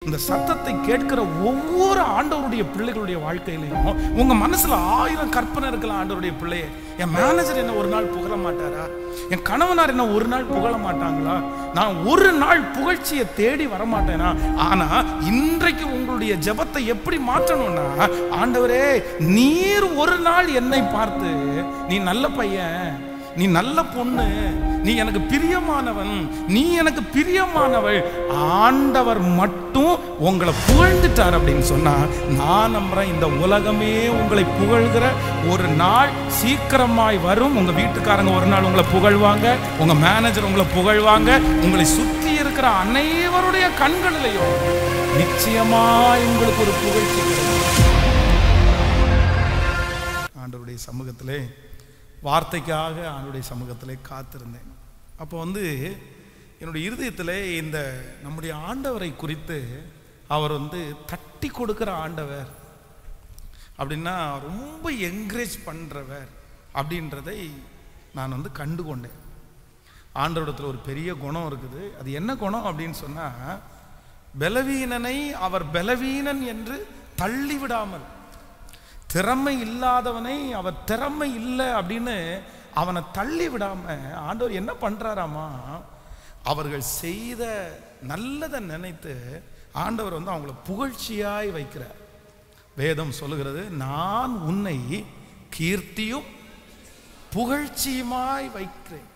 இந்த சத்தத்தை கேட்கிற ஒவ்வொரு ஆண்டவருடைய பிள்ளைகளுடைய வாழ்க்கையிலையும் உங்க மனசுல 1000 கற்பனை இருக்கலாம். ஆண்டவருடைய பிள்ளையே, என் மேனேஜர் என்ன ஒரு நாள் புகழ மாட்டாரா? என் கணவனார் என்ன ஒரு நாள் புகழ மாட்டாங்களா? நான் ஒரு நாள் புகழ்ச்சியை தேடி வர மாட்டேனா? ஆனா இன்றைக்கு உங்களுடைய ஜெபத்தை எப்படி மாற்றணும்னா, ஆண்டவரே நீர் ஒரு நாள் என்னை பார்த்து, நீ நல்ல பையன், நீ நல்ல பொண்ணு, நீ எனக்கு பிரியமானவன், நீ எனக்கு பிரியமானவள், ஆண்டவர் மட்டும் உங்களை புகழ்ந்துட்டார் அப்படின்னு சொன்னா, நான் நம்புறேன் இந்த உலகமே உங்களை புகழ்கிற ஒரு நாள் சீக்கிரமாய் வரும். உங்க வீட்டுக்காரங்க ஒரு நாள் உங்களை புகழ்வாங்க, உங்க மேனேஜர் உங்களை புகழ்வாங்க, உங்களை சுற்றி இருக்கிற அனைவருடைய கண்களிலையும் நிச்சயமாய் உங்களுக்கு ஒரு புகழ்ச்சி கிடைக்கும். ஆண்டவருடைய சமூகத்திலே வார்த்தைக்காக ஆண்டவருடைய சமூகத்திலே காத்திருந்தேன். அப்போ என்னுடைய இருதயத்தில் இந்த நம்முடைய ஆண்டவரை குறித்து, அவர் தட்டி கொடுக்கிற ஆண்டவர் அப்படின்னா ரொம்ப என்கரேஜ் பண்ணுறவர் அப்படின்றதை நான் கண்டு கொண்டேன். ஆண்டவரிடத்தில் ஒரு பெரிய குணம் இருக்குது. அது என்ன குணம் அப்படின்னு சொன்னால், பலவீனனை அவர் பலவீனன் என்று தள்ளிவிடாமல், திறமை இல்லாதவனை அவர் திறமை இல்லை அப்படின்னு அவனை தள்ளி விடாம ஆண்டவர் என்ன பண்றாராமா, அவர்கள் செய்த நல்லதை நினைத்து ஆண்டவர் அவங்கள புகழ்ச்சியாய் வைக்கிறார். வேதம் சொல்லுகிறது, நான் உன்னை கீர்த்தியும் புகழ்ச்சியுமாய் வைக்கிறேன்.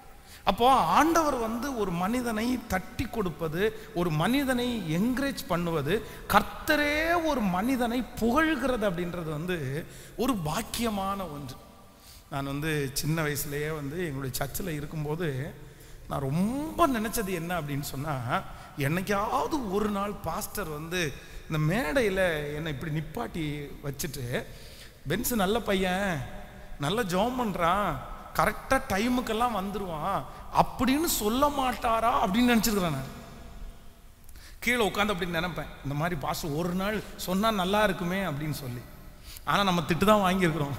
அப்போ ஆண்டவர் ஒரு மனிதனை தட்டி கொடுப்பது, ஒரு மனிதனை என்கரேஜ் பண்ணுவது, கர்த்தரே ஒரு மனிதனை புகழ்கிறது அப்படின்றது ஒரு பாக்கியமான ஒன்று. நான் சின்ன வயசுலேயே எங்களுடைய சர்ச்சில் இருக்கும்போது நான் ரொம்ப நினச்சது என்ன அப்படின்னு சொன்னால், என்னைக்காவது ஒரு நாள் பாஸ்டர் இந்த மேடையில் என்னை இப்படி நிப்பாட்டி வச்சுட்டு, பென்ஸ் நல்ல பையன், நல்ல ஜெபம் பண்ணுறான், கரெக்டாக டைமுக்கெல்லாம் வந்துடுவான் அப்படின்னு சொல்ல மாட்டாரா அப்படின்னு நினச்சிருக்கிறேன். நான் கீழே உட்காந்து அப்படின்னு நினைப்பேன், இந்த மாதிரி பாஸ்டர் ஒரு நாள் சொன்னால் நல்லா இருக்குமே அப்படின்னு சொல்லி. ஆனால் நம்ம திட்டு தான் வாங்கியிருக்கிறோம்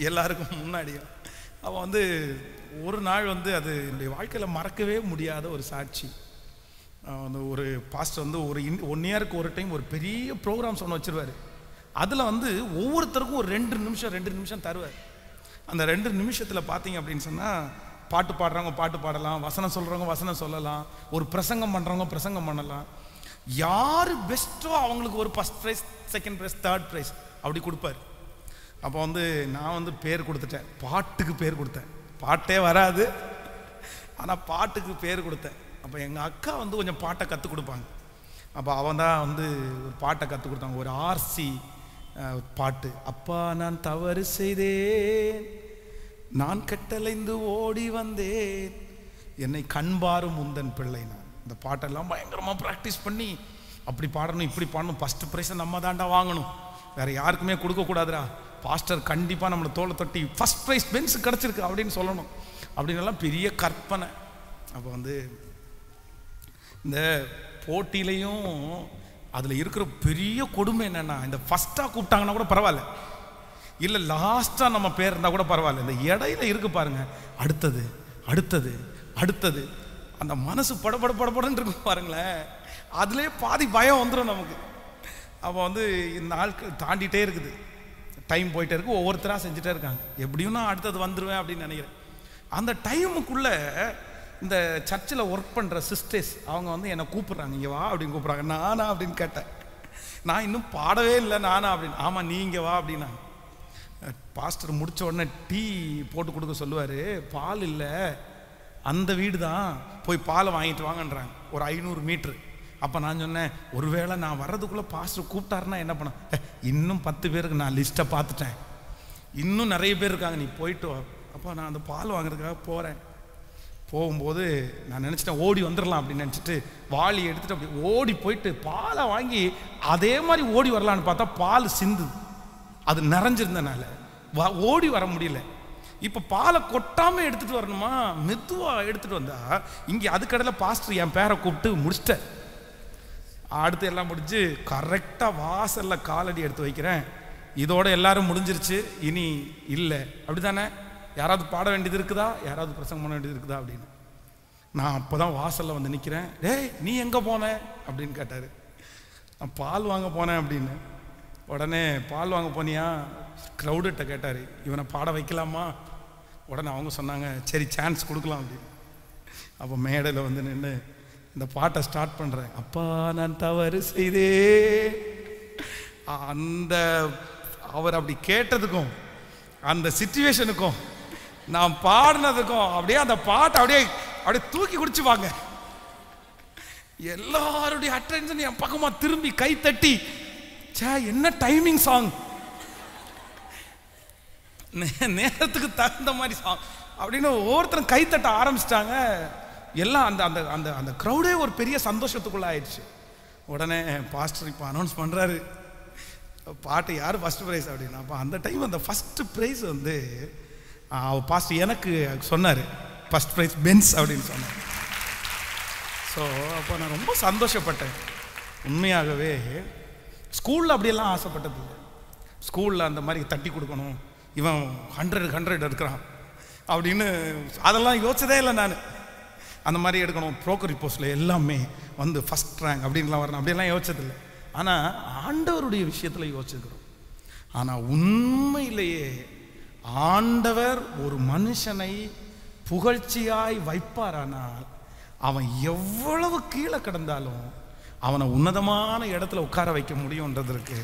எல்லாருக்கும் முன்னாடியும். அவன் ஒரு நாள் அது என்னுடைய வாழ்க்கையில் மறக்கவே முடியாத ஒரு சாட்சி. ஒரு பாஸ்டர் ஒரு 1 இயருக்கு ஒரு டைம் ஒரு பெரிய ப்ரோக்ராம் சொன்ன வச்சிருவார். அதில் ஒவ்வொருத்தருக்கும் ஒரு 2 நிமிஷம் தருவார். அந்த 2 நிமிஷத்தில் பார்த்தீங்க அப்படின்னு சொன்னால், பாட்டு பாடுறவங்க பாட்டு பாடலாம், வசனம் சொல்கிறவங்க வசனம் சொல்லலாம், ஒரு பிரசங்கம் பண்ணுறவங்க பிரசங்கம் பண்ணலாம். யார் பெஸ்ட்டோ அவங்களுக்கு ஒரு first prize, second prize, third prize அப்படி கொடுப்பார். அப்போ நான் பேர் கொடுத்துட்டேன், பாட்டுக்கு பேர் கொடுத்தேன். பாட்டே வராது, ஆனால் பாட்டுக்கு பேர் கொடுத்தேன். அப்போ எங்கள் அக்கா கொஞ்சம் பாட்டை கற்றுக் கொடுப்பாங்க. அப்போ அவன் தான் ஒரு பாட்டை கற்றுக் கொடுத்தாங்க, ஒரு ஆர்சி பாட்டு. அப்பா நான் தவறு செய்தேன், நான் கட்டளைந்து ஓடி வந்தேன், என்னை கண்பாரும் முந்தன் பிள்ளை. நான் இந்த பாட்டெல்லாம் பயங்கரமாக ப்ராக்டிஸ் பண்ணி அப்படி பாடணும், இப்படி பாடணும், ஃபஸ்ட்டு ப்ரைஸை நம்ம தாண்டா வாங்கணும், வேறு யாருக்குமே கொடுக்கக்கூடாதுரா, பாஸ்டர் கண்டிப்பாக நம்மளை தோலை தொட்டி ஃபஸ்ட் ப்ரைஸ் பென்ஸ் கிடச்சிருக்கு அப்படின்னு சொல்லணும் அப்படின்னெல்லாம் பெரிய கற்பனை. அப்போ இந்த போட்டியிலையும் அதில் இருக்கிற பெரிய கொடுமை என்னென்னா, இந்த ஃபஸ்ட்டாக கூப்பிட்டாங்கன்னா கூட பரவாயில்ல, இல்லை லாஸ்ட்டாக நம்ம பேர் இருந்தால் கூட பரவாயில்ல, இந்த இடையில இருக்கு பாருங்க, அடுத்தது அடுத்தது அடுத்தது, அந்த மனசு படபடன்னு இருக்கு பாருங்களேன், அதுலேயே பாதி பயம் வந்துடும் நமக்கு. அப்போ இந்த நாட்கள் தாண்டிகிட்டே இருக்குது, டைம் போயிட்டே இருக்கு, ஒவ்வொருத்தராக செஞ்சுட்டே இருக்காங்க, எப்படியும் நான் அடுத்தது வந்துடுவேன் அப்படின்னு நினைக்கிறேன். அந்த டைமுக்குள்ளே இந்த சர்ச்சில் ஒர்க் பண்ணுற சிஸ்டர்ஸ் அவங்க என்னை கூப்பிட்றாங்க, இங்கே வா அப்படின்னு கூப்பிட்றாங்க. நானா அப்படின்னு கேட்டேன், நான் இன்னும் பாடவே இல்லை, நானா அப்படின்னு. ஆமாம் நீ இங்கே வா அப்படின்னா. பாஸ்டர் முடித்த உடனே டீ போட்டு கொடுக்க சொல்லுவார், பால் இல்லை, அந்த வீடு தான், போய் பாலை வாங்கிட்டு வாங்கன்றாங்க, ஒரு 500 மீட்ரு. அப்போ நான் சொன்னேன், ஒருவேளை நான் வர்றதுக்குள்ளே பாஸ்டர் கூப்பிட்டாருன்னா என்ன பண்ண, இன்னும் 10 பேருக்கு நான் லிஸ்ட்டை பார்த்துட்டேன், இன்னும் நிறைய பேர் இருக்காங்க, நீ போயிட்டு வா. அப்போ நான் அந்த பால் வாங்குறதுக்காக போகிறேன். போகும்போது நான் நினச்சிட்டேன் ஓடி வந்துடலாம் அப்படின்னு நினச்சிட்டு வாளி எடுத்துகிட்டு அப்படி ஓடி போயிட்டு பாலை வாங்கி அதே மாதிரி ஓடி வரலான்னு பார்த்தா பால் சிந்துது, அது நிறைஞ்சிருந்தனால ஓடி வர முடியல. இப்போ பாலை கொட்டாமல் எடுத்துகிட்டு வரணுமா, மெதுவாக எடுத்துகிட்டு வந்தா இங்கே அதுக்கடையில் பாஸ்டர் என் பேரை கூப்பிட்டு முடிச்சிட்டேன். அடுத்து எல்லாம் முடிஞ்சு கரெக்டாக வாசலில் காலடி எடுத்து வைக்கிறேன், இதோட எல்லாரும் முடிஞ்சிருச்சு, இனி இல்லை அப்படி தானே, யாராவது பாட வேண்டியது இருக்குதா, யாராவது பிரசங்கம் பண்ண வேண்டியது இருக்குதா அப்படின்னு. நான் அப்போ தான் வாசலில் நிற்கிறேன். டேய் நீ எங்கே போன அப்படின்னு கேட்டார். நான் பால் வாங்க போனேன் அப்படின்னு. உடனே பால் வாங்க போனியா க்ரௌடிட்ட கேட்டார், இவனை பாட வைக்கலாமா? உடனே அவங்க சொன்னாங்க, சரி சான்ஸ் கொடுக்கலாம் அப்படின்னு. அப்போ மேடையில் வந்து நின்று இந்த பாட்டை ஸ்டார்ட் பண்ணுறேன். அப்பா நான் தவறு செய்தே. அந்த அவர் அப்படி கேட்டதுக்கும் அந்த சிச்சுவேஷனுக்கும் நான் பாடினதுக்கும் அப்படியே அந்த பாட்டை அப்படியே அப்படியே தூக்கி குடிச்சுவாங்க. எல்லாருடைய அட்டென்ஷன் என் பக்கமா திரும்பி கை தட்டி, சே என்ன டைமிங் சாங், நேரத்துக்கு தகுந்த மாதிரி சாங் அப்படின்னு ஒவ்வொருத்தரும் கை தட்ட ஆரம்பிச்சிட்டாங்க. எல்லாம் அந்த அந்த அந்த அந்த க்ரௌடே ஒரு பெரிய சந்தோஷத்துக்குள்ள ஆயிடுச்சு. உடனே பாஸ்டர் இப்போ அனௌன்ஸ் பண்ணுறாரு, பாட்டு யார் ஃபஸ்ட் ப்ரைஸ் அப்படின்னா. அப்போ அந்த டைம் அந்த ஃபஸ்ட்டு ப்ரைஸ் வந்து பாஸ்டர் எனக்கு சொன்னார், ஃபஸ்ட் ப்ரைஸ் பென்ஸ் அப்படின்னு சொன்னார். ஸோ அப்போ நான் ரொம்ப சந்தோஷப்பட்டேன். உண்மையாகவே ஸ்கூலில் அப்படியெல்லாம் ஆசைப்பட்டது இல்லை. ஸ்கூலில் அந்த மாதிரி தட்டி கொடுக்கணும், இவன் 100 எடுக்கிறான் அப்படின்னு அதெல்லாம் யோசிச்சதே இல்லை நான். அந்த மாதிரி எடுக்கணும், ப்ரோக்கரி போஸ்ட்டில் எல்லாமே வந்து ஃபஸ்ட் ரேங்க் அப்படின்லாம் வரணும் அப்படியெல்லாம் யோசிச்சதில்லை. ஆனால் ஆண்டவருடைய விஷயத்தில் யோசிச்சுக்கிறோம். ஆனால் உண்மையிலேயே ஆண்டவர் ஒரு மனுஷனை புகழ்ச்சியாய் வைப்பாரானால் அவன் எவ்வளவு கீழே கிடந்தாலும் அவனை உன்னதமான இடத்துல உட்கார வைக்க முடியும்ன்றதற்கு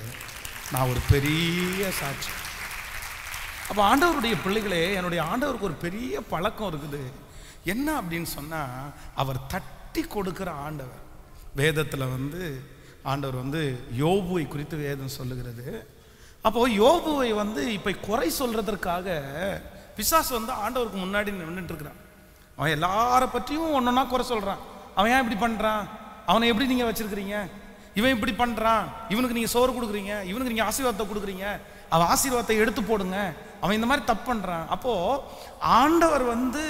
நான் ஒரு பெரிய சாட்சி. அப்போ ஆண்டவருடைய பிள்ளைகளே, என்னுடைய ஆண்டவருக்கு ஒரு பெரிய பழக்கம் இருக்குது. என்ன அப்படின்னு சொன்னால், அவர் தட்டி கொடுக்கிற ஆண்டவர். வேதத்தில் வந்து ஆண்டவர் வந்து யோபுவை குறித்து வேதம் சொல்லுகிறது. அப்போது யோபுவை வந்து இப்போ குறை சொல்கிறதற்காக பிசாசு வந்து ஆண்டவருக்கு முன்னாடி நின்றுட்டு இருக்கிறான். அவன் எல்லாரை பற்றியும் ஒன்றொன்னா குறை சொல்கிறான். அவன் ஏன் இப்படி பண்ணுறான், அவனை எப்படி நீங்கள் வச்சுருக்கிறீங்க, இவன் இப்படி பண்ணுறான், இவனுக்கு நீங்கள் சோறு கொடுக்குறீங்க, இவனுக்கு நீங்கள் ஆசீர்வாதத்தை கொடுக்குறீங்க, அவன் ஆசீர்வாதத்தை எடுத்து போடுங்க, அவன் இந்த மாதிரி தப்பு பண்ணுறான். அப்போது ஆண்டவர் வந்து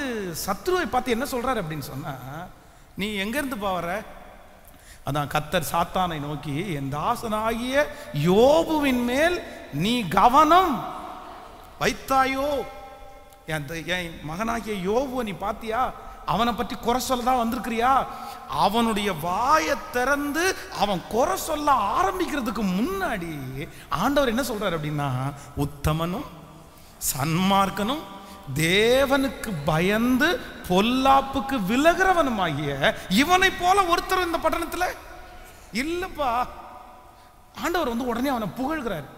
சத்ருவை பார்த்து என்ன சொல்கிறார் அப்படின்னு சொன்னால், நீ எங்கேருந்து வர? அதான் கர்த்தர் சாத்தானை நோக்கி, என் தாசனாகிய யோபுவின் மேல் நீ கவனம் வைத்தாயோ? என் மகனாகிய யோபுவை நீ பார்த்தியா? அவனை பற்றி குறை சொல்ல தான் வந்திருக்கிறியா? அவனுடைய வாயை திறந்து அவன் குறை சொல்ல ஆரம்பிக்கிறதுக்கு முன்னாடி ஆண்டவர் என்ன சொல்றார் அப்படின்னா, உத்தமனும் சன்மார்க்கனும் தேவனுக்கு பயந்து பொல்லாப்புக்கு விலகிறவனுமாகிய இவனை போல ஒருத்தர் இந்த பட்டணத்தில் இல்லப்பா. ஆண்டவர் வந்து உடனே அவனை புகழ்கிறார்.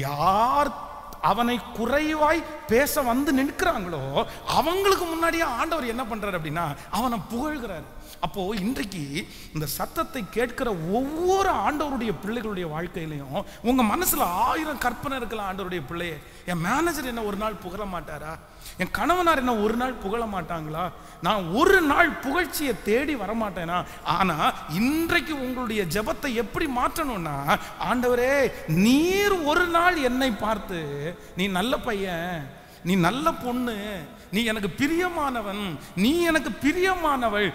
யார் அவனை குறைவாய் பேச வந்து நிற்கிறாங்களோ அவங்களுக்கு முன்னாடியே ஆண்டவர் என்ன பண்றாரு அப்படின்னா அவனை புகழ்கிறார். அப்போ இன்றைக்கு இந்த சத்தத்தை கேட்கிற ஒவ்வொரு ஆண்டவருடைய பிள்ளைகளுடைய வாழ்க்கையிலையும் உங்க மனசுல 1000 கற்பனை இருக்கலாம். ஆண்டவருடைய பிள்ளையே, என் மேனேஜர் என்ன ஒரு நாள் புகழ மாட்டாரா, என் கணவனார் என்ன ஒரு நாள் புகழ மாட்டாங்களா, நான் ஒரு நாள் புகழ்ச்சியை தேடி வரமாட்டேனா? ஆனா இன்றைக்கு உங்களுடைய ஜெபத்தை எப்படி மாற்றணும்னா, ஆண்டவரே நீர் ஒரு நாள் என்னை பார்த்து, நீ நல்ல பையன், நீ நல்ல பொண்ணு, நீ எனக்கு பிரியமானவன், நீ எனக்கு பிரியமானவள்,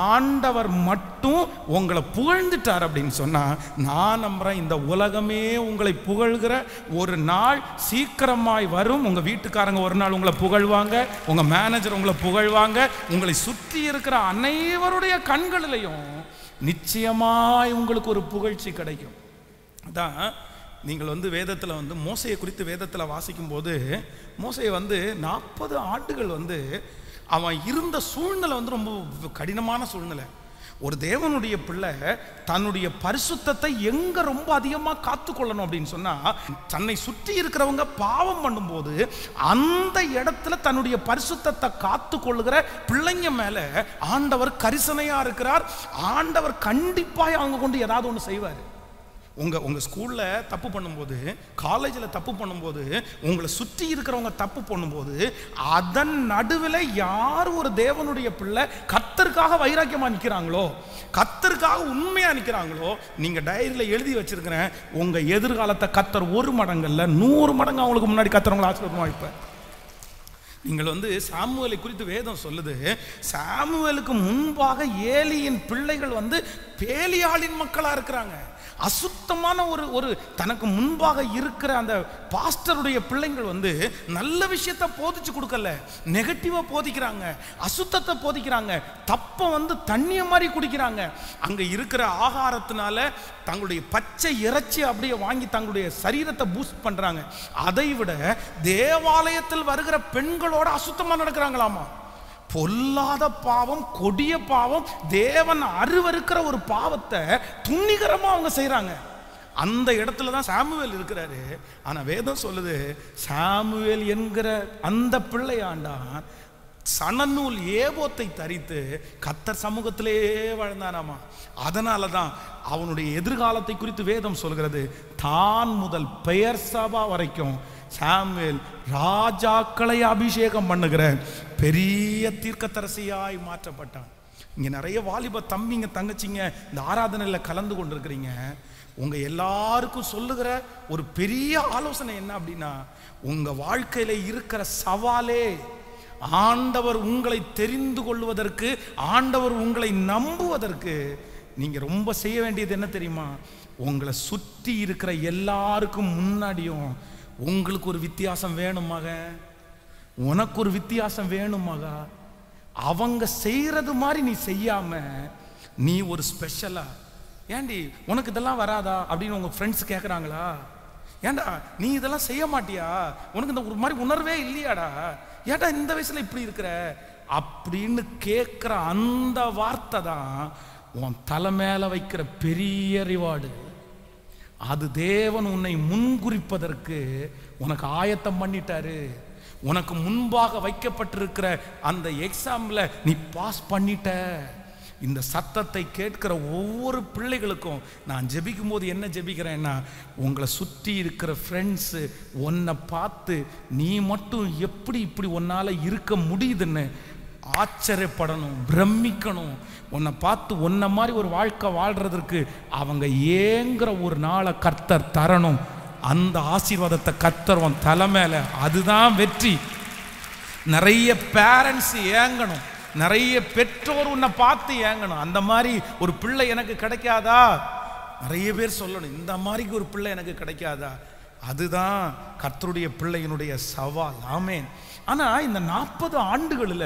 ஆண்டவர் மட்டும் உங்களை புகழ்ந்துட்டார் அப்படின்னு சொன்னா நான் நம்புறேன் இந்த உலகமே உங்களை புகழ்கிற ஒரு நாள் சீக்கிரமாய் வரும். உங்க வீட்டுக்காரங்க ஒரு நாள் உங்களை புகழ்வாங்க, உங்க மேனேஜர் உங்களை புகழ்வாங்க, உங்களை சுற்றி இருக்கிற அனைவருடைய கண்களிலையும் நிச்சயமாய் உங்களுக்கு ஒரு புகழ்ச்சி கிடைக்கும். அதான் நீங்கள் வந்து வேதத்தில் வந்து மோசையை குறித்து வேதத்தில் வாசிக்கும் போது, மோசையை வந்து 40 ஆண்டுகள் வந்து அவன் இருந்த சூழ்நிலை வந்து ரொம்ப கடினமான சூழ்நிலை. ஒரு தேவனுடைய பிள்ளை தன்னுடைய பரிசுத்தத்தை எங்க ரொம்ப அதிகமாக காத்துக்கொள்ளணும் அப்படின்னு சொன்னா, தன்னை சுற்றி இருக்கிறவங்க பாவம் பண்ணும்போது அந்த இடத்துல தன்னுடைய பரிசுத்தத்தை காத்து கொள்ளுகிற பிள்ளைங்க மேல ஆண்டவர் கரிசனையா இருக்கிறார். ஆண்டவர் கண்டிப்பாக அவங்க கொண்டு ஏதாவது ஒன்று செய்வார். உங்க ஸ்கூல்ல தப்பு பண்ணும்போது, காலேஜில் தப்பு பண்ணும்போது, உங்களை சுற்றி இருக்கிறவங்க தப்பு பண்ணும்போது, அதன் நடுவில் யார் ஒரு தேவனுடைய பிள்ளை கர்த்தருக்காக வைராக்கியமா நிற்கிறாங்களோ, கர்த்தருக்காக உண்மையா நிற்கிறாங்களோ, நீங்க டைரியில் எழுதி வச்சிருக்கிறேன், உங்க எதிர்காலத்தை கர்த்தர் 1 மடங்கள்ல 100 மடங்கு அவங்களுக்கு முன்னாடி கர்த்தர் ஆசீர்வாதமா வைப்பார். நீங்கள் வந்து சாமுவேலை குறித்து வேதம் சொல்லுது, சாமுவேலுக்கு முன்பாக ஏலியின் பிள்ளைகள் வந்து பேலியாளின் மக்களா இருக்கிறாங்க. அசுத்தமான ஒரு தனக்கு முன்பாக இருக்கிற அந்த பாஸ்டருடைய பிள்ளைங்கள் வந்து நல்ல விஷயத்தை போதிச்சு கொடுக்கல, நெகட்டிவா போதிக்கிறாங்க, அசுத்தத்தை போதிக்கிறாங்க, தப்ப வந்து தண்ணிய மாதிரி குடிக்கிறாங்க. அங்க இருக்கிற ஆகாரத்தினால தங்களுடைய பச்சை இறைச்சி அப்படியே வாங்கி தங்களுடைய சரீரத்தை பூஸ்ட் பண்றாங்க. அதை விட தேவாலயத்தில் வருகிற பெண்களோட அசுத்தமா நடக்கிறாங்களாமா. பொல்லாத பாவம், கொடிய பாவம், தேவன் அருவருக்கிற ஒரு பாவத்தை துணிகரமா அவங்க செய்யறாங்க. அந்த இடத்துல தான் சாமுவேல் இருக்கிறாரு. ஆனா வேதம் சொல்லுது, சாமுவேல் என்கிற அந்த பிள்ளையாண்டான் சணநூல் ஏபோத்தை தரித்து கர்த்தர் சமூகத்திலே வாழ்ந்தானாமா. அதனால தான் அவனுடைய எதிர்காலத்தை குறித்து வேதம் சொல்கிறது, தான் முதல் பெயர் சபா வரைக்கும் சாமுவேல் ராஜாக்களை அபிஷேகம் பண்ணுகிற பெரிய தீர்க்கதரிசியாய் மாற்றப்பட்டான். இங்க நிறைய வாலிப தம்பிங்க தங்கச்சிங்க இந்த ஆராதனையில் கலந்து கொண்டிருக்கிறீங்க. உங்க எல்லாருக்கும் சொல்லுகிற ஒரு பெரிய ஆலோசனை என்ன அப்படின்னா, உங்க வாழ்க்கையில இருக்கிற சவாலே ஆண்டவர் உங்களை தெரிந்து கொள்வதற்கு, ஆண்டவர் உங்களை நம்புவதற்கு நீங்க ரொம்ப செய்ய வேண்டியது என்ன தெரியுமா? உங்களை சுற்றி இருக்கிற எல்லாருக்கும் முன்னாடியும் உங்களுக்கு ஒரு வித்தியாசம் வேணும் மகன், உனக்கு ஒரு வித்தியாசம் வேணும் மகா. அவங்க செய்யறது மாதிரி நீ செய்யாம நீ ஒரு ஸ்பெஷலா, ஏண்டி உனக்கு இதெல்லாம் வராதா அப்படின்னு உங்க ஃப்ரெண்ட்ஸ் கேட்குறாங்களா? ஏண்டா நீ இதெல்லாம் செய்ய மாட்டியா, உனக்கு இந்த ஒரு மாதிரி உணர்வே இல்லையாடா, ஏண்டா இந்த வயசுல இப்படி இருக்கிற அப்படின்னு கேட்குற அந்த வார்த்தை தான் உன் தலை மேல வைக்கிற பெரிய ரிவார்டு. அது தேவன் உன்னை முன்குறிப்பதற்கு உனக்கு ஆயத்தம் பண்ணிட்டாரு. உனக்கு முன்பாக வைக்கப்பட்டிருக்கிற அந்த எக்ஸாம்ல நீ பாஸ் பண்ணிட்ட. இந்த சத்தத்தை கேட்கிற ஒவ்வொரு பிள்ளைகளுக்கும் நான் ஜெபிக்கும் போது என்ன ஜெபிக்கிறேன்னா, உங்களை சுற்றி இருக்கிற ஃப்ரெண்ட்ஸு உன்னை பார்த்து நீ மட்டும் எப்படி இப்படி உன்னால இருக்க முடியுதுன்னு ஆச்சரியப்படணும், பிரமிக்கணும். உன்னை பார்த்து உன்னை மாதிரி ஒரு வாழ்க்கை வாழ்றதற்கு அவங்க ஏங்குற ஒரு நாளை கர்த்தர் தரணும். அந்த ஆசீர்வாதத்தை கர்த்தர் உன் தலை மேல, அதுதான் வெற்றி. நிறைய பேரண்ட்ஸ் ஏங்கணும், நிறைய பெற்றோர் உன்னை பார்த்து ஏங்கணும். அந்த மாதிரி ஒரு பிள்ளை எனக்கு கிடைக்காதா? நிறைய பேர் சொல்லணும், இந்த மாதிரி ஒரு பிள்ளை எனக்கு கிடைக்காதா? அதுதான் கர்த்தருடைய பிள்ளையினுடைய சவால். ஆமென். ஆனா இந்த 40 ஆண்டுகளில்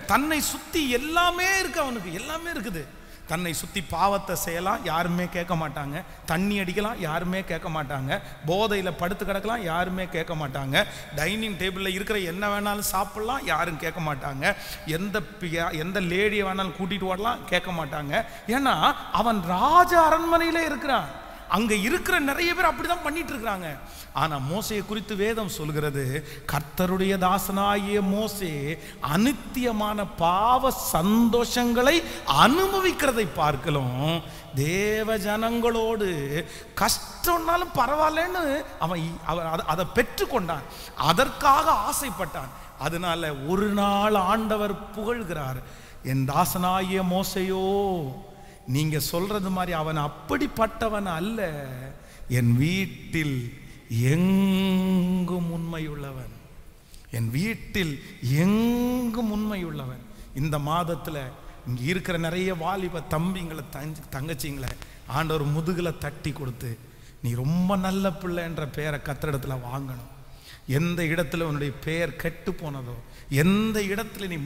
தன்னை சுத்தி எல்லாமே இருக்கு, அவனுக்கு எல்லாமே இருக்குது. தன்னை சுத்தி பாவத்தை செய்யலாம், யாருமே கேட்க மாட்டாங்க. தண்ணி அடிக்கலாம், யாருமே கேட்க மாட்டாங்க. போதையில் படுத்து கிடக்கலாம், யாருமே கேட்க மாட்டாங்க. டைனிங் டேபிளில் இருக்கிற என்ன வேணாலும் சாப்பிடலாம், யாரும் கேட்க மாட்டாங்க. எந்த லேடியை வேணாலும் கூட்டிட்டு வரலாம், கேட்க மாட்டாங்க. ஏன்னா அவன் ராஜ அரண்மனையிலே இருக்கிறான். அங்க இருக்கிற நிறைய பேர் அப்படிதான் பண்ணிட்டு இருக்கிறாங்க. ஆனா மோசேயை குறித்து வேதம் சொல்கிறது, கர்த்தருடைய தாசனாகிய மோசே அநித்தியமான பாவ சந்தோஷங்களை அனுபவிக்கிறதை பார்க்கலாம் தேவ ஜனங்களோடு கஷ்டம்னாலும் பரவாயில்லன்னு அவன் அதை பெற்றுக்கொண்டான், அதற்காக ஆசைப்பட்டான். அதனால ஒரு நாள் ஆண்டவர் புகழ்கிறார், என் தாசனாகிய மோசையோ, நீங்க சொல்றது மாதிரி அவன் அப்படிப்பட்டவன் அல்ல, என் வீட்டில் எங்கும் உண்மையுள்ளவன், என் வீட்டில் எங்கும் உண்மையுள்ளவன். இந்த மாதத்துல இங்க இருக்கிற நிறைய வாலிப தம்பிங்களை தங்கச்சிங்களை ஆண்டவர் முதுகுல தட்டி கொடுத்து, நீ ரொம்ப நல்ல பிள்ளை என்ற பெயரை கர்த்தரிடத்துல வாங்கணும். எந்த இடத்துல உன்னுடைய பெயர் கெட்டு போனதோ, எந்த இடத்துல நீ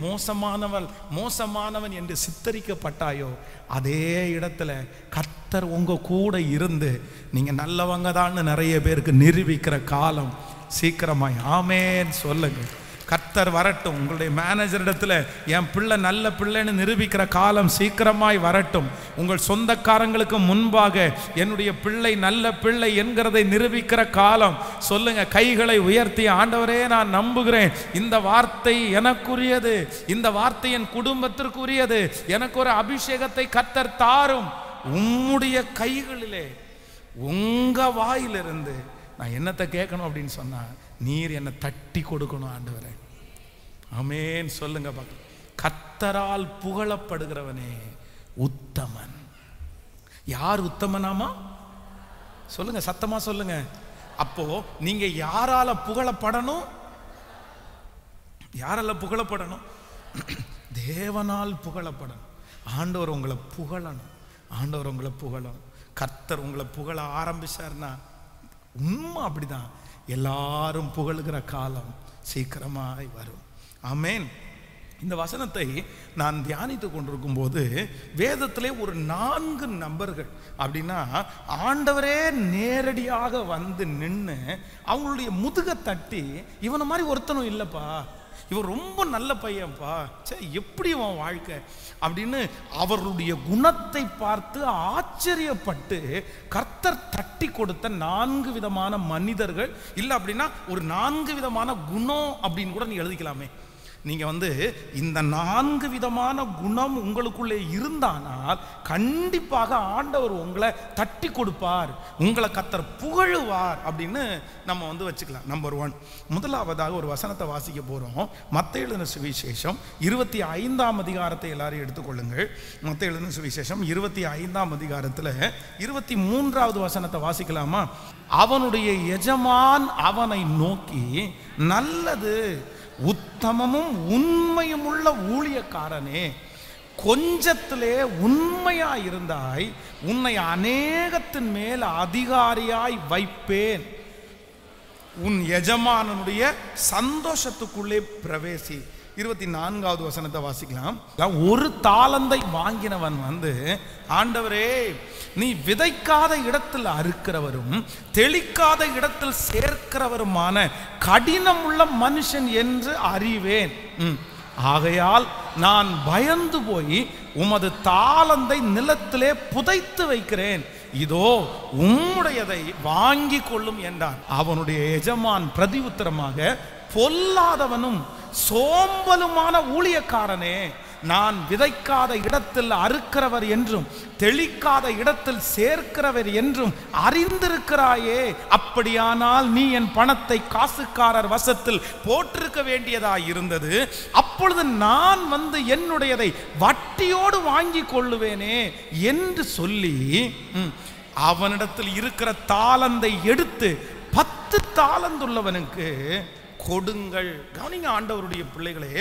மோசமானவன் என்று சித்தரிக்கப்பட்டாயோ, அதே இடத்துல கர்த்தர் உங்க கூட இருந்து நீங்க நல்லவங்க தான் நிறைய பேருக்கு நிரூபிக்கிற காலம் சீக்கிரமாய் ஆமென் சொல்லுங்க. கர்த்தர் வரட்டும். உங்களுடைய மேனேஜர் இடத்துல என் பிள்ளை நல்ல பிள்ளைன்னு நிரூபிக்கிற காலம் சீக்கிரமாய் வரட்டும். உங்கள் சொந்தக்காரங்களுக்கு முன்பாக என்னுடைய பிள்ளை நல்ல பிள்ளை என்கிறதை நிரூபிக்கிற காலம் சொல்லுங்க. கைகளை உயர்த்தி, ஆண்டவரே நான் நம்புகிறேன், இந்த வார்த்தை எனக்குரியது, இந்த வார்த்தை என் குடும்பத்திற்குரியது, எனக்கு ஒரு அபிஷேகத்தை கர்த்தர் தாரும். உம்முடைய கைகளிலே, உங்க வாயிலிருந்து நான் என்னத்தை கேட்கணும் அப்படின்னு சொன்னா, நீர் என்னை தட்டி கொடுக்கணும் ஆண்டவரே. ஆமென் சொல்லுங்க பார்க்கலாம். கர்த்தரால் புகழப்படுகிறவனே உத்தமன். யார் உத்தமனாமா சொல்லுங்க, சத்தமா சொல்லுங்க. அப்போ நீங்க யாரால புகழப்படணும்? யாரால புகழப்படணும்? தேவனால் புகழப்படணும். ஆண்டவர் உங்களை புகழணும், ஆண்டவர் உங்களை புகழணும். கர்த்தர் உங்களை புகழ ஆரம்பிச்சார்னா உண்மை அப்படிதான், எல்லாரும் புகழுகிற காலம் சீக்கிரமாய் வரும். ஆமேன். இந்த வசனத்தை நான் தியானித்து கொண்டிருக்கும் போது வேதத்திலே ஒரு 4 நபர்கள் அப்படின்னா ஆண்டவரே நேரடியாக வந்து நின்று அவங்களுடைய முதுக தட்டி, இவனை மாதிரி ஒருத்தனும் இல்லைப்பா, இவன் ரொம்ப நல்ல பையன்ப்பா, சரி எப்படி இவன் வாழ்க்கை அப்படின்னு அவர்களுடைய குணத்தை பார்த்து ஆச்சரியப்பட்டு கர்த்தர் தட்டி கொடுத்த 4 விதமான மனிதர்கள். இல்லை அப்படின்னா ஒரு 4 விதமான குணம் அப்படின்னு கூட நீ எழுதிக்கலாமே. நீங்க இந்த 4 விதமான குணம் உங்களுக்குள்ளே இருந்தானால் கண்டிப்பாக ஆண்டவர் உங்களை தட்டி கொடுப்பார், உங்களை கர்த்தர் புகழுவார் அப்படின்னு நம்ம வச்சுக்கலாம். நம்பர் 1, முதலாவதாக ஒரு வசனத்தை வாசிக்க போறோம். மத்தேயு எழுதின சுவிசேஷம் 25ஆம் அதிகாரத்தை எல்லாரும் எடுத்துக்கொள்ளுங்கள். மத்தேயு எழுதின சுவிசேஷம் 25ஆம் அதிகாரத்தில் 23வது வசனத்தை வாசிக்கலாமா? அவனுடைய எஜமான் அவனை நோக்கி, நல்லது உத்தமமும் உண்மையும் உள்ள ஊழியக்காரனே, கொஞ்சத்திலே உண்மையா இருந்தாய், உன்னை அநேகத்தின் மேல் அதிகாரியாய் வைப்பேன், உன் எஜமானனுடைய சந்தோஷத்துக்குள்ளே பிரவேசி. 24வது வசனத்தை வாசிக்கலாம். ஒரு தாளந்தை வாங்கினவன் ஆண்டவரே, நீ விதைக்காத இடத்தில் அறுக்கிறவரும் தெளிக்காத இடத்தில் சேர்க்கிறவருமான கடினம் உள்ள மனுஷன் என்று அறிவேன். ஆகையால் நான் பயந்து போய் உமது தாளந்தை நிலத்திலே புதைத்து வைக்கிறேன், இதோ உம்முடையதை வாங்கி கொள்ளும் என்றான். அவனுடைய எஜமான் பிரதி உத்தரமாக, பொல்லாதவனும் சோம்பலுமான ஊழியக்காரனே, நான் விதைக்காத இடத்தில் அறுக்கிறவர் என்றும் தெளிக்காத இடத்தில் சேர்க்கிறவர் என்றும் அறிந்திருக்கிறாயே, அப்படியானால் நீ என் பணத்தை காசுக்காரர் வசத்தில் போட்டிருக்க வேண்டியதாய் இருந்தது, அப்பொழுது நான் என்னுடையதை வட்டியோடு வாங்கி கொள்ளுவேனே என்று சொல்லி அவனிடத்தில் இருக்கிற தாளந்தை எடுத்து 10 தாளந்துள்ளவனுக்கு கொடுங்கள். கவனிங்க ஆண்டவருடைய பிள்ளைகளே,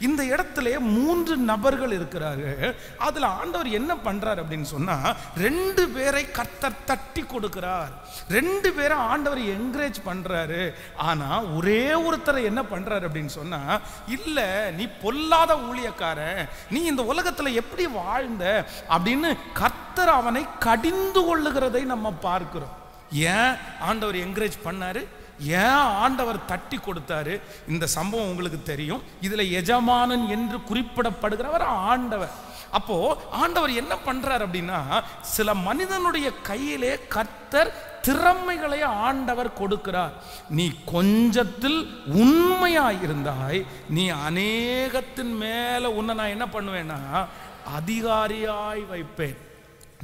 இந்த இடத்துல 3 நபர்கள் இருக்கிறார்கள். அதுல ஆண்டவர் என்ன பண்றார் அப்படின்னு சொன்னா, 2 பேரை கர்த்தர் தட்டி கொடுக்கிறார், 2 பேரை ஆண்டவர் என்கரேஜ் பண்றாரு. ஆனா ஒரே ஒருத்தரை என்ன பண்றாரு அப்படின்னு சொன்னா, இல்ல நீ பொல்லாத ஊழியக்காரன், நீ இந்த உலகத்துல எப்படி வாழ்ந்த அப்படின்னு கர்த்தர் அவனை கடிந்து கொள்ளுகிறதை நம்ம பார்க்கிறோம். ஏன் ஆண்டவர் என்கரேஜ் பண்ணாரு, ஏன் ஆண்டவர் தட்டி கொடுத்தாரு? இந்த சம்பவம் உங்களுக்கு தெரியும். இதுல எஜமானன் என்று குறிப்பிடப்படுகிறவர் ஆண்டவர். அப்போ ஆண்டவர் என்ன பண்றார் அப்படின்னா, சில மனிதனுடைய கையிலே கர்த்தர் திறமைகளை ஆண்டவர் கொடுக்கிறார். நீ கொஞ்சத்தில் உண்மையாய் இருந்தாய், நீ அநேகத்தின் மேல உன்னை நான் என்ன பண்ணுவேன்னா அதிகாரியாய் வைப்பேன்.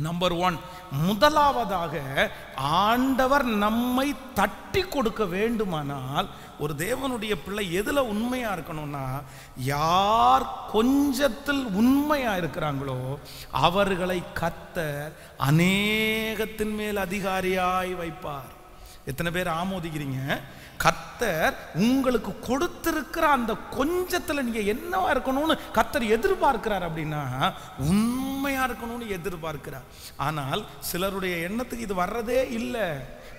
நம்பர் 1, முதலாவதாக ஆண்டவர் நம்மை தட்டி கொடுக்க வேண்டுமானால் ஒரு தேவனுடைய பிள்ளை எதுல உண்மையா இருக்கணும்னா, யார் கொஞ்சத்தில் உண்மையா இருக்கிறாங்களோ அவர்களை கர்த்தர் அநேகத்தின் மேல் அதிகாரியாய் வைப்பார். எத்தனை பேர் ஆமோதிக்கிறீங்க? கர்த்தர் உங்களுக்கு கொடுத்திருக்கிற அந்த கொஞ்சத்துல நீங்க என்னவா இருக்கணும்னு கர்த்தர் எதிர்பார்க்கிறார் அப்படின்னா உண்மையா இருக்கணும்னு எதிர்பார்க்கிறார். ஆனால் சிலருடைய எண்ணத்துக்கு இது வர்றதே இல்லை.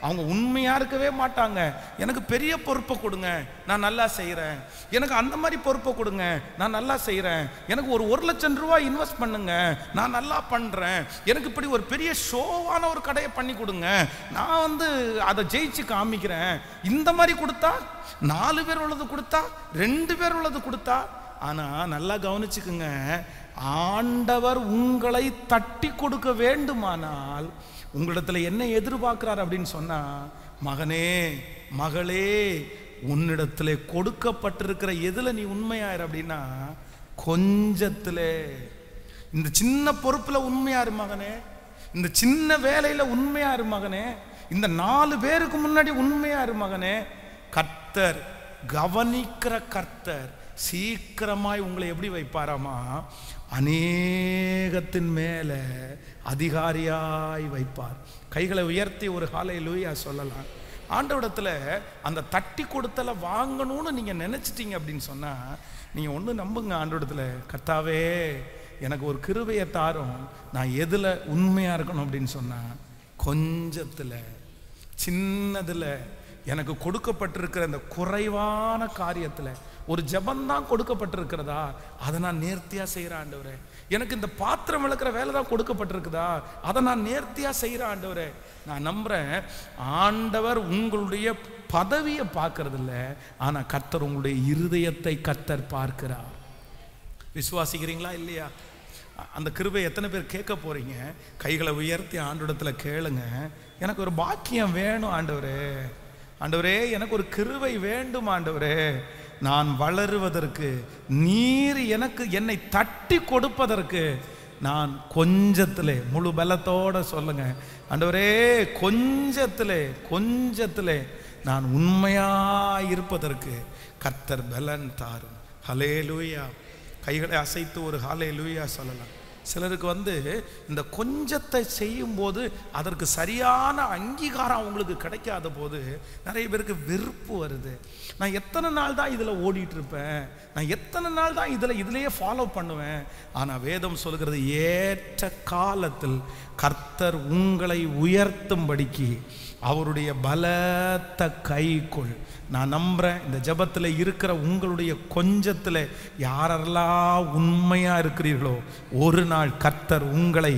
அவங்க உண்மையா இருக்கவே மாட்டாங்க. எனக்கு பெரிய பொறுப்பை கொடுங்க, நான் நல்லா செய்யறேன். எனக்கு அந்த மாதிரி பொறுப்பை கொடுங்க, நான் நல்லா செய்யறேன். எனக்கு ஒரு 1 லட்சம் ரூபாய் இன்வெஸ்ட் பண்ணுங்க, நான் நல்லா பண்றேன். எனக்கு இப்படி ஒரு பெரிய ஷோவான ஒரு கடையை பண்ணி கொடுங்க, நான் அதை ஜெயிச்சு காமிக்கிறேன். இந்த மாதிரி கொடுத்தா, 4 பேர் உள்ளது கொடுத்தா, 2 பேர் உள்ளது கொடுத்தா. ஆனா நல்லா கவனிச்சுக்குங்க, ஆண்டவர் உங்களை தட்டி கொடுக்க வேண்டுமானால் உங்களிடத்துல என்ன எதிர்பார்க்கிறார் அப்படின்னு சொன்னா, மகனே மகளே, உன்னிடத்துல கொடுக்கப்பட்டிருக்கிற எதுல நீ உண்மையாயிரு அப்படின்னா கொஞ்சத்துல. இந்த சின்ன பொறுப்புல உண்மையாரு மகனே, இந்த சின்ன வேலையில உண்மையாரு மகனே, இந்த 4 பேருக்கு முன்னாடி உண்மையாரு மகனே. கர்த்தர் கவனிக்கிற கர்த்தர் சீக்கிரமாய் உங்களை எப்படி வைப்பாராமா, அநேகத்தின் மேல அதிகாரியாய் வைப்பார். கைகளை உயர்த்தி ஒரு ஹல்லேலூயா சொல்லலாம். ஆண்டவரிடத்துல அந்த தட்டி கொடுத்தல வாங்கணும்னு நீங்க நினைச்சிட்டீங்க அப்படின்னு சொன்னா, நீங்க ஒண்ணு நம்புங்க, ஆண்டவரிடத்துல கர்த்தாவே எனக்கு ஒரு கிருபையை தாரும், நான் எதுல உண்மையா இருக்கணும் அப்படின்னு சொன்னா கொஞ்சத்துல சின்னதுல எனக்கு கொடுக்கப்பட்டிருக்கிற இந்த குறைவான காரியத்துல ஒரு ஜெபந்தான் கொடுக்கப்பட்டிருக்கிறதா, அதை நான் நேர்த்தியா செய்கிறேன் ஆண்டவரே. எனக்கு இந்த பாத்திரம் விளக்குற வேலை தான் கொடுக்கப்பட்டிருக்குதா, அதை நான் நேர்த்தியா செய்கிறேன் ஆண்டவரே. நான் நம்புறேன், ஆண்டவர் உங்களுடைய பதவியை பார்க்கறது இல்லை, ஆனா கர்த்தர் உங்களுடைய இருதயத்தை கர்த்தர் பார்க்கிறார். விசுவாசிக்கிறீங்களா இல்லையா? அந்த கிருபை எத்தனை பேர் கேட்க போறீங்க? கைகளை உயர்த்தி ஆண்டவரிடத்துல கேளுங்க. எனக்கு ஒரு பாக்கியம் வேணும் ஆண்டவரே, ஆண்டவரே எனக்கு ஒரு கிருபை வேண்டும் ஆண்டவரே, நான் வளருவதற்கு, நீர் எனக்கு என்னை தட்டி கொடுப்பதற்கு, நான் கொஞ்சத்திலே முழு பலத்தோட சொல்லுங்க, ஆண்டவரே கொஞ்சத்திலே நான் உண்மையாயிருப்பதற்கு கர்த்தர் பலன் தாரும். ஹல்லேலூயா. கைகளை அசைத்து ஒரு ஹல்லேலூயா சொல்லலாம். சிலருக்கு இந்த கொஞ்சத்தை செய்யும் போது அதற்கு சரியான அங்கீகாரம் அவங்களுக்கு கிடைக்காத போது நிறைய பேருக்கு வெறுப்பு வருது. நான் எத்தனை நாள் தான் இதில் ஓடிட்டு இருப்பேன், நான் எத்தனை நாள் தான் இதிலேயே ஃபாலோ பண்ணுவேன். ஆனால் வேதம் சொல்கிறது, ஏற்ற காலத்தில் கர்த்தர் உங்களை உயர்த்தும்படிக்கு அவருடைய பலத்த கைக்குள். நான் நம்புறேன், இந்த ஜெபத்தில் இருக்கிற உங்களுடைய கொஞ்சத்தில் யாரெல்லாம் உண்மையா இருக்கிறீர்களோ, ஒரு நாள் கர்த்தர் உங்களை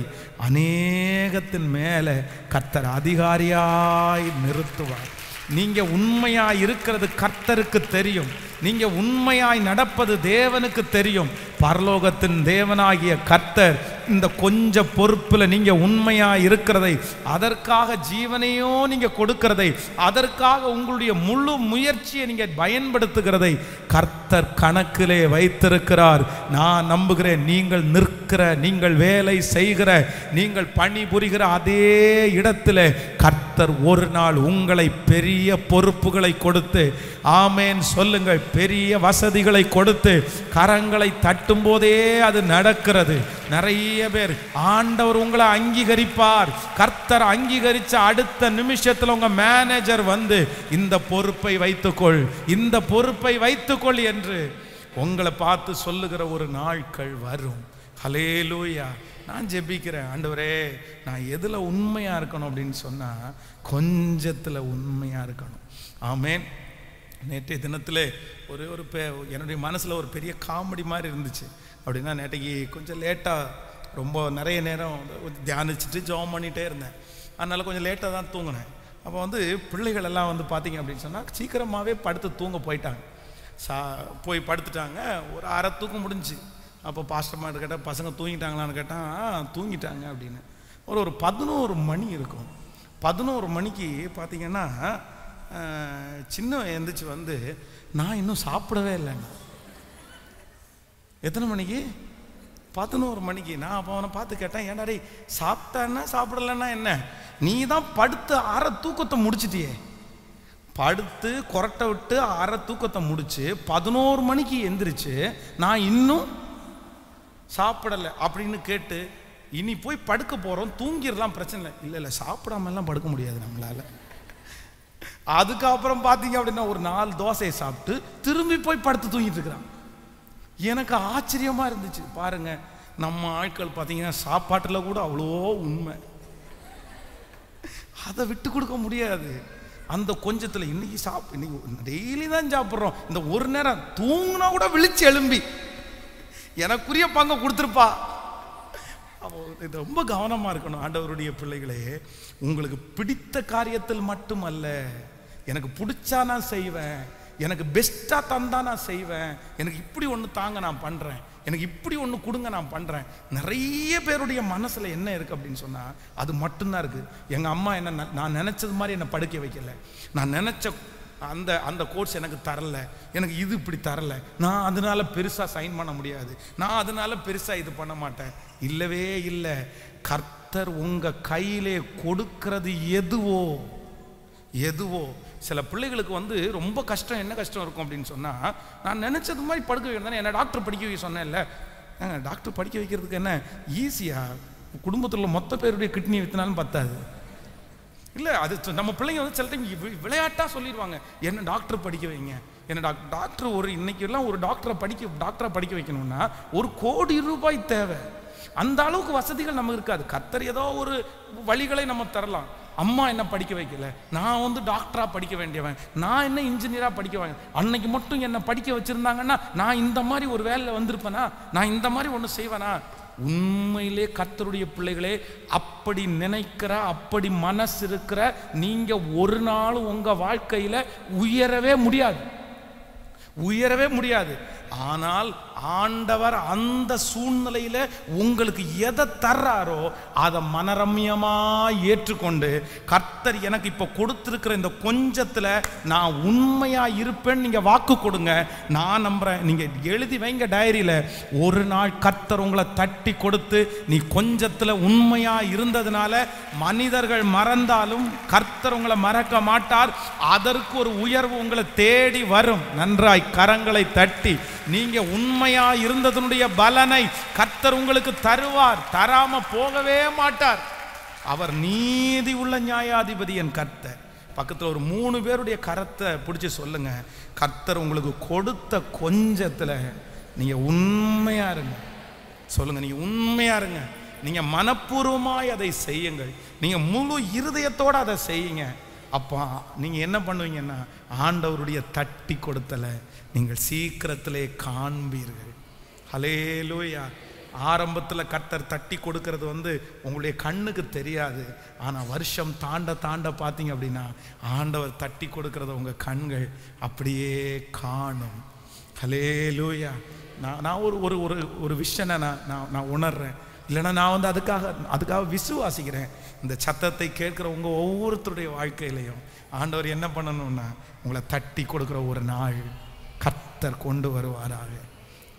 அநேகத்தின் மேலே கர்த்தர் அதிகாரியாய் நிறுத்துவார். நீங்க உண்மையா இருக்கிறது கர்த்தருக்கு தெரியும், நீங்க உண்மையாய் நடப்பது தேவனுக்கு தெரியும். பரலோகத்தின் தேவனாகிய கர்த்தர் இந்த கொஞ்ச பொறுப்புல நீங்க உண்மையா இருக்கிறதை, அதற்காக ஜீவனையோ நீங்க கொடுக்கிறதை, அதற்காக உங்களுடைய முழு முயற்சியை நீங்க பயன்படுத்துகிறதை கர்த்தர் கணக்கிலே வைத்திருக்கிறார். நான் நம்புகிறேன், நீங்கள் நிற்கிற, நீங்கள் வேலை செய்கிற, நீங்கள் பணிபுரிகிற அதே இடத்துல கர்த்தர் ஒரு நாள் உங்களை பெரிய பொறுப்புகளை கொடுத்து, ஆமேன் சொல்லுங்கள், பெரிய வசதிகளை கொடுத்து, கரங்களை தட்டும் போதே அது நடக்கிறது. நிறைய பேர் ஆண்டவர் உங்களை அங்கீகரிப்பார். கர்த்தர் அங்கீகரிச்ச அடுத்த நிமிஷத்தில் உங்க மேனேஜர் இந்த பொறுப்பை வைத்துக்கொள், இந்த பொறுப்பை வைத்துக்கொள் என்று உங்களை பார்த்து சொல்லுகிற ஒரு நாட்கள் வரும். ஹல்லேலூயா. நான் ஜெபிக்கிறேன், ஆண்டவரே நான் எதுல உண்மையா இருக்கணும் அப்படின்னு சொன்னா கொஞ்சத்துல உண்மையா இருக்கணும். ஆமேன். நேற்றைய தினத்தில் ஒரு என்னுடைய மனசில் ஒரு பெரிய காமெடி மாதிரி இருந்துச்சு. அப்படின்னா நேற்றைக்கு கொஞ்சம் லேட்டாக, ரொம்ப நிறைய நேரம் தியானிச்சுட்டு ஜெபம் பண்ணிகிட்டே இருந்தேன். அதனால் கொஞ்சம் லேட்டாக தான் தூங்கினேன். அப்போ பிள்ளைகள் எல்லாம் பார்த்தீங்க அப்படின்னு சொன்னால் சீக்கிரமாகவே படுத்து தூங்க போயிட்டாங்க. போய் படுத்துட்டாங்க. ஒரு அரை தூக்கம் முடிஞ்சு. அப்போ பாஸ்டர்மார்ட்ட கேட்டால், பசங்க தூங்கிட்டாங்களான்னு கேட்டால், தூங்கிட்டாங்க அப்படின்னு. ஒரு 11 மணி இருக்கும். 11 மணிக்கு பார்த்தீங்கன்னா சின்ன எந்திரிச்சு நான் இன்னும் சாப்பிடவே இல்லைங்க. எத்தனை மணிக்கு? 11 மணிக்கு. நான் அப்போ அவனை பார்த்து கேட்டேன், ஏன்டாடி சாப்பிட்டான்னா சாப்பிடலன்னா என்ன, நீ தான் படுத்து அரை தூக்கத்தை முடிச்சிட்டியே, படுத்து கொரட்டை விட்டு அரை தூக்கத்தை முடிச்சு 11 மணிக்கு எந்திரிச்சு நான் இன்னும் சாப்பிடலை அப்படின்னு கேட்டு, இனி போய் படுக்க போகிறோம், தூங்கிடலாம், பிரச்சனை இல்லை. இல்லை சாப்பிடாமலாம் படுக்க முடியாது நம்மளால. அதுக்கப்புறம் பார்த்தீங்க அப்படின்னா ஒரு 4 தோசையை சாப்பிட்டு திரும்பி போய் படுத்து தூங்கிட்டு இருக்கிறான். எனக்கு ஆச்சரியமா இருந்துச்சு. பாருங்க, நம்ம ஆட்கள் பார்த்தீங்கன்னா சாப்பாட்டில் கூட அவ்வளோ உண்மை, அதை விட்டு கொடுக்க முடியாது. அந்த கொஞ்சத்தில் இன்னைக்கு டெய்லி தான் சாப்பிட்றோம், இந்த ஒரு நேரம் தூங்கினா கூட விழிச்சு எழும்பி எனக்குரிய பங்கை கொடுத்துருப்பா. இது ரொம்ப கவனமா இருக்கணும். ஆண்டவருடைய பிள்ளைகளே, உங்களுக்கு பிடித்த காரியத்தில் மட்டுமல்ல, எனக்கு பிடிச்சா நான் செய்வேன், எனக்கு பெஸ்டா தந்தா நான் செய்வேன், எனக்கு இப்படி ஒன்று தாங்க நான் பண்றேன், எனக்கு இப்படி ஒன்று கொடுங்க நான் பண்றேன். நிறைய பேருடைய மனசுல என்ன இருக்கு அப்படின்னு சொன்னா அது மட்டும்தான் இருக்கு. எங்க அம்மா என்ன நான் நினைச்சது மாதிரி என்னை படுக்க வைக்கல, நான் நினைச்ச அந்த கோர்ஸ் எனக்கு தரல, எனக்கு இது இப்படி தரல, நான் அதனால பெருசா சைன் பண்ண முடியாது, நான் அதனால பெருசா இது பண்ண மாட்டேன். இல்லவே இல்லை. கர்த்தர் உங்க கையிலே கொடுக்கிறது எதுவோ சில பிள்ளைகளுக்கு ரொம்ப கஷ்டம். என்ன கஷ்டம் இருக்கும் அப்படின்னு சொன்னா, நான் நினைச்சது மாதிரி படுக்க வைக்கிறேன். என்ன டாக்டர் படிக்க வைக்க சொன்னேன்ல, டாக்டர் படிக்க வைக்கிறதுக்கு என்ன ஈஸியா? குடும்பத்தில் மொத்த பேருடைய கிட்னி வித்தினாலும் பத்தாது இல்லை. அது நம்ம பிள்ளைங்க சில டைம் விளையாட்டா சொல்லிடுவாங்க, என்ன டாக்டர் படிக்க வைங்க, என்ன டாக்டர் ஒரு இன்னைக்கெல்லாம் ஒரு டாக்டரை படிக்க வைக்கணும்னா 1 கோடி ரூபாய் தேவை. அந்த அளவுக்கு வசதிகள் நமக்கு இருக்காது. கர்த்தர் ஏதோ ஒரு வழிகளை நம்ம தரலாம். அம்மா என்ன படிக்க வைக்கல, நான் வந்து டாக்டரா படிக்க வேண்டியவன், நான் என்ன இன்ஜினியரா படிக்க வேண்டிய, அன்னைக்கு மட்டும் என்ன படிக்க வச்சிருந்தாங்கன்னா நான் இந்த மாதிரி ஒரு வேலையில் வந்திருப்பேனா, நான் இந்த மாதிரி ஒன்று செய்வேனா? உண்மையிலே கர்த்தருடைய பிள்ளைகளே, அப்படி நினைக்கிற, அப்படி மனசு இருக்கிற நீங்க ஒரு நாளும் உங்க வாழ்க்கையில உயரவே முடியாது. ஆனால் ஆண்டவர் அந்த சூழ்நிலையில உங்களுக்கு எதை தர்றாரோ அதை மனரம்யமா ஏற்றுக்கொண்டு, கர்த்தர் எனக்கு இப்ப கொடுத்திருக்கிற இந்த கொஞ்சத்துல நான் உண்மையா இருப்பேன்னு நீங்க வாக்கு கொடுங்க. நான் நம்புறேன். நீங்க எழுதி வைங்க டைரியில, ஒரு நாள் கர்த்தர் உங்களை தட்டி கொடுத்து நீ கொஞ்சத்துல உண்மையா இருந்ததுனால மனிதர்கள் மறந்தாலும் கர்த்தர் உங்களை மறக்க மாட்டார். அதற்கு ஒரு உயர்வு உங்களை தேடி வரும். நன்றாய் கரங்களை தட்டி நீங்க உண்மையா இருந்ததனுடைய பலனை கர்த்தர் உங்களுக்கு தருவார். தராம போகவே மாட்டார். அவர் நீதி உள்ள நியாயாதிபதி என் கர்த்தர். பக்கத்தில் ஒரு 3 பேருடைய கரத்தை பிடிச்சி சொல்லுங்க, கர்த்தர் உங்களுக்கு கொடுத்த கொஞ்சத்துல நீங்க உண்மையா இருங்க. சொல்லுங்க, நீங்க உண்மையா இருங்க. நீங்க மனப்பூர்வமாய் அதை செய்யுங்கள். நீங்க முழு இருதயத்தோட அதை செய்யுங்க. அப்பா நீங்க என்ன பண்ணுவீங்கன்னா, ஆண்டவருடைய தட்டி கொடுத்தல நீங்கள் சீக்கிரத்திலே காண்பீர்கள். ஹல்லேலூயா. ஆரம்பத்தில் கர்த்தர் தட்டி கொடுக்கறது வந்து உங்களுடைய கண்ணுக்கு தெரியாது. ஆனால் வருஷம் தாண்ட பார்த்தீங்க அப்படின்னா ஆண்டவர் தட்டி கொடுக்கறத உங்கள் கண்கள் அப்படியே காணும். ஹல்லேலூயா. நான் ஒரு ஒரு ஒரு விஷயம் நான் உணர்றேன். இல்லைன்னா நான் வந்து அதுக்காக விசுவாசிக்கிறேன். இந்த சத்தத்தை கேட்குற உங்கள் ஒவ்வொருத்தருடைய வாழ்க்கையிலையும் ஆண்டவர் என்ன பண்ணணும்னா உங்களை தட்டி கொடுக்குற ஒரு நாள் கர்த்தர் கொண்டு வருவாராக.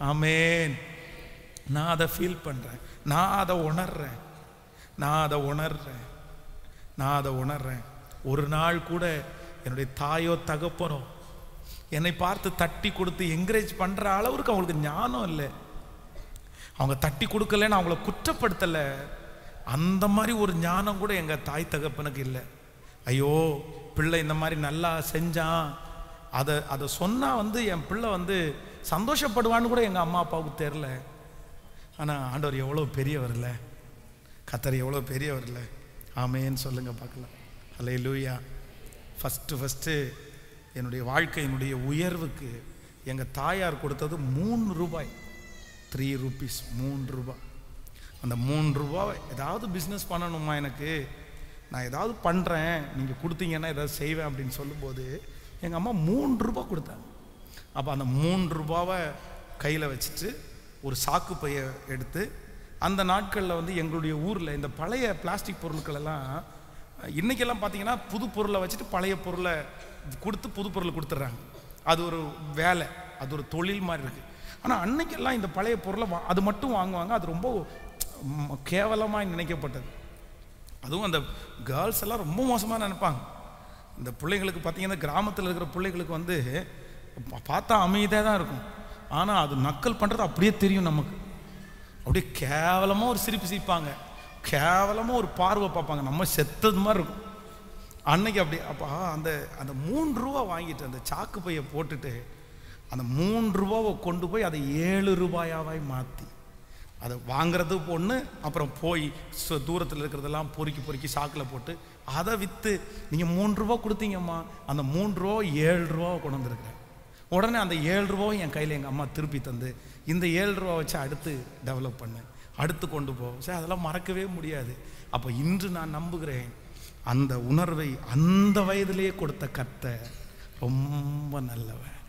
ஆமென். நான் அதை ஃபீல் பண்ணுறேன். நான் அதை உணர்றேன். ஒரு நாள் கூட என்னுடைய தாயோ தகப்பனோ என்னை பார்த்து தட்டி கொடுத்து என்கரேஜ் பண்ணுற அளவுக்கு அவங்களுக்கு ஞானம் இல்லை. அவங்க தட்டி கொடுக்கலன்னு அவங்கள குற்றப்படுத்தலை. அந்த மாதிரி ஒரு ஞானம் கூட எங்கள் தாய் தகப்பனுக்கு இல்லை. ஐயோ பிள்ளை இந்த மாதிரி நல்லா செஞ்சான், அதை சொன்னால் வந்து என் பிள்ளை வந்து சந்தோஷப்படுவான்னு கூட எங்கள் அம்மா அப்பாவுக்கு தெரில. ஆனால் ஆண்டவர் எவ்வளோ பெரியவர் இல்லை, கர்த்தர் எவ்வளோ பெரியவர் இல்லை. ஆமேன்னு சொல்லுங்கள் பார்க்கலாம். ஹல்லேலூயா. ஃபஸ்ட்டு என்னுடைய வாழ்க்கையினுடைய உயர்வுக்கு எங்கள் தாயார் கொடுத்தது 3 ரூபாய், 3 rupees, 3 ரூபாய். அந்த 3 ரூபாய் ஏதாவது பிஸ்னஸ் பண்ணணுமா, எனக்கு நான் ஏதாவது பண்ணுறேன், நீங்கள் கொடுத்தீங்கன்னா ஏதாவது செய்வேன் அப்படின்னு சொல்லும்போது எங்கள் அம்மா 3 ரூபாய் கொடுத்தாங்க. அப்போ அந்த 3 ரூபாவை கையில் வச்சுட்டு ஒரு சாக்கு பையை எடுத்து, அந்த நாட்களில் வந்து எங்களுடைய ஊரில் இந்த பழைய பிளாஸ்டிக் பொருட்கள் எல்லாம் இன்றைக்கெல்லாம் பார்த்தீங்கன்னா புது பொருளை வச்சுட்டு பழைய பொருளை கொடுத்து புது பொருள் கொடுத்துட்றாங்க. அது ஒரு வேலை, அது ஒரு தொழில் மாதிரி இருக்குது. ஆனால் அன்னைக்கெல்லாம் இந்த பழைய பொருளை அது மட்டும் வாங்குவாங்க. அது ரொம்ப கேவலமாக நினைக்கப்பட்டது. அதுவும் அந்த கேர்ள்ஸ் எல்லாம் ரொம்ப மோசமாக நினைப்பாங்க. இந்த பிள்ளைங்களுக்கு பார்த்தீங்கன்னா கிராமத்தில் இருக்கிற பிள்ளைகளுக்கு வந்து பார்த்தா அமைதியாக தான் இருக்கும். ஆனால் அது நக்கல் பண்ணுறது அப்படியே தெரியும் நமக்கு. அப்படியே கேவலமாக ஒரு சிரிப்பு சிரிப்பாங்க, கேவலமாக ஒரு பார்வை பார்ப்பாங்க, நம்ம செத்தது மாதிரி இருக்கும். அன்னைக்கு அப்படி அப்போ அந்த 3 ரூபா வாங்கிட்டு அந்த சாக்கு பையை போட்டுட்டு அந்த 3 ரூபாவை கொண்டு போய் அதை 7 ரூபாயாவாய் மாற்றி அதை வாங்கிறது ஒன்று. அப்புறம் போய் தூரத்தில் இருக்கிறதெல்லாம் பொறுக்கி சாக்கில் போட்டு அதை விற்று நீங்கள் 3 ரூபா கொடுத்தீங்கம்மா, அந்த 3 ரூபா 7 ரூபாவை கொண்டு வந்துருக்கிறேன். உடனே அந்த 7 ரூபாவும் என் கையில் எங்கள் அம்மா திருப்பி தந்து, இந்த 7 ரூபா வச்சு அடுத்து டெவலப் பண்ணேன், அடுத்து கொண்டு போவோம். சரி, அதெல்லாம் மறக்கவே முடியாது. அப்போ இன்று நான் நம்புகிறேன், அந்த உணர்வை அந்த வயதிலேயே கொடுத்த கர்த்தர் ரொம்ப நல்லவன்.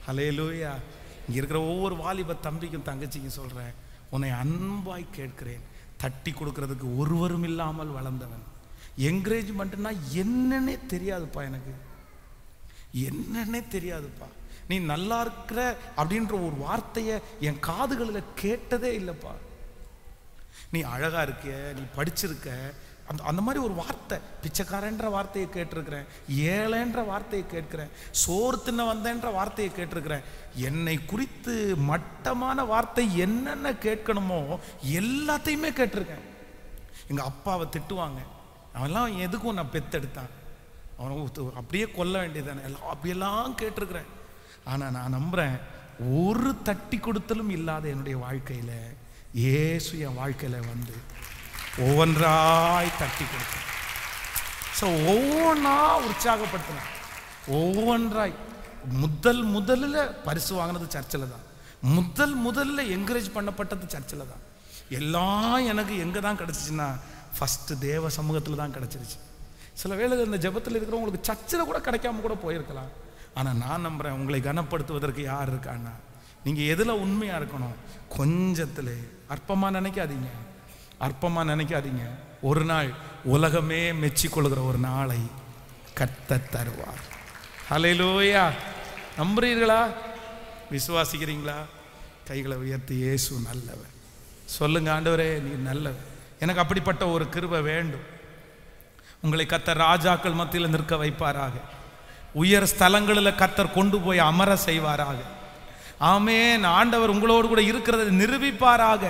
ஹல்லேலூயா. இங்கே இருக்கிற ஒவ்வொரு வாலிப தம்பிக்கும் தங்கச்சிக்கும் சொல்கிறேன், உன்னை அன்பாய் கேட்கிறேன். தட்டி கொடுக்கறதுக்கு ஒருவரும் இல்லாமல் வளர்ந்தவன். என்கரேஜ்மெண்ட்னா என்னன்னே தெரியாதுப்பா, எனக்கு என்னன்னே தெரியாதுப்பா. நீ நல்லா இருக்கிற அப்படின்ற ஒரு வார்த்தையை என் காதுகளில் கேட்டதே இல்லைப்பா. நீ அழகா இருக்க, நீ படிச்சிருக்க, அந்த மாதிரி ஒரு வார்த்தை, பிச்சைக்காரன்ற வார்த்தையை கேட்டிருக்கிறேன், ஏழைன்ற வார்த்தையை கேட்கிறேன், சோறு தின்ன வந்தேன்ற வார்த்தையை கேட்டிருக்கிறேன். என்னை குறித்து மட்டமான வார்த்தை என்னென்ன கேட்கணுமோ எல்லாத்தையுமே கேட்டிருக்கேன். எங்கள் அப்பாவை திட்டுவாங்க, அவன்லாம் எதுக்கும் நான் பெத்தெடுத்தான், அவனை அப்படியே கொல்ல வேண்டியதானே, எல்லாம் அப்படியெல்லாம் கேட்டிருக்கிறேன். ஆனால் நான் நம்புகிறேன், ஒரு தட்டி கொடுத்தலும் இல்லாத என்னுடைய வாழ்க்கையில் இயேசு என் வாழ்க்கையில் வந்து ஒவ்வொன்றாய் தட்டி கொடுத்தேன். ஸோ ஒவ்வொன்றா உற்சாகப்படுத்தினேன், ஒவ்வொன்றாய். முதல்ல பரிசு வாங்கினது சர்ச்சில் தான், முதல்ல என்கரேஜ் பண்ணப்பட்டது சர்ச்சில் தான். எல்லாம் எனக்கு எங்கே தான் கிடச்சிச்சின்னா ஃபஸ்ட்டு தேவ சமூகத்தில் தான் கிடச்சிருச்சு. சில வேளை இந்த ஜெபத்தில் இருக்கிறவங்களுக்கு சர்ச்சில் கூட கிடைக்காம கூட போயிருக்கலாம். ஆனால் நான் நம்புகிறேன், உங்களை கனப்படுத்துவதற்கு யார் இருக்கான்னா, நீங்கள் எதில் உண்மையாக இருக்கணும், கொஞ்சத்தில் அற்பமாக நினைக்காதீங்க, அற்பமாக நினைக்காதீங்க. ஒரு நாள் உலகமே மெச்சிக்கொள்கிற ஒரு நாளை கர்த்தர் தருவார். ஹல்லேலூயா. நம்புறீர்களா? விசுவாசிக்கிறீங்களா? கைகளை உயர்த்தி இயேசு நல்லவர் சொல்லுங்க. ஆண்டவரே நீர் நல்லவர், எனக்கு அப்படிப்பட்ட ஒரு கிருபை வேண்டும். உங்களை கர்த்தர் ராஜாக்கள் மத்தியில் நிற்க வைப்பாராக, உயர் ஸ்தலங்களில் கர்த்தர் கொண்டு போய் அமர செய்வாராக. ஆமென். ஆண்டவர் உங்களோடு கூட இருக்கிறதை நிரூபிப்பாராக.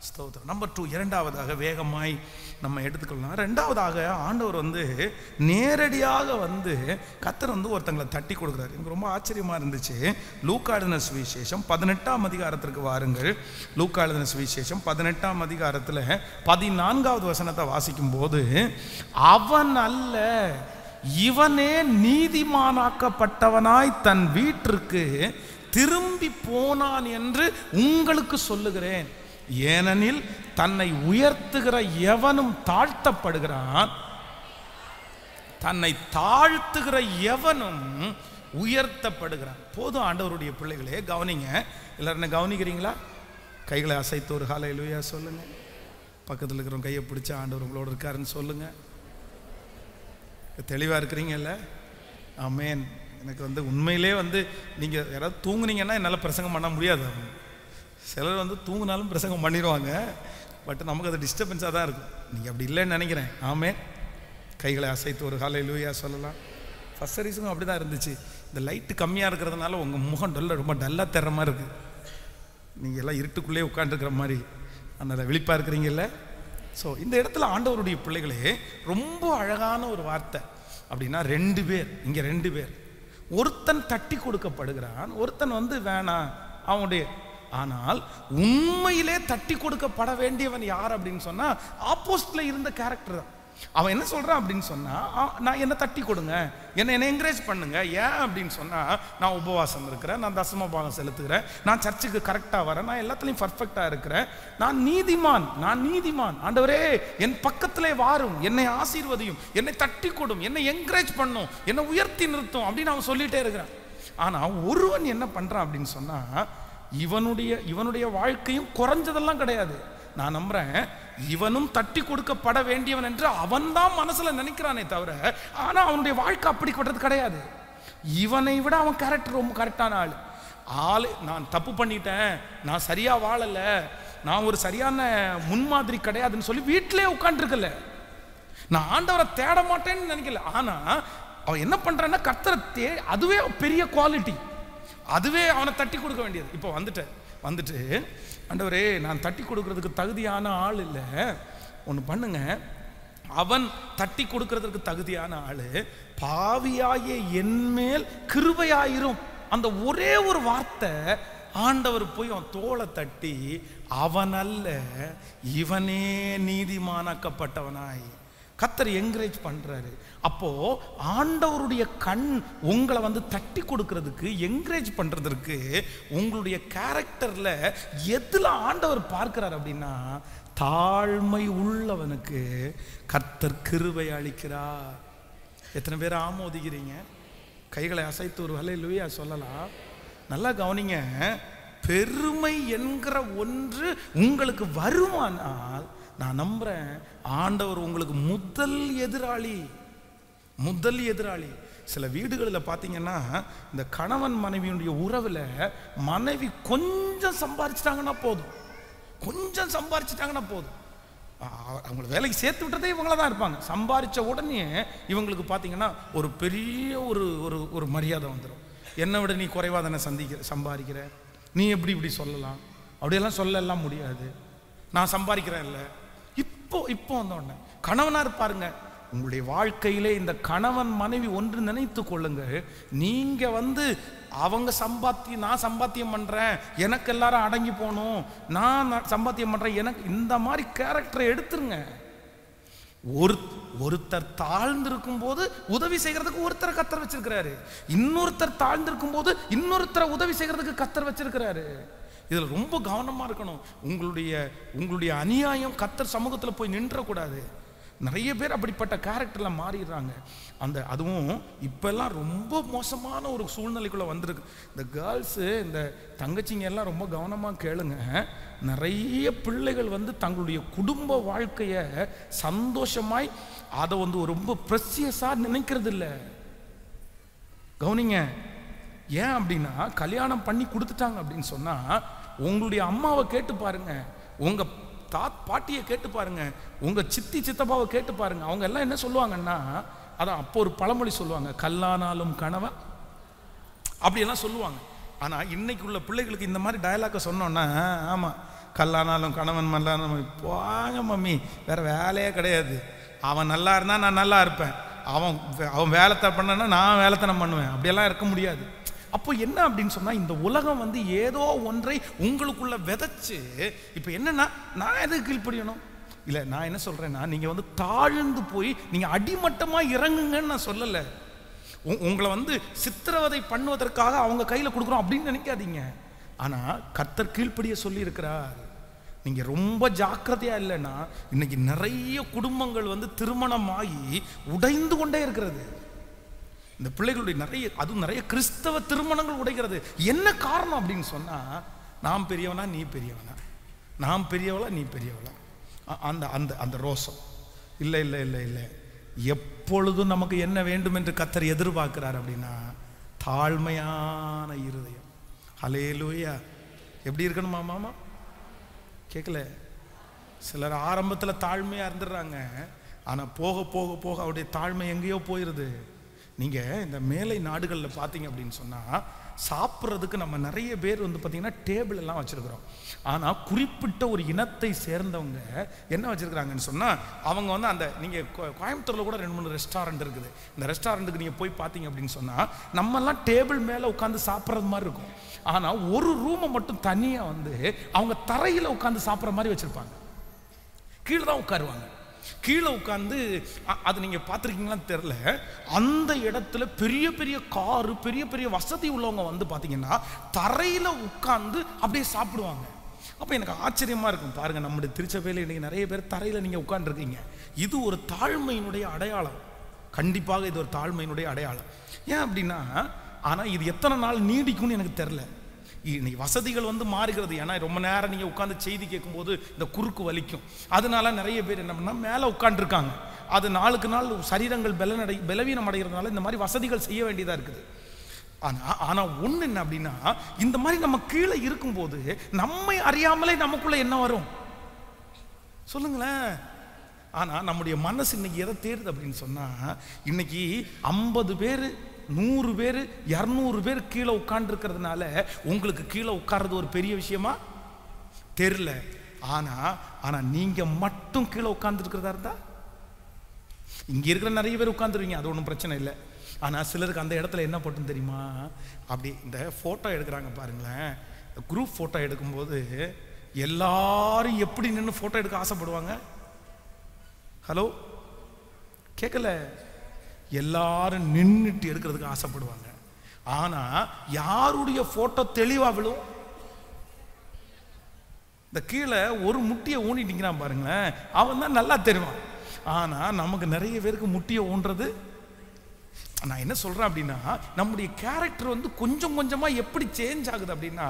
ஸ்தோத்திரம். நம்பர் 2, இரண்டாவதாக வேகமாய் நம்ம எடுத்துக்கலாம். ரெண்டாவதாக ஆண்டவர் வந்து நேரடியாக வந்து கர்த்தர் வந்து ஒருத்தங்களை தட்டி கொடுக்குறாரு. எனக்கு ரொம்ப ஆச்சரியமாக இருந்துச்சு. லூக்கா எழுதின சுவிசேஷம் 18ஆம் அதிகாரத்திற்கு வாருங்கள். லூக்கா எழுதின சுவிசேஷம் 18ஆம் அதிகாரத்தில் 14வது வசனத்தை வாசிக்கும் போது, அவன் அல்ல இவனே நீதிமானாக்கப்பட்டவனாய் தன் வீட்டிற்கு திரும்பி போனான் என்று உங்களுக்கு சொல்லுகிறேன். ஏனெனில் தன்னை உயர்த்துகிற எவனும் தாழ்த்தப்படுகிறான், தன்னை தாழ்த்துகிற எவனும் உயர்த்தப்படுகிறான். போதும் ஆண்டவருடைய பிள்ளைகளே, கவனிங்க. எல்லாரும் கவனிக்கிறீங்களா? கைகளை அசைத்து ஒரு ஹல்லேலூயா சொல்லுங்க. பக்கத்தில் இருக்கிறவங்க கையை பிடிச்ச ஆண்டவர் உங்களோட இருக்காருன்னு சொல்லுங்க. தெளிவாக இருக்கிறீங்கல்ல? ஆமென். எனக்கு வந்து உண்மையிலே வந்து நீங்கள் யாராவது தூங்குனீங்கன்னா என்னால் பிரசங்கம் பண்ண முடியாது. சிலர் வந்து தூங்கினாலும் பிரசங்கம் பண்ணிடுவாங்க, பட் நமக்கு அது டிஸ்டர்பன்ஸாக தான் இருக்கும். நீங்கள் அப்படி இல்லைன்னு நினைக்கிறேன். ஆமென். கைகளை அசைத்து ஒரு ஹல்லேலூயா சொல்லலாம். ஃபர்ஸ்ட் சர்வீஸுக்கும் அப்படி தான் இருந்துச்சு. இந்த லைட்டு கம்மியாக இருக்கிறதுனால உங்கள் முகம் ரொம்ப டல்லாக தர்ற மாதிரி இருக்குது. நீங்கள் எல்லாம் இருட்டுக்குள்ளே உட்காந்துருக்கிற மாதிரி அந்த விழிப்பாக இருக்கிறீங்கல்ல. ஸோ இந்த இடத்துல ஆண்டவருடைய பிள்ளைகளே ரொம்ப அழகான ஒரு வார்த்தை. அப்படின்னா 2 பேர், இங்கே 2 பேர், ஒருத்தன் தட்டி கொடுக்கப்படுகிறான், ஒருத்தன் வந்து வேணாம் அவனுடைய. ஆனால் உண்மையிலே தட்டி கொடுக்கப்பட வேண்டியவன் யார் அப்படின்னு சொன்னா ஆப்போசிட்ல இருந்த கேரக்டர் தான். அவன் என்ன சொல்றான் அப்படின்னு சொன்னா, நான் என்ன தட்டி கொடுங்க, என்ன என்கரேஜ் பண்ணுங்க. ஏன் அப்படின்னு சொன்னா, நான் உபவாசம் இருக்கிறேன், நான் தசம பாகம் செலுத்துகிறேன், நான் சர்ச்சுக்கு கரெக்டாக வரேன், நான் எல்லாத்துலேயும் பர்ஃபெக்டாக இருக்கிறேன், நான் நீதிமான். ஆண்டவரே என் பக்கத்திலே வாரும், என்னை ஆசீர்வதியும், என்னை தட்டி கொடும், என்னை என்கரேஜ் பண்ணும், என்னை உயர்த்தி நிறுத்தும் அப்படின்னு அவன் சொல்லிட்டே இருக்கிறான். ஆனால் ஒருவன் என்ன பண்றான் அப்படின்னு சொன்னா, இவனுடைய வாழ்க்கையும் குறைஞ்சதெல்லாம் கிடையாது. நான் நம்புறேன், இவனும் தட்டி கொடுக்கப்பட வேண்டியவன் என்று அவன் தான் மனசுல நினைக்கிறானே தவிர, ஆனா அவனுடைய வாழ்க்கை அப்படிப்பட்டது கிடையாது. இவனை விட அவன் கேரக்டர் ரொம்ப கரெக்டான ஆள். நான் தப்பு பண்ணிட்டேன், நான் சரியா வாழல, நான் ஒரு சரியான முன்மாதிரி கிடையாதுன்னு சொல்லி வீட்டிலே உட்காந்துருக்கல, நான் ஆண்டவரை தேட மாட்டேன்னு நினைக்கல. ஆனா அவன் என்ன பண்றான்னா, கர்த்தரை அதுவே பெரிய குவாலிட்டி, அதுவே அவனை தட்டி கொடுக்க வேண்டியது. இப்போ வந்துட்டு ஆண்டவரே நான் தட்டி கொடுக்கறதுக்கு தகுதியான ஆள் இல்லை, ஒன்று பண்ணுங்க, அவன் தட்டி கொடுக்கறதுக்கு தகுதியான ஆள், பாவியாகிய என்மேல் கிருபையாயிரும். அந்த ஒரே ஒரு வார்த்தை ஆண்டவர் போய் அவன் தோளை தட்டி, அவன் அல்ல இவனே நீதிமானாக்கப்பட்டவனாய் கர்த்தர் என்கரேஜ் பண்றாரு. அப்போ ஆண்டவருடைய கண் உங்களை வந்து தட்டி கொடுக்கிறதுக்கு, என்கரேஜ் பண்றதுக்கு உங்களுடைய கேரக்டர்ல எதுல ஆண்டவர் பார்க்கிறார் அப்படின்னா, தாழ்மை உள்ளவனுக்கு கர்த்தர் கிருபை அளிக்கிறார். எத்தனை பேர் ஆமோதிக்கிறீங்க? கைகளை அசைத்து ஒரு ஹல்லேலூயா சொல்லலாம். நல்லா கவனிங்க. பெருமை என்கிற ஒன்று உங்களுக்கு வருமானால், நான் நம்புறேன் ஆண்டவர் உங்களுக்கு முதல் எதிராளி. சில வீடுகளில் பார்த்தீங்கன்னா, இந்த கணவன் மனைவியுடைய உறவில் மனைவி கொஞ்சம் சம்பாரிச்சிட்டாங்கன்னா போதும், அவங்கள வேலைக்கு சேர்த்து விட்டதே இவங்கள தான் இருப்பாங்க. சம்பாதிச்ச உடனே இவங்களுக்கு பார்த்தீங்கன்னா ஒரு பெரிய ஒரு மரியாதை வந்துடும். என்னை விட நீ குறைவாக தானே சம்பாதிக்கிற, நீ இப்படி சொல்லலாம், அப்படியெல்லாம் சொல்லலாம் முடியாது, நான் சம்பாதிக்கிறேன் இல்லை. இப்போ வந்தோடனே கணவனாக இருப்பாருங்க, உங்களுடைய வாழ்க்கையிலே இந்த கணவன் மனைவி ஒன்று நினைத்து கொள்ளுங்கள். நீங்க அவங்க சம்பாத்தியம், நான் சம்பாத்தியம் பண்றேன், எனக்கு எல்லாரும் அடங்கி போகணும், நான் சம்பாத்தியம் பண்றேன், எனக்கு இந்த மாதிரி கேரக்டரை எடுத்துருங்க. ஒருத்தர் தாழ்ந்திருக்கும் போது உதவி செய்யறதுக்கு ஒருத்தரை கர்த்தர் வச்சிருக்கிறாரு. இன்னொருத்தர் தாழ்ந்திருக்கும் போது இன்னொருத்தரை உதவி செய்யறதுக்கு கர்த்தர் வச்சிருக்கிறாரு. இதுல ரொம்ப கவனமா இருக்கணும். உங்களுடைய அநியாயம் கர்த்தர் சமூகத்தில் போய் நின்றக்கூடாது. நிறைய பேர் அப்படிப்பட்ட கேரக்டர்ல மாறிடுறாங்க. அதுவும் இப்பெல்லாம் ரொம்ப மோசமான ஒரு சூழ்நிலைக்குள்ள வந்திருக்கு. இந்த கேர்ள்ஸு, இந்த தங்கச்சிங்க எல்லாம் ரொம்ப கவனமா கேளுங்க. நிறைய பிள்ளைகள் தங்களுடைய குடும்ப வாழ்க்கைய சந்தோஷமாய் அதை ரொம்ப பிரசியஸா நினைக்கிறது இல்லை. கவனிங்க. ஏன் அப்படின்னா, கல்யாணம் பண்ணி கொடுத்துட்டாங்க அப்படின்னு சொன்னா உங்களுடைய அம்மாவை கேட்டு பாருங்க, உங்க பாட்டியை கேட்டு பாருங்க, உங்க சித்தி சித்தப்பாவை கேட்டு பாருங்க. அவங்க எல்லாம் என்ன சொல்லுவாங்கன்னா, அதான் அப்போ ஒரு பழமொழி சொல்லுவாங்க, கல்லானாலும் கணவன், அப்படியெல்லாம் சொல்லுவாங்க. ஆனா இன்னைக்கு உள்ள பிள்ளைகளுக்கு இந்த மாதிரி டயலாக சொன்னோன்னா, ஆமா கல்லானாலும் கணவன் மல்லானாலும் போங்க மம்மி, வேற வேலையே கிடையாது, அவன் நல்லா இருந்தா நான் நல்லா இருப்பேன், அவன் வேலைத்தை பண்ணனா நான் வேலைத்தனம் பண்ணுவேன், அப்படியெல்லாம் இருக்க முடியாது. அப்போ என்ன அப்படின்னு சொன்னா, இந்த உலகம் ஏதோ ஒன்றை உங்களுக்குள்ள விதைச்சு, இப்ப என்னன்னா, நான் எதுக்கு கீழ்ப்படியணும் இல்ல, நான் என்ன சொல்றேன்னா, நீங்க தாழ்ந்து போய் நீங்க அடிமட்டமா இறங்குங்கன்னு நான் சொல்லல. உங்களை சித்திரவதை பண்ணுவதற்காக அவங்க கையில கொடுக்குறோம் அப்படின்னு நினைக்காதீங்க. ஆனா கர்த்தர் கீழ்ப்படிய சொல்லி இருக்கிறார். நீங்க ரொம்ப ஜாக்கிரதையா இல்லைன்னா இன்னைக்கு நிறைய குடும்பங்கள் திருமணமாகி உடைந்து கொண்டே இருக்கிறது. இந்த பிள்ளைகளுடைய நிறைய கிறிஸ்தவ திருமணங்கள் உடைகிறது. என்ன காரணம் அப்படின்னு சொன்னா, நான் பெரியவனா நீ பெரியவனா, நான் பெரியவளா நீ பெரியவளா, அந்த அந்த அந்த ரோசம். இல்லை இல்லை இல்லை இல்லை, எப்பொழுதும் நமக்கு என்ன வேண்டும் என்று கர்த்தர் எதிர்பார்க்கிறார் அப்படின்னா, தாழ்மையான இருதயம். ஹல்லேலூயா. எப்படி இருக்கணுமா மாமா? கேட்கல. சிலர் ஆரம்பத்தில் தாழ்மையா இருந்துடுறாங்க, ஆனா போக போக போக அவருடைய தாழ்மை எங்கேயோ போயிருது. நீங்க இந்த மேலை நாடுகளில் பார்த்தீங்க அப்படின்னு சொன்னா, சாப்பிட்றதுக்கு நம்ம நிறைய பேர் பார்த்தீங்கன்னா டேபிள் எல்லாம் வச்சிருக்கிறோம். ஆனா குறிப்பிட்ட ஒரு இனத்தை சேர்ந்தவங்க என்ன வச்சிருக்கிறாங்கன்னு சொன்னா, அவங்க அந்த நீங்க கோயம்புத்தூர்ல கூட 2-3 ரெஸ்டாரண்ட் இருக்குது. இந்த ரெஸ்டாரண்ட்டுக்கு நீங்க போய் பார்த்தீங்க அப்படின்னு சொன்னா, நம்ம எல்லாம் டேபிள் மேல உட்காந்து சாப்பிட்றது மாதிரி இருக்கும். ஆனா ஒரு ரூமை மட்டும் தனியா அவங்க தரையில உட்காந்து சாப்பிட்ற மாதிரி வச்சிருப்பாங்க. கீழே தான் உட்காருவாங்க. கீழே உட்கார்ந்து, அது நீங்க பார்த்துருக்கீங்களான்னு தெரியல, அந்த இடத்துல பெரிய பெரிய காரு, பெரிய பெரிய வசதி உள்ளவங்க பார்த்தீங்கன்னா தரையில உட்கார்ந்து அப்படியே சாப்பிடுவாங்க. அப்போ எனக்கு ஆச்சரியமா இருக்கும். பாருங்க, நம்முடைய திருச்சபையில் இன்னைக்கு நிறைய பேர் தரையில நீங்க உட்கார்ந்துருக்கீங்க. இது ஒரு தாழ்மையினுடைய அடையாளம். கண்டிப்பாக இது ஒரு தாழ்மையினுடைய அடையாளம். ஏன் அப்படின்னா, ஆனா இது எத்தனை நாள் நீடிக்கும்னு எனக்கு தெரியல. இன்னைக்கு வசதிகள் மாறுகிறது. ஏன்னா ரொம்ப நேரம் நீங்க உட்கார்ந்து செய்தி கேட்கும்போது இந்த குறுக்கு வலிக்கும். அதனால நிறைய பேர் என்ன பண்ணா, மேலே உட்காந்துருக்காங்க. அது நாளுக்கு நாள் சரீரங்கள் பலவீனம் அடைகிறதுனால இந்த மாதிரி வசதிகள் செய்ய வேண்டியதா இருக்குது. ஆனா ஒண்ணு என்ன அப்படின்னா, இந்த மாதிரி நம்ம கீழே இருக்கும்போது நம்மை அறியாமலே நமக்குள்ள என்ன வரும் சொல்லுங்களேன். ஆனா நம்முடைய மனசு இன்னைக்கு எதை தேடுது அப்படின்னு சொன்னா, இன்னைக்கு 50 பேர் 100 பேர் 200 பேர் கீழே உட்கார்ந்து இருக்கிறதுனால உங்களுக்கு கீழே உட்கார்றது ஒரு பெரிய விஷயமா தெரியல. ஆனா நீங்க மட்டும் கீழே உட்கார்ந்து இருக்கிறதா இருந்தா, இங்க இருக்கிற நிறைய பேர் உட்கார்ந்துருவீங்க, அது ஒன்றும் பிரச்சனை இல்லை. ஆனா சிலருக்கு அந்த இடத்துல என்ன போட்டுன்னு தெரியுமா, அப்படி இந்த போட்டோ எடுக்கிறாங்க பாருங்களேன், குரூப் போட்டோ எடுக்கும்போது எல்லாரும் எப்படி நின்று போட்டோ எடுக்க ஆசைப்படுவாங்க? ஹலோ, கேட்கல? எல்லாரும் நின்றுட்டு எடுக்கிறதுக்கு ஆசைப்படுவாங்க. ஆனா யாருடைய போட்டோ தெளிவா விழும்? இந்த கீழே ஒரு முட்டியை ஊனிட்டீங்கிறான் பாருங்களேன், அவன் தான் நல்லா தெரிவான். ஆனா நமக்கு நிறைய பேருக்கு முட்டியை ஊன்றது. நான் என்ன சொல்றேன் அப்படின்னா, நம்முடைய கேரக்டர் கொஞ்சம் கொஞ்சமா எப்படி சேஞ்ச் ஆகுது அப்படின்னா,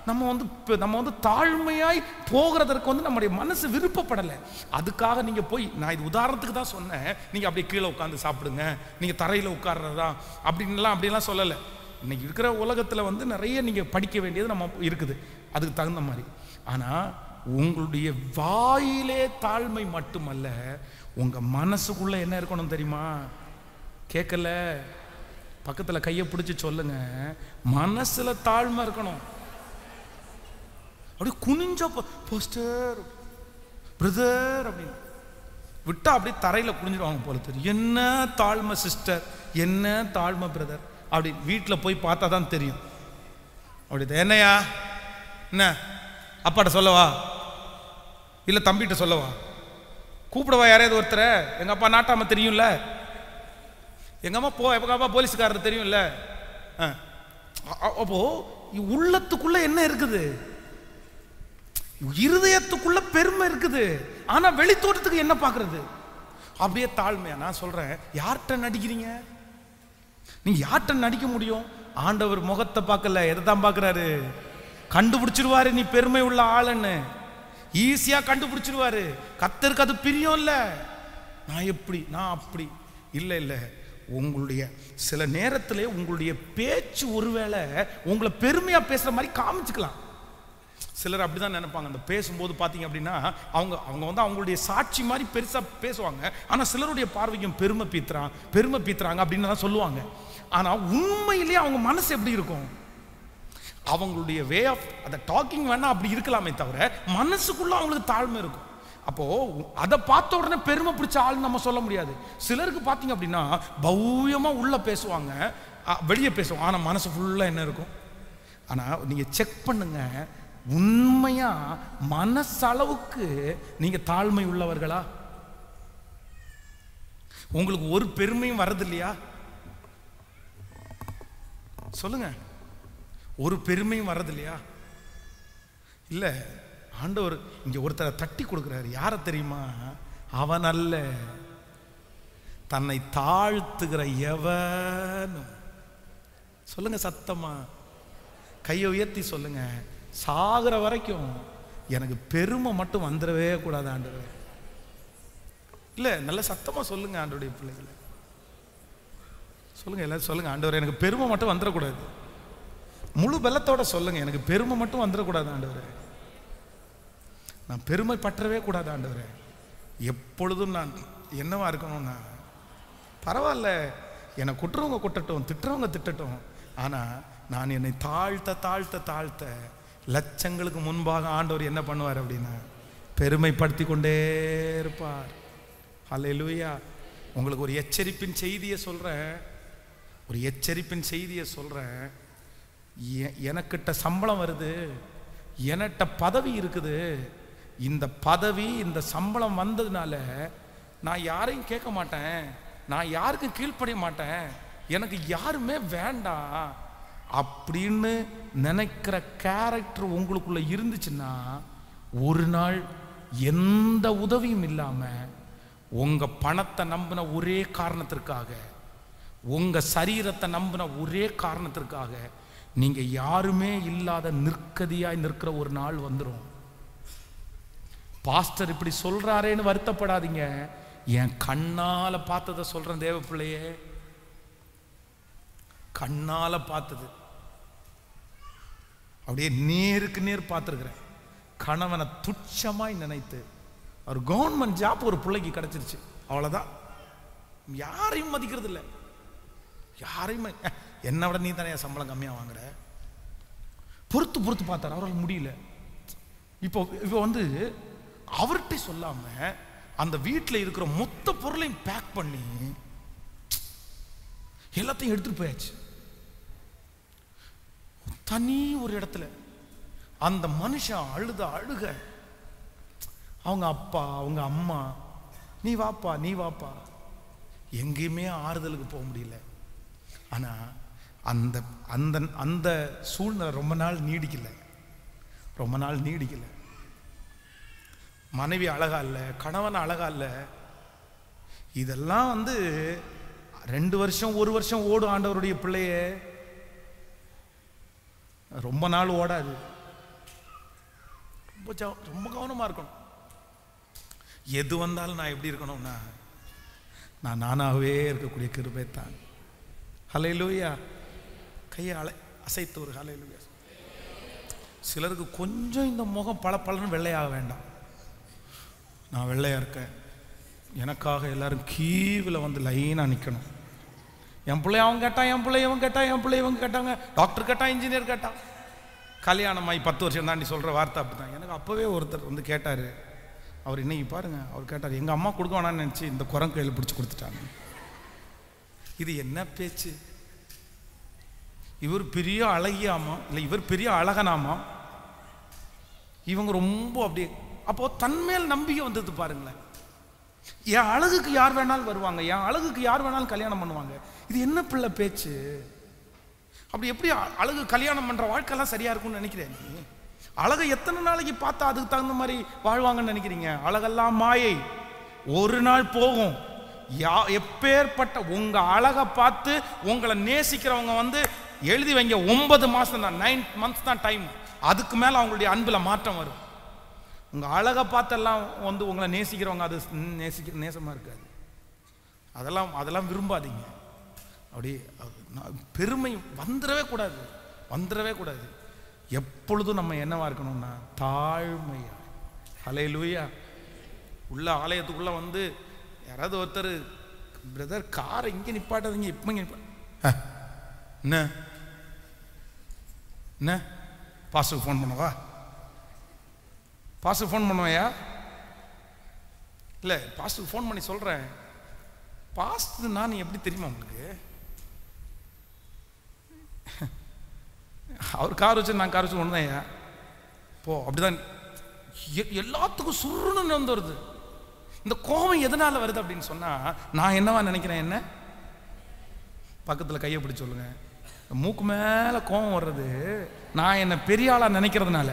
நம்ம தாழ்மையாய் போகிறதற்கு நம்முடைய மனசு விருப்பப்படலை. அதுக்காக நீங்க போய், நான் இது உதாரணத்துக்கு தான் சொன்னேன், நீங்க அப்படியே கீழே உட்காந்து சாப்பிடுங்க, நீங்க தரையில உட்கார்றதா அப்படின்லாம் சொல்லலை. இன்னைக்கு இருக்கிற உலகத்துல நிறைய நீங்க படிக்க வேண்டியது நம்ம இருக்குது, அதுக்கு தகுந்த மாதிரி. ஆனா உங்களுடைய வாயிலே தாழ்மை மட்டுமல்ல, உங்க மனசுக்குள்ள என்ன இருக்கணும் தெரியுமா? கேட்கல? பக்கத்துல கையை பிடிச்சு சொல்லுங்க, மனசுல தாழ்மை இருக்கணும். அப்படி குனிஞ்ச போஸ்டர் பிரதர் அப்படின்னு விட்டா அப்படியே தரையில் குனிஞ்சிடுவாங்க போல தெரியும். என்ன தாழ்மை சிஸ்டர், என்ன தாழ்மை பிரதர், அப்படி வீட்டில் போய் பார்த்தா தான் தெரியும். அப்படி என்னையா, என்ன அப்பாட்ட சொல்லவா இல்லை தம்பிகிட்ட சொல்லவா, கூப்பிடவா யாரையாவது ஒருத்தரை, எங்கள் அப்பா நாட்டாம தெரியும்ல, எங்கள் அப்பா போலீஸ்காரர் தெரியும்ல. அப்போ உள்ளத்துக்குள்ள என்ன இருக்குது, இருதயத்துக்குள்ள பெருமை இருக்குது, ஆனா வெளித்தோட்டத்துக்கு என்ன பார்க்கறது, அப்படியே தாழ்மையா. நான் சொல்றேன், யார்கிட்ட நடிக்கிறீங்க நீங்க? யார்கிட்ட நடிக்க முடியும்? ஆண்டவர் முகத்தை பார்க்கல, எதை தான் பார்க்கிறாரு? கண்டுபிடிச்சிருவாரு நீ பெருமை உள்ள ஆளுன்னு, ஈஸியா கண்டுபிடிச்சிருவாரு. கர்த்தருக்கு அது பிரியம் இல்ல. நான் எப்படி, நான் அப்படி இல்லை இல்லை. உங்களுடைய சில நேரத்திலே உங்களுடைய பேச்சு ஒருவேளை உங்களை பெருமையா பேசுற மாதிரி காமிச்சுக்கலாம். சிலர் அப்படிதான் நினைப்பாங்க. அந்த பேசும்போது பார்த்தீங்க அப்படின்னா அவங்க வந்து அவங்களுடைய சாட்சி மாதிரி பெருசா பேசுவாங்க. ஆனா சிலருடைய பார்வைக்கும் பெருமை பீத்துறாங்க அப்படின்னு தான் சொல்லுவாங்க. ஆனா உண்மையிலேயே அவங்க மனசு எப்படி இருக்கும், அவங்களுடைய வே ஆஃப் அந்த டாக்கிங் வேணா அப்படி இருக்கலாமே தவிர மனசுக்குள்ள அவங்களுக்கு தாழ்மை இருக்கும். அப்போ அதை பார்த்த உடனே பெருமை பிடிச்ச ஆள் நம்ம சொல்ல முடியாது. சிலருக்கு பார்த்தீங்க அப்படின்னா பௌயமா உள்ள பேசுவாங்க, வெளியே பேசுவாங்க, ஆனா மனசு ஃபுல்லா என்ன இருக்கும். ஆனா நீங்க செக் பண்ணுங்க, உண்மையா மனசளவுக்கு நீங்க தாழ்மை உள்ளவர்களா? உங்களுக்கு ஒரு பெருமையும் வர்றது இல்லையா? சொல்லுங்க, ஒரு பெருமையும் வர்றது இல்லையா? இல்ல, ஆண்டவர் இங்க ஒருத்தரை தட்டி கொடுக்கிறாரு. யார தெரியுமா? அவன் அல்ல, தன்னை தாழ்த்துகிற எவனும். சொல்லுங்க சத்தமா, கையை உயர்த்தி சொல்லுங்க, சாகிற வரைக்கும் எனக்கு பெருமை மட்டும் வந்துடவே கூடாது ஆண்டவர். இல்ல, நல்ல சத்தமா சொல்லுங்க ஆண்டவருடைய பிள்ளைகளை. சொல்லுங்க, எல்லாரும் சொல்லுங்க, ஆண்டவர் எனக்கு பெருமை மட்டும் வந்துடக்கூடாது. முழு பலத்தோட சொல்லுங்க, எனக்கு பெருமை மட்டும் வந்துடக்கூடாது ஆண்டவரே. நான் பெருமை பற்றவே கூடாது ஆண்டவரே. எப்பொழுதும் நான் என்னவா இருக்கணும்னா, பரவாயில்ல என்னை குட்டுறவங்க குட்டட்டும், திட்டுறவங்க திட்டட்டும், ஆனா நான் என்னை தாழ்த்த தாழ்த்த தாழ்த்த லட்சங்களுக்கு முன்பாக ஆண்டவர் என்ன பண்ணுவார் அப்படின்னா பெருமைப்படுத்தி கொண்டே இருப்பார். ஹல்லேலூயா. உங்களுக்கு ஒரு எச்சரிப்பின் செய்தியை சொல்றேன், ஒரு எச்சரிப்பின் செய்தியை சொல்றேன். எனக்கிட்ட சம்பளம் வருது, எனக்கிட்ட பதவி இருக்குது. இந்த பதவி இந்த சம்பளம் வந்ததுனால நான் யாரையும் கேட்க மாட்டேன், நான் யாருக்கும் கீழ்ப்படிய மாட்டேன், எனக்கு யாருமே வேண்டாம் அப்படின்னு நினைக்கிற கேரக்டர் உங்களுக்குள்ள இருந்துச்சுன்னா ஒரு நாள் எந்த உதவியும் இல்லாம உங்க பணத்தை நம்பின ஒரே காரணத்திற்காக, உங்க சரீரத்தை நம்பின ஒரே காரணத்திற்காக நீங்க யாருமே இல்லாத நிற்கதியாய் நிற்கிற ஒரு நாள் வந்துடும். பாஸ்டர் இப்படி சொல்றாரேன்னு வருத்தப்படாதீங்க, என் கண்ணால பார்த்ததை சொல்றேன் தேவ பிள்ளையே, கண்ணால பார்த்தது, அப்படியே நேருக்கு நேர் பார்த்துருக்கிறேன். கணவனை துச்சமாய் நினைத்து ஒரு கவர்மெண்ட் ஜாப் ஒரு பிள்ளைக்கு கிடைச்சிருச்சு, அவ்வளவுதான். யாரையும் மதிக்கிறது இல்லை, யாரையும். என்னை விட நீ தானே சம்பளம் கம்மியா வாங்குற, பொறுத்து பொறுத்து பார்த்தாரு, அவரால் முடியல. இப்போ வந்து அவர்கிட்ட சொல்லாம அந்த வீட்டில் இருக்கிற மொத்த பொருளையும் பேக் பண்ணி எல்லாத்தையும் எடுத்துட்டு போயாச்சு. தனி ஒரு இடத்துல அந்த மனுஷன் அழுக, அவங்க அப்பா அவங்க அம்மா நீ வாப்பா நீ வாப்பா, எங்கேயுமே ஆறுதலுக்கு போக முடியல. ஆனா அந்த அந்த அந்த சூழ்நிலை ரொம்ப நாள் நீடிக்கல. மனைவி அழகா இல்லை, கணவன் அழகா இல்லை. இதெல்லாம் வந்து 2 வருஷம் 1 வருஷம் ஓடும் ஆண்டவருடைய பிள்ளையே, ரொம்ப நாள் ஓடாது. ரொம்ப கவனமா இருக்கணும். எது வந்தாலும் நான் எப்படி இருக்கணும்னா நான் நானாகவே இருக்கக்கூடிய கிருபை தான். ஹல்லேலூயா. கையை அசைத்து ஒரு ஹல்லேலூயா. சிலருக்கு கொஞ்சம் இந்த முகம் பளபளன்னு வெள்ளையாக வேண்டாம். நான் வெள்ளையா இருக்கேன், எனக்காக எல்லாரும் கீவில் வந்து லைனா நிற்கணும். என் பிள்ளை அவங்க கேட்டான், என் பிள்ளை இவங்க கேட்டான், என் பிள்ளை இவங்க கேட்டாங்க, டாக்டர் கேட்டான், இன்ஜினியர் கேட்டான். கல்யாணமாகி 10 வருஷம் தாண்டி சொல்கிற வார்த்தை அப்படி தான். எனக்கு அப்போவே ஒருத்தர் வந்து கேட்டார், அவர் இன்னைக்கு பாருங்க, அவர் கேட்டார், எங்கள் அம்மா கொடுக்க வேணான்னு நினச்சி இந்த குரங்கு கையில் பிடிச்சி கொடுத்துட்டாங்க. இது என்ன பேச்சு? இவர் பெரிய அழகியாமா, இல்லை இவர் பெரிய அழகனாமா, இவங்க ரொம்ப அப்படியே. அப்போ தன்மேல் நம்பிக்கை வந்தது பாருங்களேன். என் அழகுக்கு யார் வேணாலும் வருவாங்க, என் அழகுக்கு யார் வேணாலும் கல்யாணம் பண்ணுவாங்க. இது என்ன பிள்ளை பேச்சு? அப்படி எப்படி அழகு கல்யாணம் பண்ற வாழ்க்கைலாம் சரியா இருக்கும்னு நினைக்கிறேன்? நீ அழகை எத்தனை நாளைக்கு பார்த்தா அதுக்கு தகுந்த மாதிரி வாழ்வாங்கன்னு நினைக்கிறீங்க? அழகெல்லாம் மாயை, ஒரு நாள் போகும். எப்பேற்பட்ட உங்க அழகை பார்த்து உங்களை நேசிக்கிறவங்க வந்து எழுதி வைங்க, 9 மாசம் தான், 9 months தான் டைம். அதுக்கு மேல அவங்களுடைய அன்புல மாற்றம் வரும். உங்க அழகை பார்த்தெல்லாம் வந்து உங்களை நேசிக்கிறவங்க அது நேசமா இருக்காது. அதெல்லாம் விரும்பாதீங்க. அப்படி பெருமை வந்துடவே கூடாது, வந்துடவே கூடாது. எப்பொழுதும் நம்ம என்னவா இருக்கணும்னா தாழ்மையா. ஹல்லேலூயா. உள்ள ஆலயத்துக்குள்ள வந்து யாராவது ஒருத்தர், பிரதர் காரை இங்கே நிப்பாட்டாதீங்க, இப்போ இங்கே என்ன பாஸ்டருக்கு ஃபோன் பண்ணவா? பாஸ்டருக்கு ஃபோன் பண்ணுவையா? இல்லை, பாஸ்டருக்கு ஃபோன் பண்ணி சொல்கிறேன். பாஸ்டர் நான் எப்படி தெரியுமா உங்களுக்கு? அவர் கார் வச்சு நான் கார் வச்சு ஒன்று தான் ஐயா போ. அப்படிதான் எல்லாத்துக்கும் சுருன்னு வந்து வருது. இந்த கோபம் எதனால வருது அப்படின்னு சொன்னா, நான் என்னவா நினைக்கிறேன், என்ன பக்கத்தில் கையை பிடிச்சு சொல்லுங்க, மூக்கு மேல கோபம் வர்றது நான் என்ன பெரிய ஆளா நினைக்கிறதுனால.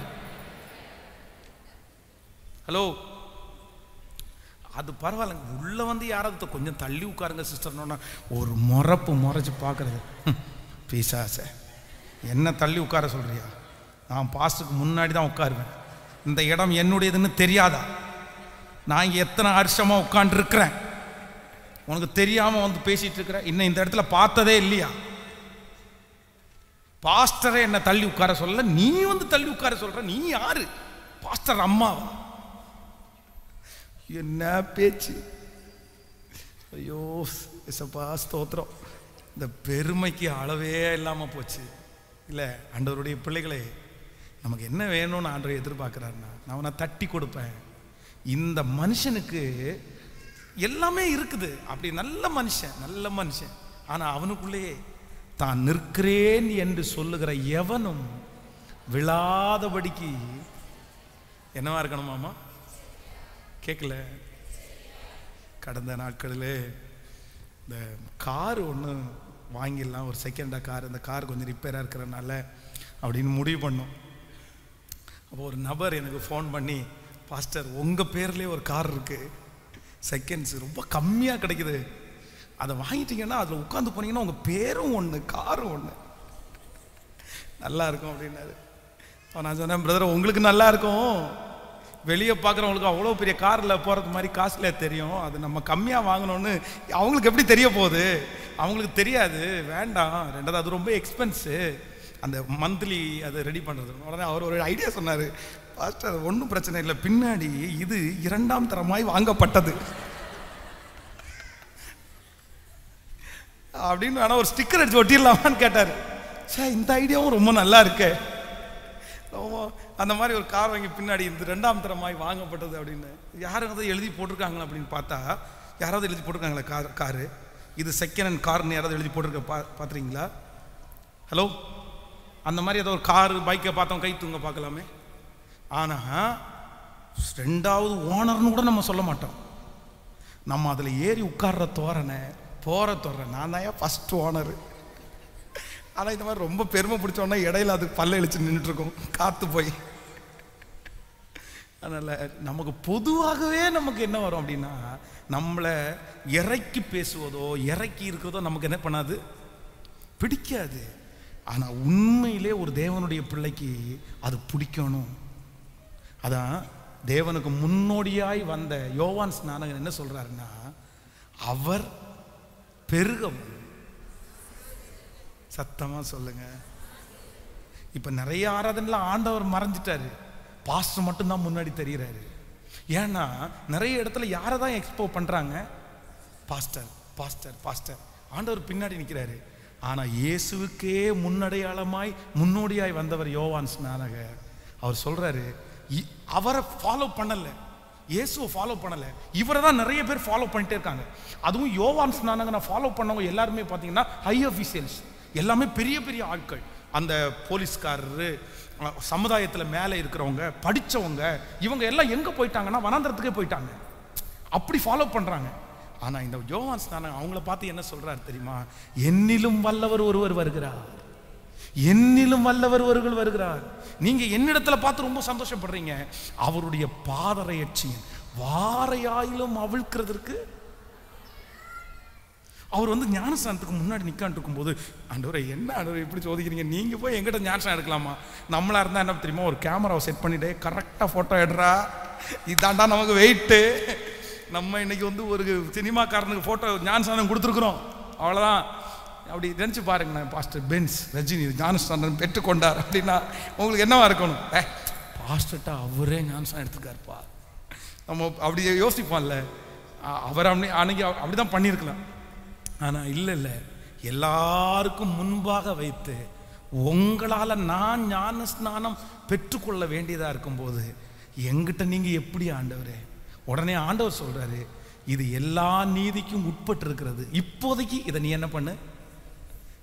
ஹலோ, அது பரவாயில்லைங்க. உள்ள வந்து யாராவது கொஞ்சம் தள்ளி உட்காருங்க சிஸ்டர்னோன்னா ஒரு முறைச்சு பார்க்கறது. பிசாசே, என்ன தள்ளி உட்கார சொல்றியா? நான் பாஸ்டருக்கு முன்னாடி தான் உட்காருவேன். இந்த இடம் என்னுடையதுன்னு தெரியாதா? நான் இங்கே எத்தனை வருஷமா உட்காந்துருக்கிறேன், உனக்கு தெரியாம வந்து பேசிட்டு இருக்கிற. இன்னும் இந்த இடத்துல பார்த்ததே இல்லையா? பாஸ்டரை என்ன தள்ளி உட்கார சொல்ல, நீ வந்து தள்ளி உட்கார சொல்ற. நீ யாரு? பாஸ்டர் அம்மாவா? என்ன பேச்சு! ஐயோ இசப்பா ஸ்தோத்திரம். இந்த பெருமைக்கு அளவே இல்லாமல் போச்சு இல்லை? ஆண்டவருடைய பிள்ளைகளே, நமக்கு என்ன வேணும்னு ஆண்டவர் எதிர்பார்க்குறாருன்னா, நான் அவனை தட்டி கொடுப்பேன். இந்த மனுஷனுக்கு எல்லாமே இருக்குது, அப்படி நல்ல மனுஷன். ஆனால் அவனுக்குள்ளேயே தான் நிற்கிறேன் என்று சொல்லுகிற எவனும் விழாதபடிக்கு என்னவா இருக்கணுமாமா? கேட்கல? கடந்த நாட்களில் இந்த கார் ஒன்று வாங்கிடலாம், ஒரு செகண்டாக கார். இந்த கார் கொஞ்சம் ரிப்பேராக இருக்கிறதுனால அப்படின்னு முடிவு பண்ணோம். அப்போ ஒரு நபர் எனக்கு ஃபோன் பண்ணி, பாஸ்டர் உங்கள் பேர்லேயே ஒரு கார் இருக்குது, செகண்ட்ஸ் ரொம்ப கம்மியாக கிடைக்குது, அதை வாங்கிட்டீங்கன்னா அதில் உட்காந்து போனீங்கன்னா உங்கள் பேரும் ஒன்று காரும் ஒன்று, நல்லா இருக்கும் அப்படின்னாரு. நான் சொன்னேன், பிரதர் உங்களுக்கு நல்லா இருக்கும், வெளியே பார்க்குறவங்களுக்கு அவ்வளோ பெரிய காரில் போகிறது மாதிரி காஸ்ட்லியாக தெரியும், அது நம்ம கம்மியாக வாங்கணும்னு அவங்களுக்கு எப்படி தெரிய போகுது? அவங்களுக்கு தெரியாது, வேண்டாம். ரெண்டாவது அது ரொம்ப எக்ஸ்பென்ஸு, அந்த மந்த்லி அதை ரெடி பண்ணுறது. உடனே அவர் ஒரு ஐடியா சொன்னார், பாஸ்டர் ஒன்றும் பிரச்சனை இல்லை, பின்னாடி இது 2ஆம் தரமாய் வாங்கப்பட்டது அப்படின்னு வேணா ஒரு ஸ்டிக்கர் அடிச்சு ஒட்டிடலாமான்னு கேட்டார். சார் இந்த ஐடியாவும் ரொம்ப நல்லா இருக்கு. அந்த மாதிரி ஒரு கார் வாங்கி பின்னாடி இந்த 2ஆம் தரமாய் வாங்கப்பட்டது அப்படின்னு யாராவது எழுதி போட்டிருக்காங்களா அப்படின்னு பார்த்தா, யாராவது எழுதி போட்டிருக்காங்களா காரு இது செகண்ட் ஹேண்ட் கார்னு யாராவது எழுதி போட்டிருக்க பார்த்துறீங்களா? ஹலோ, அந்த மாதிரி ஏதோ ஒரு காரு பைக்கை பார்த்தோம் கை தூங்க பார்க்கலாமே. ஆனால் 2வது ஓனர்னு கூட நம்ம சொல்ல மாட்டோம். நம்ம அதில் ஏறி உட்கார்ற தோரணை போகிற தோரணை, நான் தான் ஃபஸ்ட் ஓனரு. ஆனால் இந்த மாதிரி ரொம்ப பெருமை பிடிச்சோன்னா இடையில அதுக்கு பல்ல இழிச்சு நின்றுட்டுருக்கோம் காற்று போய். அதனால் நமக்கு பொதுவாகவே நமக்கு என்ன வரும் அப்படின்னா, நம்மளை இறக்கி பேசுவதோ இறக்கி இருக்கிறதோ நமக்கு என்ன பண்ணாது, பிடிக்காது. ஆனால் உண்மையிலே ஒரு தேவனுடைய பிள்ளைக்கு அது பிடிக்கணும். அதான் தேவனுக்கு முன்னோடியாய் வந்த யோவான் ஸ்நானகன் என்ன சொல்றாருன்னா, அவர் பெருகவும். சத்தமா சொல்லுங்க. இப்ப நிறைய ஆராதனைல ஆண்டவர் மறைஞ்சிட்டாரு, பாஸ்டர் மட்டும்தான் முன்னாடி தெரிகிறாரு. ஏன்னா நிறைய இடத்துல யாரை தான் எக்ஸ்போ பண்றாங்க, பாஸ்டர் பாஸ்டர் பாஸ்டர். ஆண்டவர் பின்னாடி நிற்கிறாரு. ஆனா இயேசுவுக்கே முன்னடையாளமாய் முன்னோடியாய் வந்தவர் யோவான் ஸ்நானகர். அவர் சொல்றாரு, அவரை ஃபாலோ பண்ணல, இயேசுவை ஃபாலோ பண்ணலை, இவரை தான் நிறைய பேர் ஃபாலோ பண்ணிட்டே இருக்காங்க. அதுவும் யோவான் ஸ்நானகனை ஃபாலோ பண்ணவங்க எல்லாருமே பார்த்தீங்கன்னா ஹை அஃபீஷியல்ஸ், எல்லாமே பெரிய பெரிய ஆட்கள். அந்த போலீஸ்காரரு, சமுதாயத்தில் மேலே இருக்கிறவங்க, படித்தவங்க, இவங்க எல்லாம் எங்கே போயிட்டாங்கன்னா வனாந்தரத்துக்கே போயிட்டாங்க. அப்படி ஃபாலோ பண்ணுறாங்க. ஆனால் இந்த யோவான் ஸ்நானகன் அவங்கள பார்த்து என்ன சொல்கிறார் தெரியுமா? என்னிலும் வல்லவர் ஒருவர் வருகிறார், என்னிலும் வல்லவர் ஒருவர் வருகிறார். நீங்க என்னிடத்துல பார்த்து ரொம்ப சந்தோஷப்படுறீங்க. அவருடைய பாதரையட்சியின் வாரையாயிலும் அவிழ்க்கிறதுக்கு அவர் வந்து ஞானஸ்தானத்துக்கு முன்னாடி நிக்காண்டு இருக்கும்போது, ஆண்டவரே என்ன ஆண்டவரே இப்படி சோதிக்கிறீங்க, நீங்க போய் எங்கிட்ட ஞானஸ்தானம் எடுக்கலாமா? நம்மளா இருந்தா என்ன தெரியுமா, ஒரு கேமராவை செட் பண்ணிட்டு கரெக்டா போட்டோ எடுறா, இதாண்டா நமக்கு வெயிட்டு. நம்ம இன்னைக்கு வந்து ஒரு சினிமாக்காரனுக்கு போட்டோ ஞானஸ்தானம் கொடுத்துருக்குறோம், அவ்வளவுதான். அப்படி நினச்சி பாருங்க, பாஸ்டர் பென்ஸ் ரஜினி ஞானஸ்தானம் பெற்றுக்கொண்டார் அப்படின்னா உங்களுக்கு என்னவா இருக்கணும்? பாஸ்டர்ட்டா அவரே ஞானஸ்தானம் எடுத்துக்காருப்பா, நம்ம அப்படி யோசிப்போம்ல. அவர் அன்னைக்கு அப்படிதான் பண்ணியிருக்கலாம். ஆனால் இல்லை இல்லை, எல்லாருக்கும் முன்பாக வைத்து உங்களால் நான் ஞானஸ்நானம் பெற்றுக்கொள்ள வேண்டியதாக இருக்கும்போது எங்கிட்ட நீங்கள் எப்படி ஆண்டவரே? உடனே ஆண்டவர் சொல்கிறாரு, இது எல்லா நீதிக்கும் உட்பட்டு இருக்கிறது, இப்போதைக்கு இதை நீ என்ன பண்ணு,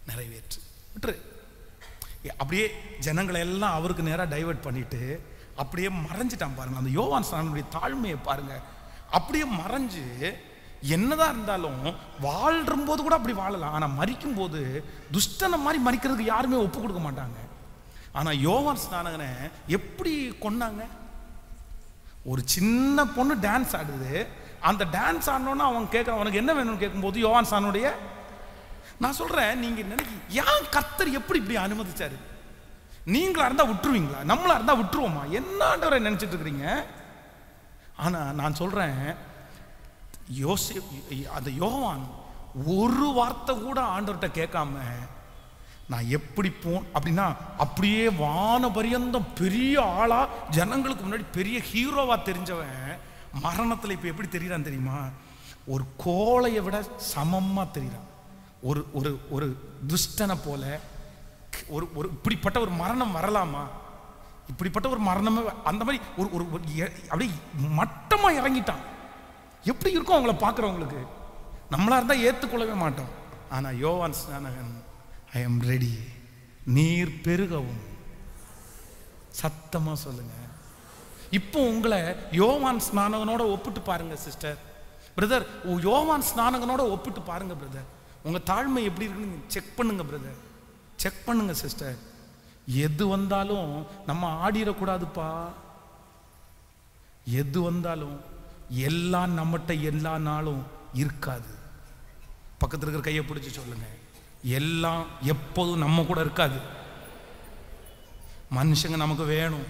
நிறைவேற்று, விட்டுரு. அப்படியே ஜனங்களை எல்லாம் அவருக்கு நேராக டைவர்ட் பண்ணிட்டு அப்படியே மறைஞ்சிட்டான் பாருங்க. அந்த யோவான் ஸ்நானனுடைய தாழ்மையை பாருங்க. அப்படியே மறைஞ்சு என்னதான் இருந்தாலும் வாழ்ற போது கூட அப்படி வாழலாம், ஆனால் மறிக்கும் போது துஷ்டனை மாதிரி மறிக்கிறதுக்கு யாருமே ஒப்பு கொடுக்க மாட்டாங்க. ஆனால் யோவான் ஸ்நானகனை எப்படி கொன்னாங்க? ஒரு சின்ன பொண்ணு டான்ஸ் ஆடுது, அந்த டான்ஸ் ஆடணும்னா அவன் கேட்குறான், அவனுக்கு என்ன வேணும்னு கேட்கும்போது யோவான் ஸ்நானனுடைய, நான் சொல்றேன், நீங்க ஏன் கர்த்தர் எப்படி இப்படி அனுமதிச்சாரு? நீங்களா இருந்தா விட்டுருவீங்களா? நம்மளா இருந்தா விட்டுருவோமா? என்னன்றவரை நினைச்சிட்டு இருக்கிறீங்க? ஆனா நான் சொல்றேன், அந்த யோவான் ஒரு வார்த்தை கூட ஆண்டவர்கிட்ட கேட்காம, நான் எப்படி அப்படின்னா அப்படியே வான பரியந்தம் பெரிய ஆளா ஜனங்களுக்கு முன்னாடி பெரிய ஹீரோவா தெரிஞ்சவன் மரணத்துல இப்ப எப்படி தெரியுறான் தெரியுமா? ஒரு கோழையை விட சமமா தெரியுறான். ஒரு ஒரு ஒரு துஷ்டனை போல ஒரு ஒரு இப்படிப்பட்ட ஒரு மரணம் வரலாமா? இப்படிப்பட்ட ஒரு மரணமே அந்த மாதிரி ஒரு ஒரு அப்படியே மட்டமா இறங்கிட்டான். எப்படி இருக்கும் அவங்கள பார்க்குறவங்களுக்கு? நம்மளா இருந்தா ஏற்றுக்கொள்ளவே மாட்டோம். ஆனா யோவான் ஸ்நானகன், ஐ எம் ரெடி, நீர் பெருகவும். சத்தமா சொல்லுங்க. இப்போ உங்களை யோவான் ஸ்நானகனோட ஒப்பிட்டு பாருங்க சிஸ்டர், பிரதர். யோவான் ஸ்நானகனோட ஒப்பிட்டு பாருங்க பிரதர். உங்க தாழ்மை எப்படி இருக்குன்னு செக் பண்ணுங்க பிரதர், செக் பண்ணுங்க சிஸ்டர். எது வந்தாலும் நம்ம ஆடிடக்கூடாதுப்பா. எது வந்தாலும் எல்லாம் நம்மகிட்ட எல்லா நாளும் இருக்காது. பக்கத்தில் இருக்கிற கையை பிடிச்சி சொல்லுங்க, எல்லாம் எப்போதும் நம்ம கூட இருக்காது. மனுஷங்க நமக்கு வேணும்.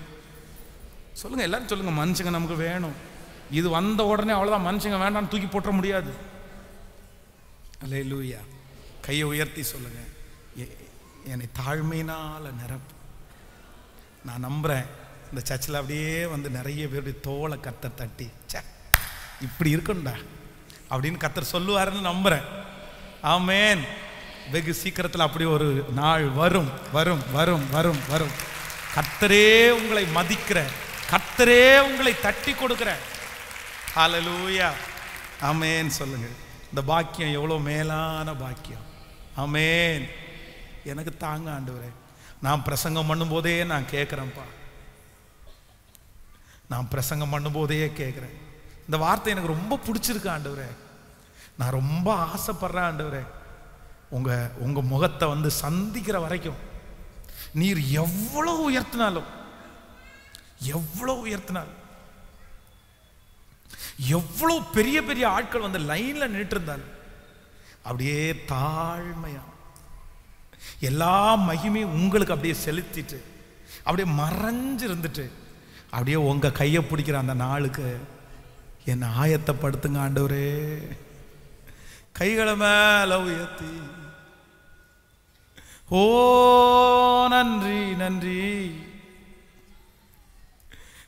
சொல்லுங்க, எல்லாரும் சொல்லுங்க, மனுஷங்க நமக்கு வேணும். இது வந்த உடனே அவ்வளோதான், மனுஷங்க வேண்டாம்னு தூக்கி போட்ட முடியாது. அல்லேலூயா. கையை உயர்த்தி சொல்லுங்க, என்னை தாழ்மையினால நிரப்பு. நான் நம்புறேன், இந்த சர்ச்சில் அப்படியே வந்து நிறைய பேருடைய தோலை கத்தர் தட்டி, சே இப்படி இருக்கும்டா அப்படின்னு கத்தர் சொல்லுவாருன்னு நம்புறேன். ஆமேன். வெகு சீக்கிரத்தில் அப்படி ஒரு நாள் வரும் வரும் வரும் வரும் வரும். கர்த்தரே உங்களை மதிக்கிற, கர்த்தரே உங்களை தட்டி கொடுக்கிற. ஹல்லேலூயா. ஆமேன் சொல்லுங்க. இந்த பாக்கியம் எவ்வளோ மேலான பாக்கியம். ஆமேன். எனக்கு தாங்க ஆண்டவரே. நான் பிரசங்கம் பண்ணும்போதே நான் கேட்குறேன்ப்பா, நான் பிரசங்கம் பண்ணும்போதே கேட்குறேன். இந்த வார்த்தை எனக்கு ரொம்ப பிடிச்சிருக்கு ஆண்டவரே. நான் ரொம்ப ஆசைப்படுறேன் ஆண்டவரே, உங்க முகத்தை வந்து சந்திக்கிற வரைக்கும் நீர் எவ்வளவு உயர்த்தினாலும், எவ்வளவு உயர்த்தினாலும், எவ்வளவு பெரிய பெரிய ஆட்கள் வந்து லைன்ல நின்று இருந்தாலும் அப்படியே தாழ்மையா எல்லா மகிமையும் உங்களுக்கு அப்படியே செலுத்திட்டு அப்படியே மறைஞ்சு இருந்துட்டு அப்படியே உங்க கையை பிடிக்கிற அந்த நாளுக்கு என்னை ஆயத்தப்படுத்துங்க ஆண்டவரே. கைகளை மேல உயர்த்தி, ஓ நன்றி நன்றி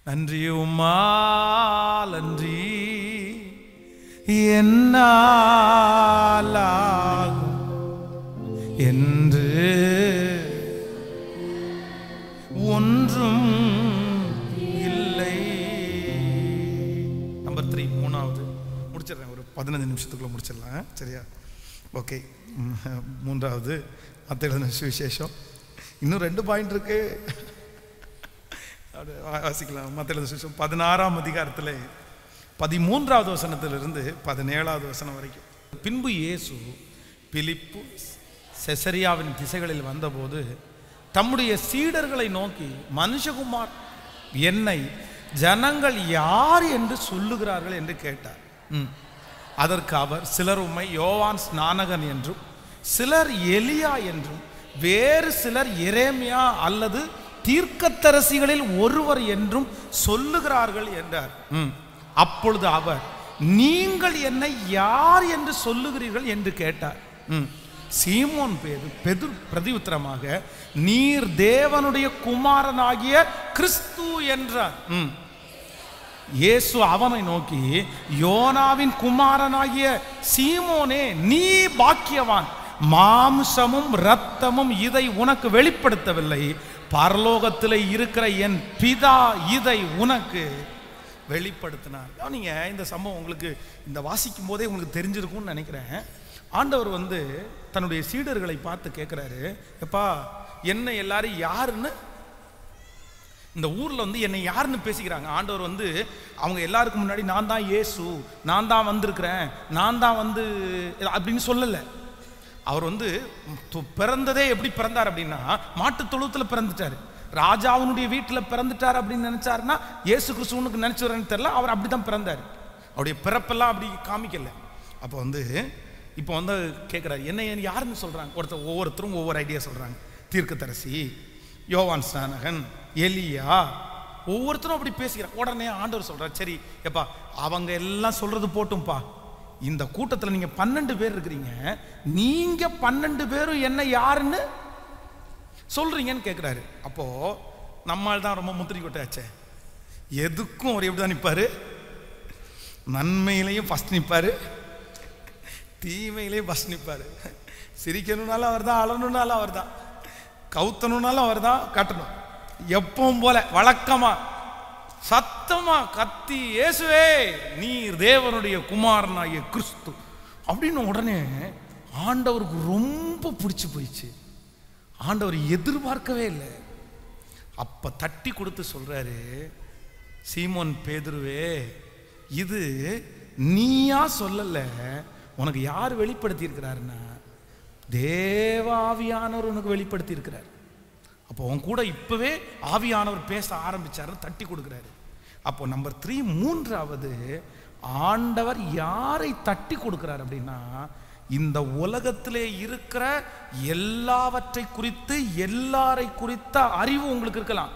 நன்றி உம்மா நன்றி, என்னாலாகும் என்று ஒன்றும் இல்லை. 15 நிமிஷத்துக்குள்ள முடிச்சிடலாம், சரியா? ஓகே. மூன்றாவது மத்தேயு எழுதின சுவிசேஷம். இன்னும் 2 பாயிண்ட் இருக்கு, வாசிக்கலாம். மத்தேயு எழுதின சுவிசேஷம் 16ஆம் அதிகாரத்தில் 13வது வசனத்திலிருந்து 17வது வசனம் வரைக்கும். பின்பு இயேசு பிலிப்பு செசரியாவின் திசைகளில் வந்தபோது தம்முடைய சீடர்களை நோக்கி, மனுஷகுமார் என்னை ஜனங்கள் யார் என்று சொல்லுகிறார்கள் என்று கேட்டார். அதற்கு அவர், சிலர் உம்மை யோவான் ஸ்நானகன் என்றும், சிலர் எலியா என்றும், வேறு சிலர் எரேமியா அல்லது தீர்க்கதரிசிகளில் ஒருவர் என்றும் சொல்லுகிறார்கள் என்றார். அப்பொழுது அவர், நீங்கள் என்னை யார் என்று சொல்லுகிறீர்கள் என்று கேட்டார். சீமோன் பேதுரு பிரதியுத்தரமாக, நீர் தேவனுடைய குமாரனாகிய கிறிஸ்து என்றார். இயேசு அவனை நோக்கி, யோனாவின் குமாரனாகிய சீமோனே, நீ பாக்கியவான், மாம்சமும் இரத்தமும் இதை உனக்கு வெளிப்படுத்தவில்லை, பரலோகத்தில் இருக்கிற என் பிதா இதை உனக்கு வெளிப்படுத்தினார். நீங்க இந்த சம்பவம் உங்களுக்கு இந்த வாசிக்கும் போதே உங்களுக்கு தெரிஞ்சிருக்கும்னு நினைக்கிறேன். ஆண்டவர் தன்னுடைய சீடர்களை பார்த்து கேட்கிறாரு, எப்பா என்ன எல்லாரும் யாருன்னு இந்த ஊர்ல என்னை யாருன்னு பேசிக்கிறாங்க. ஆண்டவர் அவங்க எல்லாருக்கும் முன்னாடி நான் தான் இயேசு, நான் தான் வந்திருக்கிறேன், நான் தான் அப்படின்னு சொல்லல. அவர் பிறந்ததே எப்படி பிறந்தார் அப்படின்னா, மாட்டு தொழுத்துல பிறந்துட்டாரு, ராஜாவுடைய வீட்டில் பிறந்துட்டார் அப்படின்னு நினைச்சாருன்னா இயேசு கிறிஸ்துவனுக்கு நினைச்சுறேன்னு தெரியல, அவர் அப்படிதான் பிறந்தார். அவருடைய பிறப்பெல்லாம் அப்படி காமிக்கல. அப்போ இப்போ கேட்குறாரு, என்ன யாருன்னு சொல்றாங்க. ஒவ்வொருத்தரும் ஒவ்வொரு ஐடியா சொல்றாங்க. தீர்க்கதரிசி, யோவான் ஸ்நானகன், எலியா, ஒவ்வொருத்தரும் அப்படி பேசிக்கிறாங்க. உடனே ஆண்டவர் சொல்றாரு, சரி எப்பா அவங்க எல்லாம் சொல்றது போட்டும்பா, இந்த கூட்டத்தில் நீங்க 12 பேர் இருக்கிறீங்க, நீங்க 12 பேரும் என்ன யாருன்னு சொல்றீங்கன்னு கேட்கிறாரு. அப்போ நம்மால் தான் ரொம்ப முத்திரி கொட்டாச்சே, எதுக்கும் அவர் எப்படிதான் நிற்பாரு, நன்மையிலையும் ஃபர்ஸ்ட் நிற்பாரு, தீமையிலையும் ஃபர்ஸ்ட் நிற்பாரு. சிரிக்கணும்னாலும் அவர் தான், அழணும்னாலும் அவர் தான், கவுத்தணும்னாலும் அவர் தான், கட்டணும். எப்பவும் போல வழக்கமா சத்தமா கத்தி, இயேசுவே நீர் தேவனுடைய குமாரனாகிய கிறிஸ்து அப்படின்னு உடனே ஆண்டவருக்கு ரொம்ப பிடிச்சு போயிடுச்சு. ஆண்டவர் எதிர்பார்க்கவே இல்லை. அப்ப தட்டி கொடுத்து சொல்றாரு, சீமோன் பேதுருவே, இது நீயா சொல்லல, உனக்கு யார் வெளிப்படுத்தி இருக்கிறாருன்னா தேவாவியானவர் உனக்கு வெளிப்படுத்தி இருக்கிறார். அப்போ உன் கூட இப்பவே ஆவியானவர் பேச ஆரம்பிச்சாரு, தட்டி கொடுக்கிறாரு. அப்போ நம்பர் 3, மூன்றாவது ஆண்டவர் யாரை தட்டி கொடுக்கிறார் அப்படின்னா, இந்த உலகத்திலே இருக்கிற எல்லாவற்றை குறித்து எல்லாரை குறித்த அறிவு உங்களுக்கு இருக்கலாம்.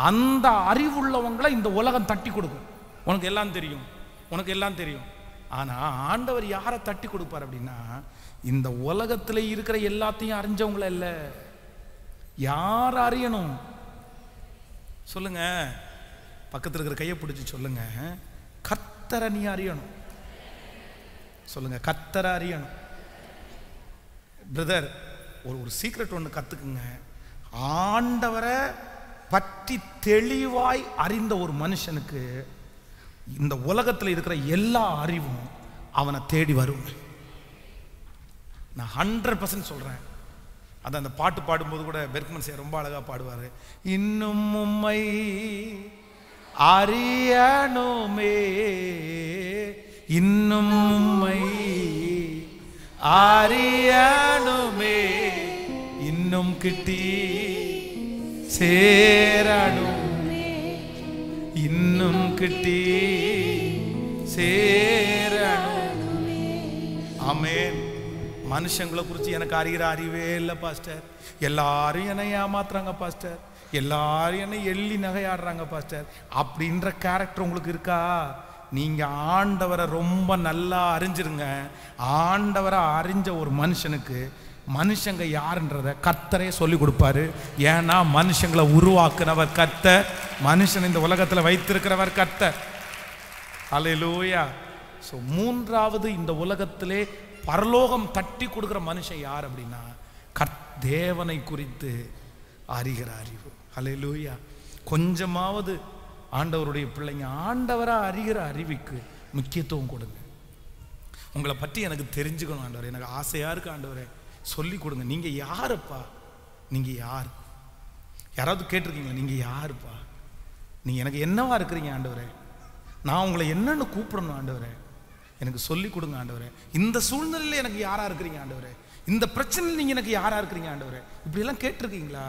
அந்த அறிவுள்ளவங்களை இந்த உலகம் தட்டி கொடுக்கும். உனக்கு எல்லாம் தெரியும், உனக்கு எல்லாம் தெரியும். ஆனா ஆண்டவர் யாரை தட்டி கொடுப்பார் அப்படின்னா, இந்த உலகத்திலே இருக்கிற எல்லாத்தையும் அறிஞ்சவங்கள இல்ல. யார் அறியணும் சொல்லுங்க, பக்கத்தில் இருக்கிற கையை பிடிச்சி சொல்லுங்க, கர்த்தரை நீ அறியணும். சொல்லுங்க, கர்த்தரை அறியணும். பிரதர், ஒரு சீக்ரெட் ஒன்று கத்துக்குங்க. ஆண்டவரை பற்றி தெளிவாய் அறிந்த ஒரு மனுஷனுக்கு இந்த உலகத்தில் இருக்கிற எல்லா அறிவும் அவனை தேடி வரும். நான் 100% சொல்றேன். அது அந்த பாட்டு பாடும்போது கூட பெர்க்மன் சார் ரொம்ப அழகா பாடுவாரு, இன்னும் உம்மை அறியணுமே, இன்னும் உம்மை அறியணுமே, இன்னும் கிட்டி சேரணுமே, இன்னும் கிட்டி சேரணுமே. ஆமென். மனுஷங்களை குறித்து எனக்கு அறிகிற அறிவே இல்லை பாஸ்டர், எல்லாரும் என்னை ஏமாத்துறாங்க பாஸ்டர், எல்லாரும் என்னை எள்ளி நகையாடுறாங்க பாஸ்டர் அப்படின்ற கேரக்டர் உங்களுக்கு இருக்கா? நீங்க ஆண்டவரை ரொம்ப நல்லா அறிஞ்சிருங்க. ஆண்டவரை அறிஞ்ச ஒரு மனுஷனுக்கு மனுஷங்க யாருன்றத கர்த்தரே சொல்லி கொடுப்பாரு. ஏன்னா மனுஷங்களை உருவாக்குனவர் கர்த்தர், மனுஷன் இந்த உலகத்துல வைத்திருக்கிறவர் கர்த்தர். அல்லேலூயா. ஸோ மூன்றாவது, இந்த உலகத்திலே பரலோகம் தட்டி கொடுக்கிற மனுஷன் யார் அப்படின்னா, தேவனை குறித்து அறிகிற அறிவு. அல்லேலூயா. கொஞ்சமாவது ஆண்டவருடைய பிள்ளைங்க ஆண்டவரா அறிகிற அறிவுக்கு முக்கியத்துவம் கொடுங்க. உங்களை பற்றி எனக்கு தெரிஞ்சுக்கணும் ஆண்டவரே, எனக்கு ஆசையாக இருக்கு ஆண்டவரே, சொல்லி கொடுங்க. நீங்கள் யாருப்பா? நீங்கள் யார்? யாராவது கேட்டிருக்கீங்களா நீங்கள் யாருப்பா? நீங்கள் எனக்கு என்னவா இருக்கிறீங்க ஆண்டவரே? நான் உங்களை என்னன்னு கூப்பிடணும் ஆண்டவரே, எனக்கு சொல்லி கொடுங்க ஆண்டவரே. இந்த சூழ்நிலையில் எனக்கு யாராக இருக்கிறீங்க ஆண்டவரே? இந்த பிரச்சனையில் நீங்கள் எனக்கு யாராக இருக்கிறீங்க ஆண்டவரே? இப்படியெல்லாம் கேட்டிருக்கீங்களா?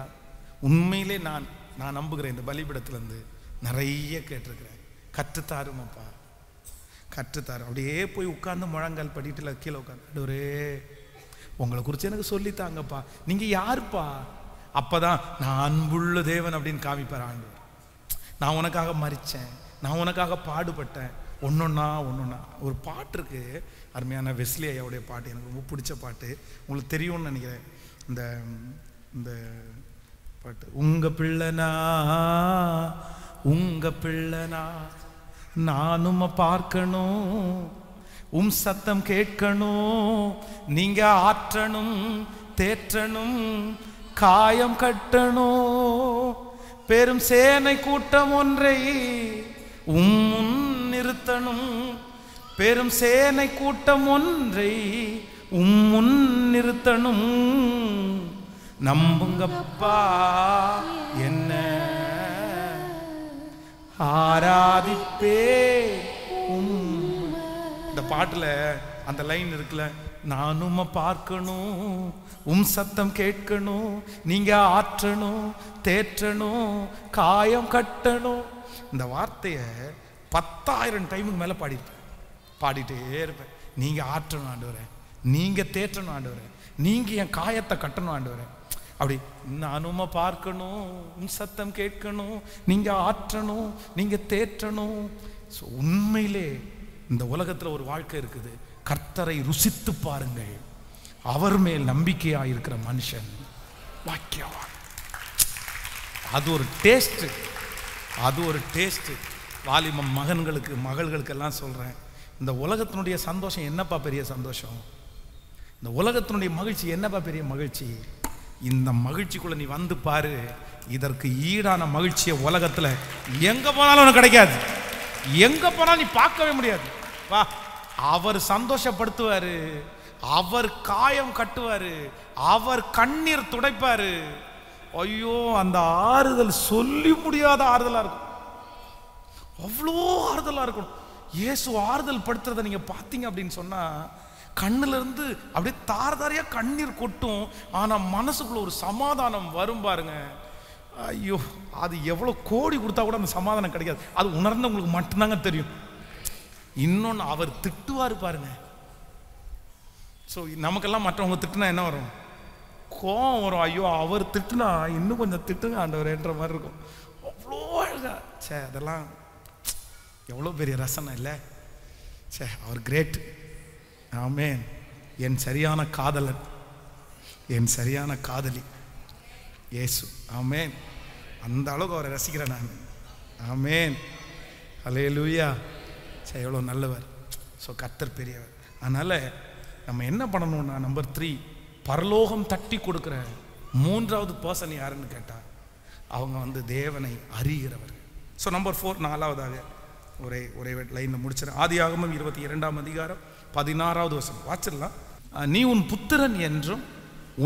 உண்மையிலே நான் நம்புகிறேன், இந்த பலிபீடத்துலேருந்து நிறைய கேட்டிருக்கிறேன். கற்றுத்தாருமாப்பா, கற்றுத்தாரு. அப்படியே போய் உட்கார்ந்து முழங்கால் படிட்டுல கீழே உட்காந்து, ஆண்டவரே உங்களை குறித்து எனக்கு சொல்லித்தாங்கப்பா, நீங்கள் யாருப்பா? அப்போதான் நான் அன்புள்ள தேவன் அப்படின்னு காமிப்பார் ஆண்டவர். நான் உனக்காக மரித்தேன், நான் உனக்காக பாடுபட்டேன். ஒன்றொன்னா ஒரு பாட்டு இருக்கு, அருமையான வெஸ்லி ஐயாவுடைய பாட்டு, எனக்கு ரொம்ப பிடிச்ச பாட்டு, உங்களுக்கு தெரியும்னு நினைக்கிறேன். இந்த பாட்டு, உங்க பிள்ளைனா நானும் பார்க்கணும், சத்தம் கேட்கணும், நீங்க ஆற்றணும், தேற்றணும், காயம் கட்டணும், பெரும் சேனை கூட்டம் ஒன்றை முன் நிறுத்தணும், பெரும் சேனை கூட்டம் ஒன்றை முன் நிறுத்தணும், நம்புங்கப்பா என்ன ஆராதிப்பே. இந்த பாட்டுல அந்த லைன் இருக்குல்ல, நானும் பார்க்கணும், சத்தம் கேட்கணும், நீங்க ஆற்றணும், தேற்றணும், காயம் கட்டணும். இந்த வார்த்தையை 10,000 டைமுக்கு மேல பாடிட்டே இருப்பேன். நீங்க ஆற்றணும் ஆண்டவரே, நீங்க தேற்றணும் ஆண்டவரே, நீங்க என் காயத்தை கட்டணும் ஆண்டவரே. அப்படி நானும் பார்க்கணும், சத்தம் கேட்கணும், நீங்க ஆற்றணும், நீங்க தேற்றணும். உண்மையிலே இந்த உலகத்துல ஒரு வாழ்க்கை இருக்குது. கர்த்தரை ருசித்து பாருங்கள், அவர் மேல் நம்பிக்கையா இருக்கிற மனுஷன் வாக்கியவான். அது ஒரு டேஸ்ட், அது ஒரு டேஸ்ட். வாலிப மகன்களுக்கு மகள்களுக்கு எல்லாம் சொல்றேன், இந்த உலகத்தினுடைய சந்தோஷம் என்னப்பா பெரிய சந்தோஷம்? இந்த உலகத்தினுடைய மகிழ்ச்சி என்னப்பா பெரிய மகிழ்ச்சி? இந்த மகிழ்ச்சிக்குள்ள நீ வந்து பாரு, இதற்கு ஈடான மகிழ்ச்சியை உலகத்துல எங்க போனாலும் உனக்கு கிடைக்காது. எங்க போனாலும் நீ பார்க்கவே முடியாது. வா, அவர் சந்தோஷப்படுத்துவாரு, அவர் காயம் கட்டுவாரு, அவர் கண்ணீர் துடைப்பாரு. ஐயோ, அந்த ஆறுதல் சொல்லி முடியாத ஆறுதலா இருக்கும், அவ்வளோ ஆறுதலா இருக்கும். இயேசு ஆறுதல் படுத்துறதை நீங்க பார்த்தீங்க அப்படின்னு சொன்னா, கண்ணுல இருந்து அப்படியே தாரதாரியா கண்ணீர் கொட்டும், ஆனா மனசுக்குள்ள ஒரு சமாதானம் வரும் பாருங்க. ஐயோ, அது எவ்வளவு கோடி கொடுத்தா கூட அந்த சமாதானம் கிடைக்காது. அது உணர்ந்தவங்களுக்கு மட்டும்தாங்க தெரியும். இன்னொன்னு, அவர் திட்டுவாரு பாருங்க. ஸோ நமக்கெல்லாம் மற்றவங்க திட்டுனா என்ன வரும்? கோவம் வரும். ஐயோ, அவர் திட்டுனா இன்னும் கொஞ்சம் திட்டுங்க ஆண்டவரேன்ற மாதிரி இருக்கும். அவ்வளோ அழகா. சே, அதெல்லாம் எவ்வளோ பெரிய ரசனை இல்லை? சே, அவர் கிரேட். ஆமேன். என் சரியான காதலன், என் சரியான காதலி இயேசு. ஆமேன். அந்த அளவுக்கு அவரை ரசிக்கிறேன் நான். ஆமேன். அல்லேலூயா. சரி, எவ்வளோ நல்லவர். ஸோ கர்த்தர் பெரியவர். அதனால் நம்ம என்ன பண்ணணும்னா, நம்பர் 3, பரலோகம் தட்டி கொடுக்குற 3வது பர்சன் யாருன்னு கேட்டால் அவங்க வந்து தேவனை அறிகிறவர். ஸோ நம்பர் 4, 4வதாக ஒரே லைனில் முடிச்சிடறேன். ஆதியாகமம் 22ஆம் அதிகாரம் 16வது வசனம் வாச்சிடலாம். நீ உன் புத்திரன் என்றும்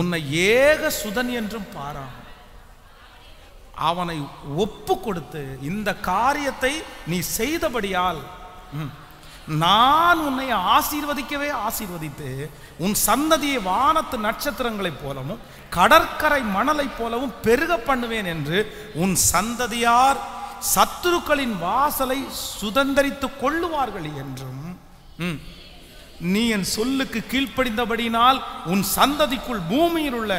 உன்னை ஏக சுதன் என்றும் பாராம அவனை ஒப்பு கொடுத்து இந்த காரியத்தை நீ செய்தபடியால் நான் உன்னை ஆசீர்வதிக்கவே ஆசீர்வதித்து உன் சந்ததியை வானத்து நட்சத்திரங்களைப் போலவும் கடற்கரை மணலைப் போலவும் பெருக பண்ணுவேன் என்று உன் சந்ததியார் சத்துருக்களின் வாசலை சுதந்தரித்துக் கொள்ளுவார்கள் என்றும் நீ என் சொல்லுக்கு கீழ்ப்படிந்தபடினால் உன் சந்ததிக்குள் பூமியில் உள்ள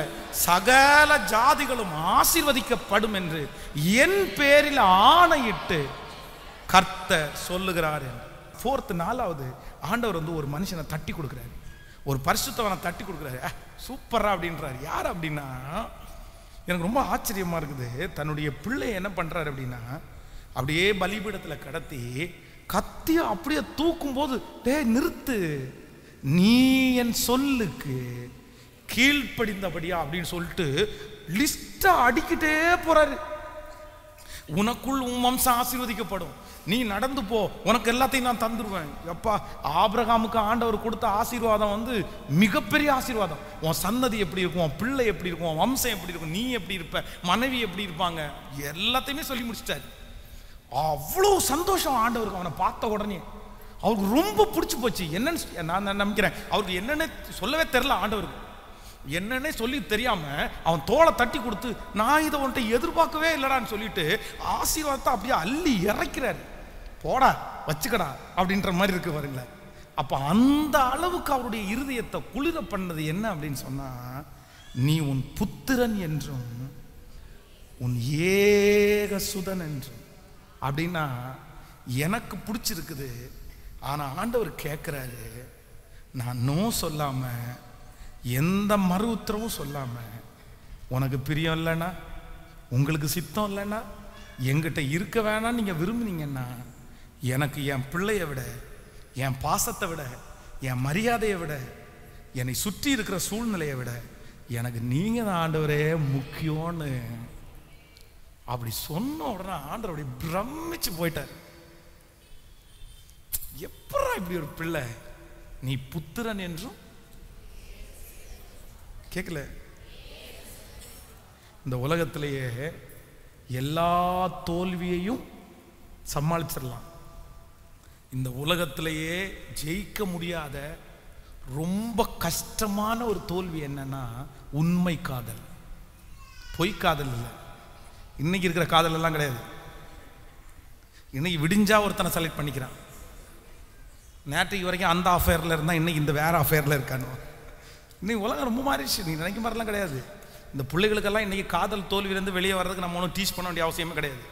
சகல ஜாதிகளும் ஆசீர்வதிக்கப்படும் என்று என் பேரில் ஆணையிட்டு கர்த்தர் சொல்லுகிறார். 4th 4வது ஆண்டவர் வந்து ஒரு மனுஷனை தட்டி கொடுக்குறாரு, ஒரு பரிசுத்தவனை தட்டி கொடுக்குறாரு. சூப்பரா அப்படின்றாரு. யார் அப்படின்னா, எனக்கு ரொம்ப ஆச்சரியமா இருக்குது. தன்னுடைய பிள்ளை என்ன பண்றாரு அப்படின்னா, அப்படியே பலிபீடத்தில் கடத்தி கத்திய அப்படியே தூக்கும் போது, டேய் நிறுத்து, நீ என் சொல்லுக்கு கீழ்ப்படிந்தபடியா அப்படின்னு சொல்லிட்டு லிஸ்ட அடிக்கிட்டே போறாரு. உனக்குள் உன் வம்சம் ஆசீர்வதிக்கப்படும், நீ நடந்து போ, உனக்கு எல்லாத்தையும் நான் தந்துடுவேன். எப்பா, ஆபிரகாமுக்கு ஆண்டவர் கொடுத்த ஆசீர்வாதம் வந்து மிகப்பெரிய ஆசீர்வாதம். உன் சன்னதி எப்படி இருக்கும், உன் பிள்ளை எப்படி இருக்கும், உன் வம்சம் எப்படி இருக்கும், நீ எப்படி இருப்ப, மனைவி எப்படி இருப்பாங்க, எல்லாத்தையுமே சொல்லி முடிச்சிட்டாரு. அவ்வளோ சந்தோஷம் ஆண்டவருக்கு. அவனை பார்த்த உடனே அவருக்கு ரொம்ப பிடிச்சி போச்சு. என்னன்னு நான் நம்பிக்கிறேன், அவருக்கு என்னன்னு சொல்லவே தெரில. ஆண்டவருக்கு என்னன்னே சொல்லி தெரியாம அவன் தோலை தட்டி கொடுத்து, நான் இதை உன்கிட்ட எதிர்பார்க்கவே இல்லடான்னு சொல்லிட்டு ஆசீர்வாதத்தை அப்படியே அள்ளி இறக்கிறாரு. போடா வச்சுக்கடா அப்படின்ற மாதிரி இருக்கு பாருங்களேன். அப்ப அந்த அளவுக்கு அவருடைய இருதயத்தை குளிர பண்ணது என்ன அப்படின்னு சொன்னா, நீ உன் புத்திரன் என்றும் உன் ஏக சுதன் என்றும். அப்படின்னா எனக்கு பிடிச்சிருக்குது. ஆனா ஆண்டவர் கேட்கிறாரு, நான் நோ சொல்லாம, எந்த மறு உத்தரவும் சொல்லாம, உனக்கு பிரியம் இல்லைன்னா, உங்களுக்கு சித்தம் இல்லைன்னா, என்கிட்ட இருக்க வேணாம் நீங்க விரும்புனீங்கன்னா, எனக்கு என் பிள்ளைய விட, என் பாசத்தை விட, என் மரியாதையை விட, என்னை சுற்றி இருக்கிற சூழ்நிலையை விட எனக்கு நீங்க தான் ஆண்டவரே முக்கியம்னு அப்படி சொன்ன உடனே ஆண்டவர் அப்படி பிரமிச்சு போயிட்டார். எப்படா இப்படி ஒரு பிள்ளை, நீ புத்திரன் என்றும் கேட்கல. இந்த உலகத்திலேயே எல்லா தோல்வியையும் சமாளிச்சிடலாம். இந்த உலகத்திலேயே ஜெயிக்க முடியாத ரொம்ப கஷ்டமான ஒரு தோல்வி என்னன்னா உண்மை காதல். பொய் காதல் இல்லை. இன்னைக்கு இருக்கிற காதல் எல்லாம் கிடையாது. இன்னைக்கு விடிஞ்சா ஒருத்தனை செலக்ட் பண்ணிக்கிறான். நேற்றுக்கு வரைக்கும் அந்த அஃபேரில் இருந்தால் இன்னைக்கு இந்த வேற அஃபேரில் இருக்கானு. இன்னைக்கு உலகம் ரொம்ப மாறிடுச்சு. நீ நினைக்க மாதிரிலாம் கிடையாது. இந்த பிள்ளைகளுக்கெல்லாம் இன்னைக்கு காதல் தோல்வியிலேருந்து வெளியே வர்றதுக்கு நம்ம ஒன்றும் டீச் பண்ண வேண்டிய அவசியமே கிடையாது.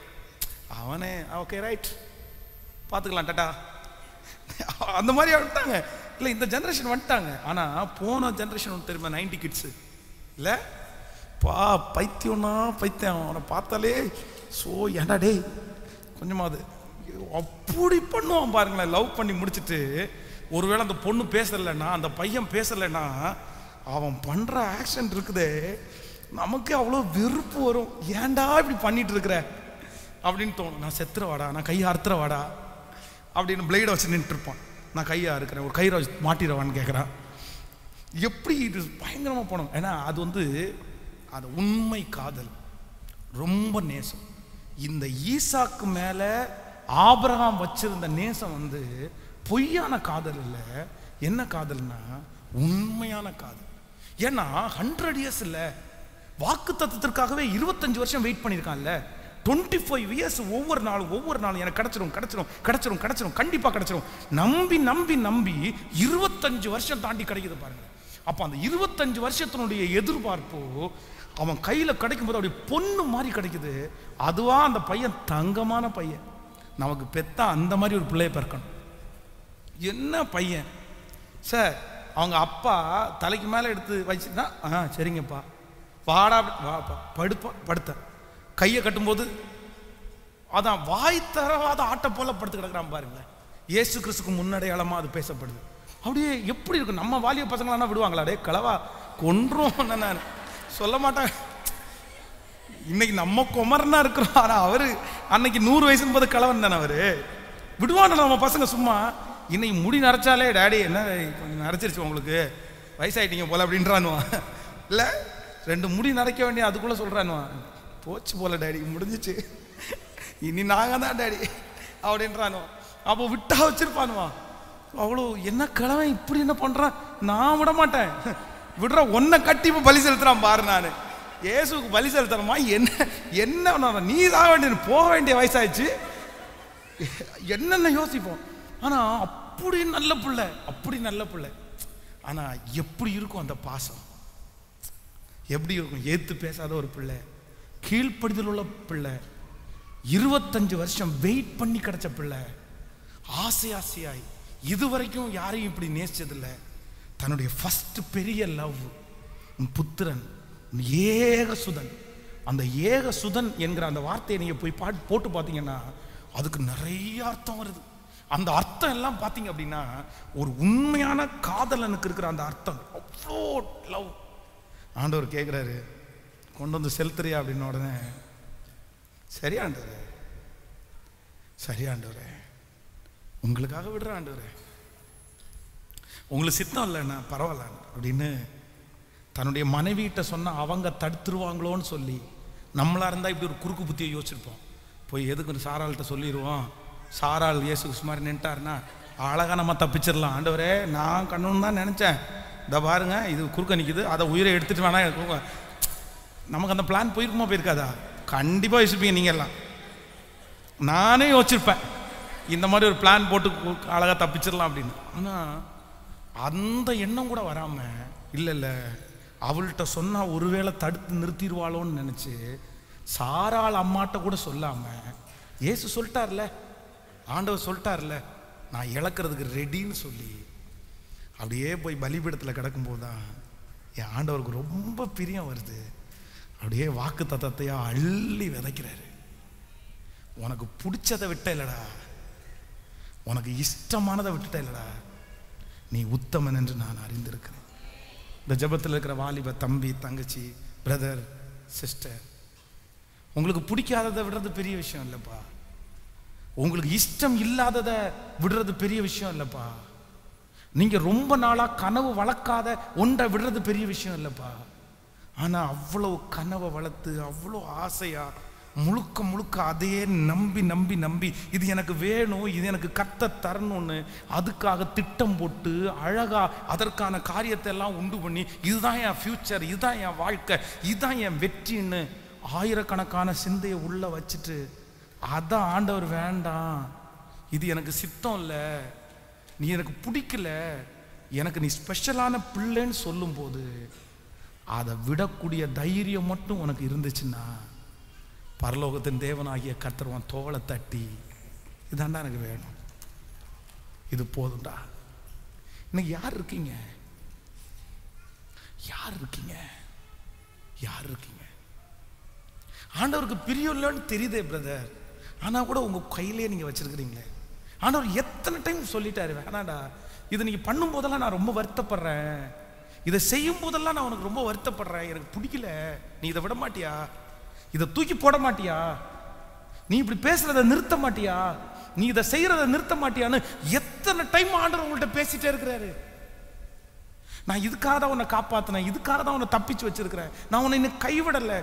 அவனே ஓகே ரைட் பார்த்துக்கலாம் டாட்டா அந்த மாதிரி வந்துட்டாங்க. இல்லை, இந்த ஜென்ரேஷன் வந்துட்டாங்க. ஆனால் போன ஜென்ரேஷன் ஒன்று தெரியுமா, 90 கிட்ஸு இல்லை பைத்தியம்னா பைத்தியம். அவனை பார்த்தாலே ஸோ ஏண்டா டே கொஞ்சமாவது அப்படி பண்ணுவான் பாருங்களேன். லவ் பண்ணி முடிச்சுட்டு ஒருவேளை அந்த பொண்ணு பேசலைன்னா, அந்த பையன் பேசலைன்னா, அவன் பண்ணுற ஆக்ஷன் இருக்குதே நமக்கு அவ்வளோ வெறுப்பு வரும். ஏன்டா இப்படி பண்ணிட்டு இருக்கிற அப்படின்னு தோணும். நான் செத்துற வாடா, நான் கையை அறுத்துற வாடா அப்படின்னு பிளேடை வச்சு நின்றுட்டு இருப்பான். நான் கையை அறுக்கிறேன், ஒரு கயிறை வச்சு மாட்டிடுவான்னு கேட்குறான். எப்படி இது பயங்கரமாக போனோம். ஏன்னா அது வந்து அது உண்மை காதல், ரொம்ப நேசம். இந்த ஈசாக்கு மேலே ஆபிரகாம் வச்சிருந்த நேசம் வந்து பொய்யான காதல் இல்லை. என்ன காதல்னா உண்மையான காதல். ஏன்னா 100 இயர்ஸ் இல்லை, வாக்கு தத்துவத்திற்காகவே 25 வருஷம் வெயிட் பண்ணியிருக்கான்ல. 25 இயர்ஸ் ஒவ்வொரு நாளும் எனக்கு கிடைச்சிரும் கண்டிப்பாக கிடைச்சிரும் நம்பி நம்பி நம்பி 25 வருஷம் தாண்டி கிடைக்குது பாருங்க. அப்போ அந்த 25 வருஷத்தினுடைய எதிர்பார்ப்போ அவன் கையில் கிடைக்கும் போது அப்படி பொண்ணு மாதிரி கிடைக்குது. அதுவா அந்த பையன் தங்கமான பையன். நமக்கு பெத்தா அந்த மாதிரி ஒரு பிள்ளையை பிறக்கணும். என்ன பையன் சார், அவங்க அப்பா தலைக்கு மேலே எடுத்து வச்சுன்னா சரிங்கப்பா வாடா வாப்பா படுத்த கையை கட்டும்போது அதான் வாய் தரவாத ஆட்டை போல படுத்து கிடக்குறான் பாருங்க. இயேசு கிறிஸ்துக்கு முன்னடையாளமா அது பேசப்படுது. அப்படியே எப்படி இருக்கும். நம்ம வாலிய பசங்களானா விடுவாங்களா, டே களவா கொன்றும் நான் சொல்ல மாட்டாங்க. இன்னைக்கு நம்ம குமரனா இருக்கிறோம். ஆனால் அவரு அன்னைக்கு 100 வயசுன்னு போது கலவன் தானே அவரு. விடுவான நம்ம பசங்க சும்மா. இன்னைக்கு முடி நரைச்சாலே டேடி என்ன கொஞ்சம் நரைச்சிருச்சு உங்களுக்கு, வயசாயிட்டீங்க போல அப்படின்றானுவான். இல்லை 2 முடி நரைக்க வேண்டிய அதுக்குள்ளே சொல்கிறானுவான், போச்சு போல டேடி முடிஞ்சிச்சு இனி நாங்கள் தான் டேடி அப்படின்றானுவான். அப்போ விட்டா வச்சிருப்பானுவான். அவ்வளோ என்ன கிழமை இப்படி என்ன பண்ணுறான், நான் விட மாட்டேன் விடுற ஒன்றை கட்டி இப்போ பலி செலுத்துறான் பாரு. நான் இயேசுக்கு பலி செலுத்துறமா என்ன நீ தான் வேண்டிய போக வேண்டிய வயசாயிடுச்சு என்னென்ன யோசிப்போம். ஆனால் அப்படி நல்ல பிள்ளை. ஆனால் எப்படி இருக்கும் அந்த பாசம், எப்படி இருக்கும். ஏத்து பேசாத ஒரு பிள்ளை, கீழ்ப்படிதல் உள்ள பிள்ளை, 25 வருஷம் வெயிட் பண்ணி கிடைச்ச பிள்ளை, ஆசையாய் இதுவரைக்கும் யாரையும் இப்படி நேசிச்சதில்லை. தன்னுடைய ஃபர்ஸ்ட் பெரிய லவ் புத்திரன், ஏக சுதன். அந்த ஏக சுதன் என்கிற அந்த வார்த்தையை நீங்க போய் போட்டு பார்த்தீங்கன்னா அதுக்கு நிறைய அர்த்தம் வருது. அந்த அர்த்தம் எல்லாம் பார்த்தீங்க அப்படின்னா ஒரு உண்மையான காதலனுக்கு இருக்கிற அந்த அர்த்தம் அவ்வளோ லவ். ஆண்டவர் கேட்குறாரு, கொண்டு வந்து செலுத்துறியா அப்படின்ன உடனே சரி ஆண்டவர் சரி ஆண்டவரே, உங்களுக்காக விடுற ஆண்டவரே, உங்களுக்கு சித்தம் இல்லைண்ணா பரவாயில்ல அப்படின்னு தன்னுடைய மனைவிகிட்ட சொன்னால் அவங்க தடுத்துருவாங்களோன்னு சொல்லி, நம்மளாக இருந்தால் இப்படி ஒரு குறுக்கு புத்தியை யோசிச்சிருப்போம். போய் எதுக்கு சாராள்கிட்ட சொல்லிடுவோம், சாராள் இயேசு மாதிரி நின்ட்டாருன்னா அழகாக நம்ம தப்பிச்சிடலாம். ஆண்டவரே நான் கண்ணு தான் நினச்சேன், இந்த பாருங்க இது குறுக்க நிற்கிது, அதை உயிரை எடுத்துகிட்டு வேணா எடுக்க. நமக்கு அந்த பிளான் போயிருக்குமா போயிருக்காதா? கண்டிப்பாக யோசிப்பீங்க நீங்கள் எல்லாம். நானே யோசிச்சிருப்பேன் இந்த மாதிரி ஒரு பிளான் போட்டு அழகாக தப்பிச்சிடலாம் அப்படின்னு. ஆனால் அந்த எண்ணம் கூட வராமல், இல்லை இல்லை அவள்கிட்ட சொன்னால் ஒருவேளை தடுத்து நிறுத்திடுவாளோன்னு நினச்சி சாராள் அம்மாட்ட கூட சொல்லாமல் இயேசு சொல்லிட்டார்ல, ஆண்டவர் சொல்லிட்டார்ல நான் இழக்கிறதுக்கு ரெடின்னு சொல்லி அப்படியே போய் பலிபீடத்தில் கிடக்கும்போது தான் என் ஆண்டவருக்கு ரொம்ப பிரியம் வருது. அப்படியே வாக்கு தத்தத்தையா அள்ளி விதைக்கிறாரு. உனக்கு பிடிச்சதை விட்ட இல்லடா, உனக்கு இஷ்டமானதை விட்டுட்ட இல்லடா, நீ உத்தமன் என்று நான் அறிந்திருக்கிறேன். இந்த ஜெபத்தில் இருக்கிற வாலிப தம்பி தங்கச்சி பிரதர் சிஸ்டர், உங்களுக்கு பிடிக்காததை விடுறது பெரிய விஷயம் இல்லைப்பா. உங்களுக்கு இஷ்டம் இல்லாததை விடுறது பெரிய விஷயம் இல்லைப்பா. நீங்க ரொம்ப நாளா கனவு வளர்க்காத ஒன்றை விடுறது பெரிய விஷயம் இல்லைப்பா. ஆனா அவ்வளவு கனவை வளர்த்து அவ்வளோ ஆசையா முழுக்க முழுக்க அதையே நம்பி நம்பி நம்பி இது எனக்கு வேணும், இது எனக்கு கத்த தரணும்னு அதுக்காக திட்டம் போட்டு அழகா அதற்கான காரியத்தை எல்லாம் உண்டு பண்ணி இதுதான் என் ஃபியூச்சர், இதுதான் என் வாழ்க்கை, இதுதான் என் வெற்றின்னு ஆயிரக்கணக்கான சிந்தையை உள்ள வச்சுட்டு அதான் ஆண்டவர் வேண்டாம், இது எனக்கு சித்தம் இல்லை, நீ எனக்கு பிடிக்கல, எனக்கு நீ ஸ்பெஷலான பிள்ளைன்னு சொல்லும்போது அதை விடக்கூடிய தைரியம் மட்டும் உனக்கு இருந்துச்சுன்னா பரலோகத்தின் தேவனாகிய கர்த்தர் தோளை தட்டி இதாண்டா எனக்கு வேணும், இது போதும்டா. இன்னைக்கு யார் இருக்கீங்க? யார் இருக்கீங்க? யார் இருக்கீங்க? ஆண்டவருக்கு பிரியம் இல்லைன்னு தெரியுதே பிரதர், ஆனால் கூட உங்கள் கையிலே நீங்கள் வச்சிருக்கிறீங்களே. ஆண்டவர் எத்தனை டைம் சொல்லிட்டாரு வேணாடா, இதை நீங்கள் பண்ணும் போதெல்லாம் நான் ரொம்ப வருத்தப்படுறேன், இதை செய்யும் போதெல்லாம் நான் உனக்கு ரொம்ப வருத்தப்படுறேன், எனக்கு பிடிக்கல, நீ இதை விட மாட்டியா, இதை தூக்கி போட மாட்டியா, நீ இப்படி பேசுறத நிறுத்த மாட்டியா, நீ இதை செய்யறத நிறுத்த மாட்டியான்னு எத்தனை டைம் ஆண்டவர் உங்கள்கிட்ட பேசிட்டே இருக்கிறாரு. நான் இதுக்காக தான் உன்னை காப்பாத்தினேன், இதுக்காக தான் உன்னை தப்பிச்சு வச்சிருக்கிறேன், நான் உன்னை இன்னும் கைவிடலை,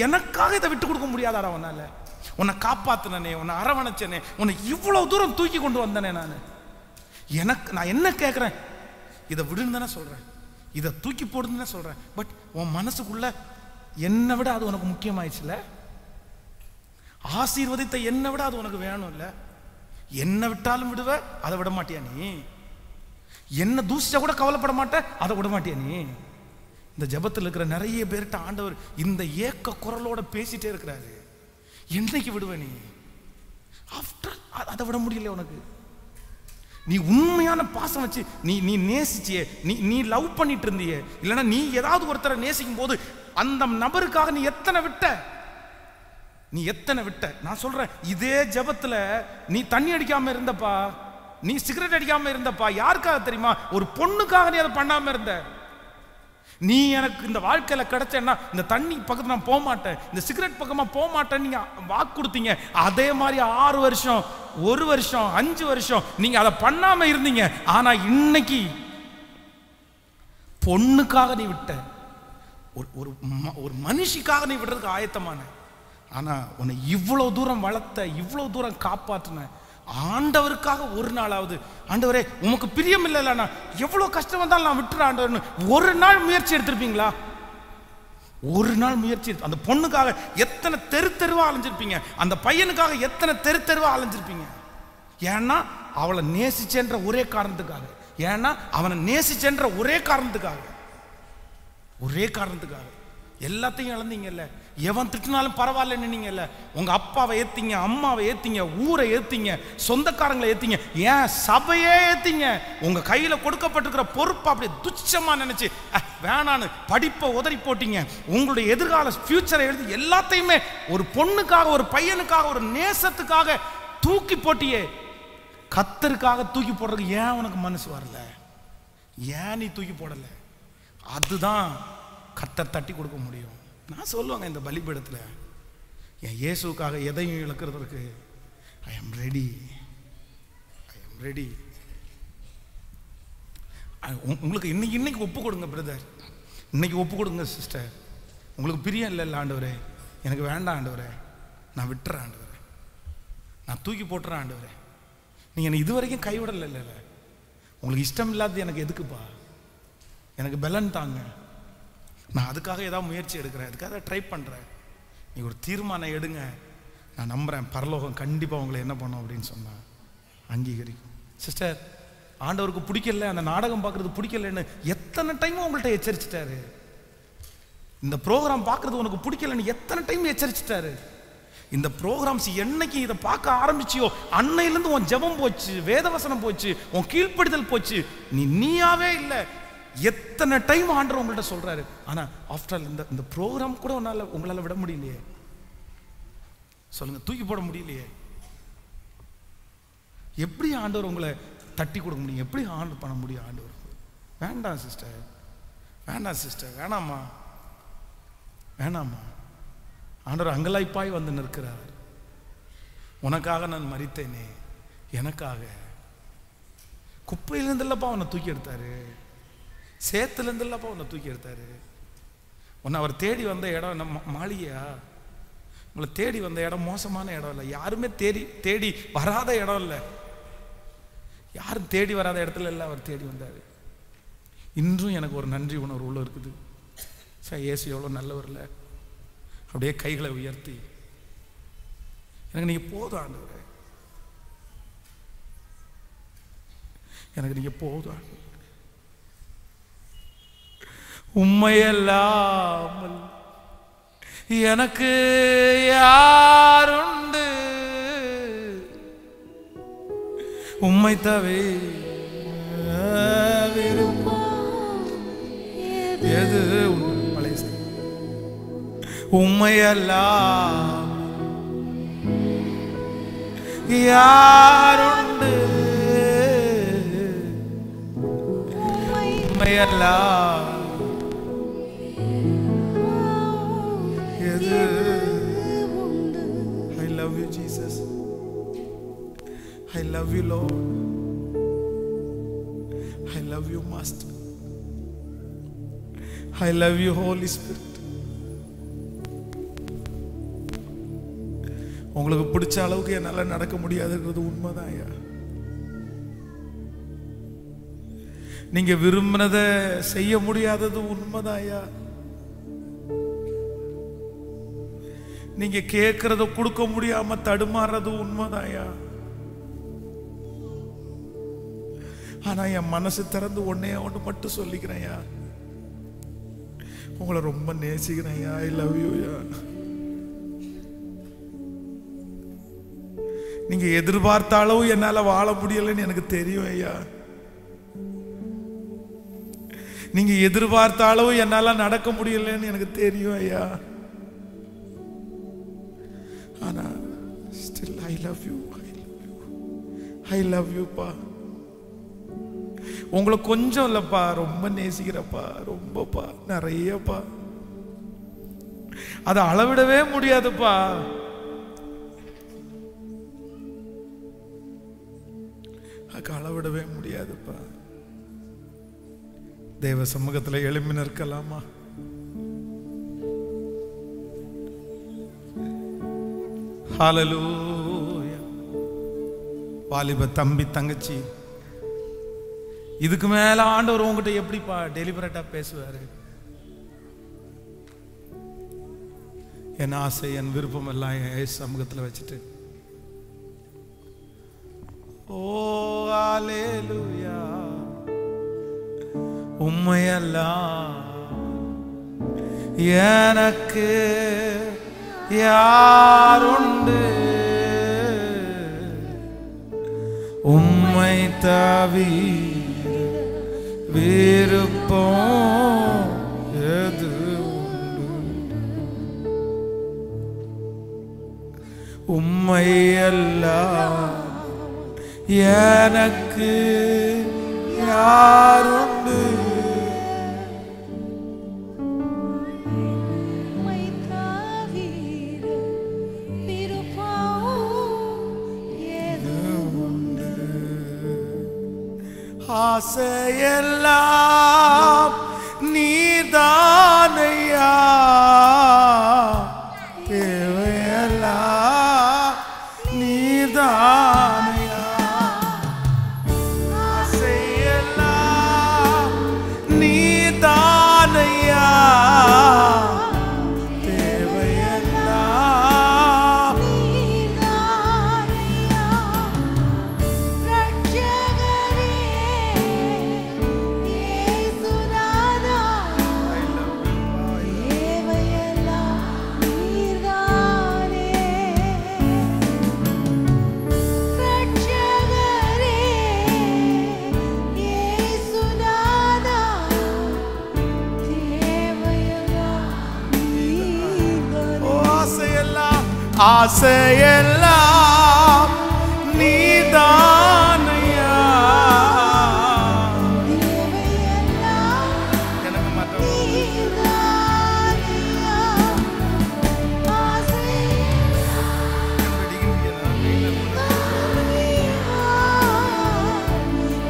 எனக்காக இதை விட்டு கொடுக்க முடியாதாடா உன்னால, உன்னை காப்பாத்தினே, உன்னை அரவணைச்சனே, உன்னை இவ்வளவு தூரம் தூக்கி கொண்டு வந்தனே, நான் என்ன கேட்கிறேன், இதை விடுன்னு தானே சொல்றேன், இதை தூக்கி போடுன்னு தானே சொல்றேன், பட் உன் மனசுக்குள்ள என்னை விட அது உனக்கு முக்கியமாயிடுச்சுல, ஆசீர்வதித்த என்னை விட அது உனக்கு வேணும் இல்ல, என்ன விட்டாலும் விடுவ, அதை விட மாட்டியா நீ, என்ன தூசிச்சா கூட கவலைப்பட மாட்ட, அதை விட மாட்டியா நீ. இந்த ஜெபத்தில் இருக்கிற நிறைய பேர்கிட்ட ஆண்டவர் இந்த ஏக்க குரலோட பேசிட்டே இருக்கிறாரு, என்னைக்கு விடுவ நீ, ஆஃப்டர் அதை விட முடியல உனக்கு, நீ உண்மையான பாசம் வச்சு நீ நேசிச்சியே, நீ லவ் பண்ணிட்டு இருந்தியே, இல்லைன்னா நீ ஏதாவது ஒருத்தரை நேசிக்கும் போது அந்த நபருக்காக நீ எத்தனை விட்ட, நீ எத்தனை விட்ட. நான் சொல்றேன், இதே ஜெபத்துல நீ தண்ணி அடிக்காம இருந்தப்பா, நீ சிகரெட் அடிக்காம இருந்தப்பா, யாருக்காக தெரியுமா, ஒரு பொண்ணுக்காக நீ அதை பண்ணாம இருந்த. நீ எனக்கு இந்த வாழ்க்கையில கிடைச்சேன்னா இந்த தண்ணி பக்கத்துல நான் போக மாட்டேன், இந்த சிகரெட் பக்கமா போக மாட்டேன்னு நீங்க வாக்கு கொடுத்தீங்க. அதே மாதிரி 6 வருஷம் 1 வருஷம் 5 வருஷம் நீங்க அதை பண்ணாம இருந்தீங்க. ஆனா இன்னைக்கு பொண்ணுக்காக நீ விட்ட, ஒரு மனுஷிக்காக நீ விடுறதுக்கு ஆயத்தமான, ஆனா உன்னை இவ்வளவு தூரம் வளர்த்த, இவ்வளவு தூரம் காப்பாற்றின ஆண்டவருக்காக ஒரு நாளாவது, ஆண்டவரே உமக்கு பிரியம் இல்லைன்னா எவ்வளவு கஷ்டம் வந்தாலும் நான் விட்டுற ஆண்டவர்னு ஒரு நாள் முயற்சி எடுத்திருப்பீங்களா? ஒரு நாள் முயற்சி, அந்த பொண்ணுக்காக எத்தனை தெருவா அலைஞ்சிருப்பீங்க, அந்த பையனுக்காக எத்தனை தெருவா அலைஞ்சிருப்பீங்க. ஏன்னா அவளை நேசிச்சென்ற ஒரே காரணத்துக்காக, ஏன்னா அவனை நேசிச்சென்ற ஒரே காரணத்துக்காக எல்லாத்தையும் இழந்தீங்கல்ல. எவன் திட்டினாலும் பரவாயில்லன்னு நீங்கல்ல, உங்க அப்பாவை ஏத்தீங்க, அம்மாவை ஏத்தீங்க, ஊரை ஏத்தீங்க, சொந்தக்காரங்களை ஏத்தீங்க, ஏன் சபையே ஏத்தீங்க. உங்க கையில கொடுக்கப்பட்டிருக்கிற பொறுப்பை அப்படி துச்சமா நினைச்சு வேணான்னு படிப்பை உதறி போட்டீங்க. உங்களுடைய எதிர்கால ஃபியூச்சரை எழுதி எல்லாத்தையுமே ஒரு பொண்ணுக்காக, ஒரு பையனுக்காக, ஒரு நேசத்துக்காக தூக்கி போட்டியே. கர்த்தருக்காக தூக்கி போடுறதுக்கு ஏன் உனக்கு மனசு வரல? ஏன் நீ தூக்கி போடல? அதுதான் கர்த்தர் தட்டி கொடுக்க முடியும். நான் சொல்லுவாங்க, இந்த பலிபீடத்தில் என் இயேசுக்காக எதையும் இழக்கிறதுக்கு I am ready, I am ready. உங்களுக்கு இன்னைக்கு ஒப்பு கொடுங்க பிரதர், இன்னைக்கு ஒப்பு கொடுங்க சிஸ்டர். உங்களுக்கு பிரியம் இல்லை ஆண்டவரே, எனக்கு வேண்டாம் ஆண்டவரே, நான் விட்டுறேன் ஆண்டவரே, நான் தூக்கி போட்டுறேன் ஆண்டவரே. நீங்கள் எனக்கு இது வரைக்கும் கைவிடலை இல்லை, உங்களுக்கு இஷ்டம் இல்லாதது எனக்கு எதுக்குப்பா, எனக்கு பலன் தாங்க, நான் அதுக்காக ஏதாவது முயற்சி எடுக்கிறேன், அதுக்காக ட்ரை பண்ணுறேன். நீ ஒரு தீர்மானம் எடுங்க, நான் நம்புகிறேன் பரலோகம் கண்டிப்பாக உங்களை என்ன பண்ணும் அப்படின்னு சொன்னால் அங்கீகரிக்கும். சிஸ்டர், ஆண்டவருக்கு பிடிக்கல, அந்த நாடகம் பார்க்குறது பிடிக்கலன்னு எத்தனை டைம் உங்கள்கிட்ட எச்சரிச்சிட்டாரு. இந்த ப்ரோக்ராம் பார்க்குறது உனக்கு பிடிக்கலன்னு எத்தனை டைம் எச்சரிச்சிட்டாரு. இந்த ப்ரோக்ராம்ஸ் என்னைக்கு இதை பார்க்க ஆரம்பிச்சியோ அன்னையிலேருந்து உன் ஜெபம் போச்சு, வேதவசனம் போச்சு, உன் கீழ்ப்படிதல் போச்சு, நீயாவே இல்லை. எத்தனை டைம் ஆண்டவர் உங்கள்கிட்ட சொல்றாரு. ஆனால் ஆஃப்டர் இந்த ப்ரோக்ராம் கூட உங்களால் விட முடியலையே, சொல்லுங்க, தூக்கி போட முடியலையே. எப்படி ஆண்டவர் உங்களை தட்டி கொடுக்க முடியும், எப்படி ஆண்டர் பண்ண முடியும் ஆண்டவர்? வேண்டாம் சிஸ்டர், வேண்டாம் சிஸ்டர், வேணாமா, வேணாமா. ஆண்டவர் அங்கலாய்ப்பாய் வந்து நிற்கிறார். உனக்காக நான் மரித்தேனே, எனக்காக. குப்பையிலிருந்துல்லப்பா உன்னை தூக்கி எடுத்தாரு, சேத்துலேருந்துல்லப்பா உன்னை தூக்கி எடுத்தாரு. உன்னை அவர் தேடி வந்த இடம் என்ன மாளிகையா? உங்களை தேடி வந்த இடம் மோசமான இடம் இல்லை, யாருமே தேடி வராத இடம் இல்லை, யாரும் தேடி வராத இடத்துல இல்லை அவர் தேடி வந்தார். இன்றும் எனக்கு ஒரு நன்றி உணர்வு உள்ள இருக்குது. சார், இயேசு எவ்வளோ நல்லவர் இல்லை. அப்படியே கைகளை உயர்த்தி, எனக்கு நீங்கள் போதும் ஆண்டவரே, எனக்கு நீங்கள் போதும் ஆண்டவரே, உம்மையல்லாமல் எனக்கு யாருண்டு, உம்மை தவிர எது பழைய உம்மையெல்லாம் யாருண்டு, உம்மையெல்லாம் எது. I love you Jesus, I love you Lord, I love you Master, I love you Holy Spirit. உங்களுக்கு பிடிச்ச அளவுக்கு என்னால் நடக்க முடியாதுன்றது உண்மைதான் ஐயா. நீங்க விரும்பினதை செய்ய முடியாதது உண்மைதான் ஐயா. நீங்க கேட்கறத கொடுக்க முடியாம தடுமாறது உண்மைதான் ஐயா. ஆனா என் மனசு திறந்து ஒன்னே ஒன்று மட்டும் சொல்லிக்கிறேன் ஐயா, உங்களை ரொம்ப நேசிக்கிறேன் ஐயா. ஐ லவ் யூ ஐயா. நீங்க எதிர்பார்த்த அளவு என்னால வாழ முடியலன்னு எனக்கு தெரியும் ஐயா. நீங்க எதிர்பார்த்த அளவு என்னால நடக்க முடியலன்னு எனக்கு தெரியும் ஐயா. ஆனா still I love you, I love you, I love you பா. உங்களை கொஞ்சம் இல்லப்பா, ரொம்ப நேசிக்கிறப்பா, ரொம்பப்பா, நிறையப்பா, அதை அளவிடவே முடியாதுப்பா. அளவிடவே முடியாதுப்பா. தேவ சமூகத்தில் எழும்பி நிற்கலாமா? ஹல்லேலூயா. வாலிப தம்பி தங்கச்சி, இதுக்கு மேல ஆண்டவர் உங்ககிட்ட எப்படிப்பா டெலிபரேட்டா பேசுவாரு? என் ஆசை, என் விருப்பம் எல்லாம் என் சமூகத்தில் வச்சுட்டு, ஓ ஹல்லேலூயா, உம்மையெல்லாம் எனக்கு யாருண்டு, உம்மை தவிர விருப்பம் எது உண்டு, உம்மையெல்லாம் எனக்கு யாருண்டு, ஆசையெல்லாம் நீதானையா, தேவையெல்லாம் நீதானையா. ஆசையெல்லாம் நீதானையா, தேவையெல்லாம் நீதானையா. ரட்சகரே இயேசுநாதா, தேவையெல்லாம் நீர்தானே. ரட்சகரே இயேசுநாதா, தேவையெல்லாம் நீர்தானே. ஆசையெல்லாம் ஆசையெல்லாம் நீதானையா, தேவையெல்லாம் எனக்கு மட்டும் நீர்தானையா. ஆசையெல்லாம்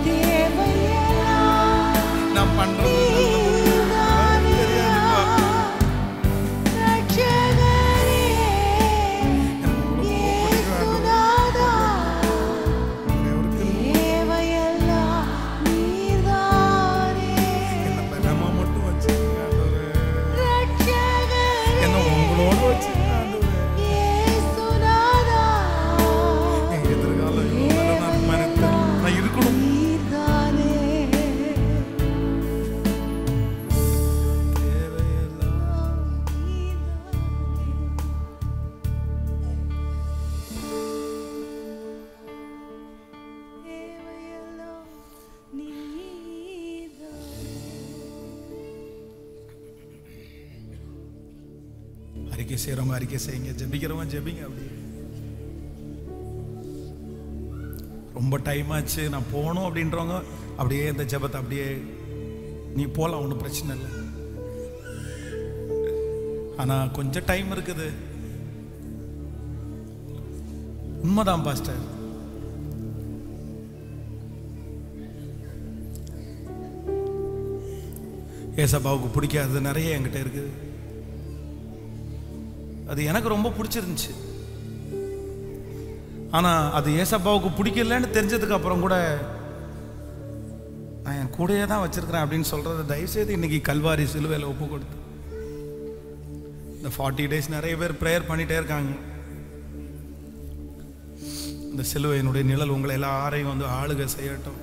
தேவையெல்லாம் நான் பண்றது நீர்தானையா. ரட்சகரே இயேசுநாதா, தேவையெல்லாம் நீர்தானே. நம்ம மட்டும் வச்சுக்கோங்க ஆண்டவரே, ரட்சகரே என்ன உங்களோட வச்சுக்கோங்க ஆண்டவரே. இயேசுநாதா, என் எதிர்காலம் இவ்வளவு நல்லா இருக்குமா எனக்கு தெரியல. நான் இருக்கணும். நீர்தானே. தேவையெல்லாம் நீர்தானே. அறிக்கை செய்யறவங்க அறிக்கை செய்யுங்க, ஜெபிக்கிறவங்க ஜெபிங்க. அப்படியே ரொம்ப டைம் ஆச்சு நான் போகணும் அப்படின்றவங்க அப்படியே இந்த ஜெபத்தை அப்படியே நீ போகலாம், ஒன்றும் பிரச்சனை இல்லை. ஆனால் கொஞ்சம் டைம் இருக்குது. உண்மைதான் பாஸ்டர். ஏசப்பாவுக்கு பிடிக்காதது நிறைய என்கிட்ட இருக்குது. அது எனக்கு ரொம்ப பிடிச்சிருந்துச்சு. ஆனால் அது ஏசப்பாவுக்கு பிடிக்கலன்னு தெரிஞ்சதுக்கு அப்புறம் கூட நான் என் கூடையே தான் வச்சிருக்கிறேன் அப்படின்னு சொல்கிறத தயவுசெய்து இன்னைக்கு கல்வாரி சிலுவையில் ஒப்பு கொடுத்து இந்த 40 days நிறைய பேர் ப்ரேயர் பண்ணிகிட்டே இருக்காங்க. இந்த சிலுவையினுடைய நிழல் உங்களை எல்லாரையும் வந்து ஆளுகை செய்யட்டும்.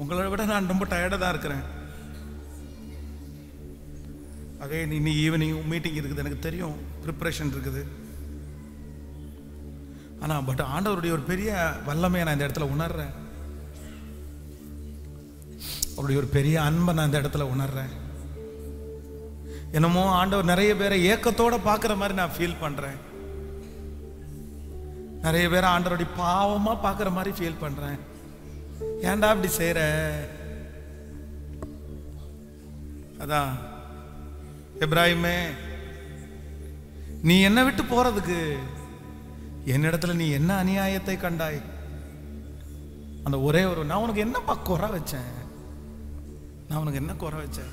உங்களை விட நான் ரொம்ப டயர்டாக தான் இருக்கிறேன். அதே இன்னைக்கு ஈவினிங் மீட்டிங் இருக்குது, எனக்கு தெரியும், ப்ரிப்பரேஷன் இருக்குது. ஆனால் பட் ஆண்டவருடைய ஒரு பெரிய வல்லமையை நான் இந்த இடத்துல உணர்றேன். அவருடைய ஒரு பெரிய அன்பை நான் இந்த இடத்துல உணர்றேன். என்னமோ ஆண்டவர் நிறைய பேரை ஏக்கத்தோட பார்க்குற மாதிரி நான் ஃபீல் பண்ணுறேன். நிறைய பேரை ஆண்டவருடைய பாவமாக பார்க்குற மாதிரி ஃபீல் பண்ணுறேன். ஏன்டா அப்படி செய்கிற? அதான் எப்ராஹிமே, நீ என்னை விட்டு போறதுக்கு என்னிடத்துல நீ என்ன அநியாயத்தை கண்டாய்? அந்த ஒரே ஒரு நான் உனக்கு என்னப்பா குறை வச்சேன்? நான் உனக்கு என்ன குறை வச்சேன்?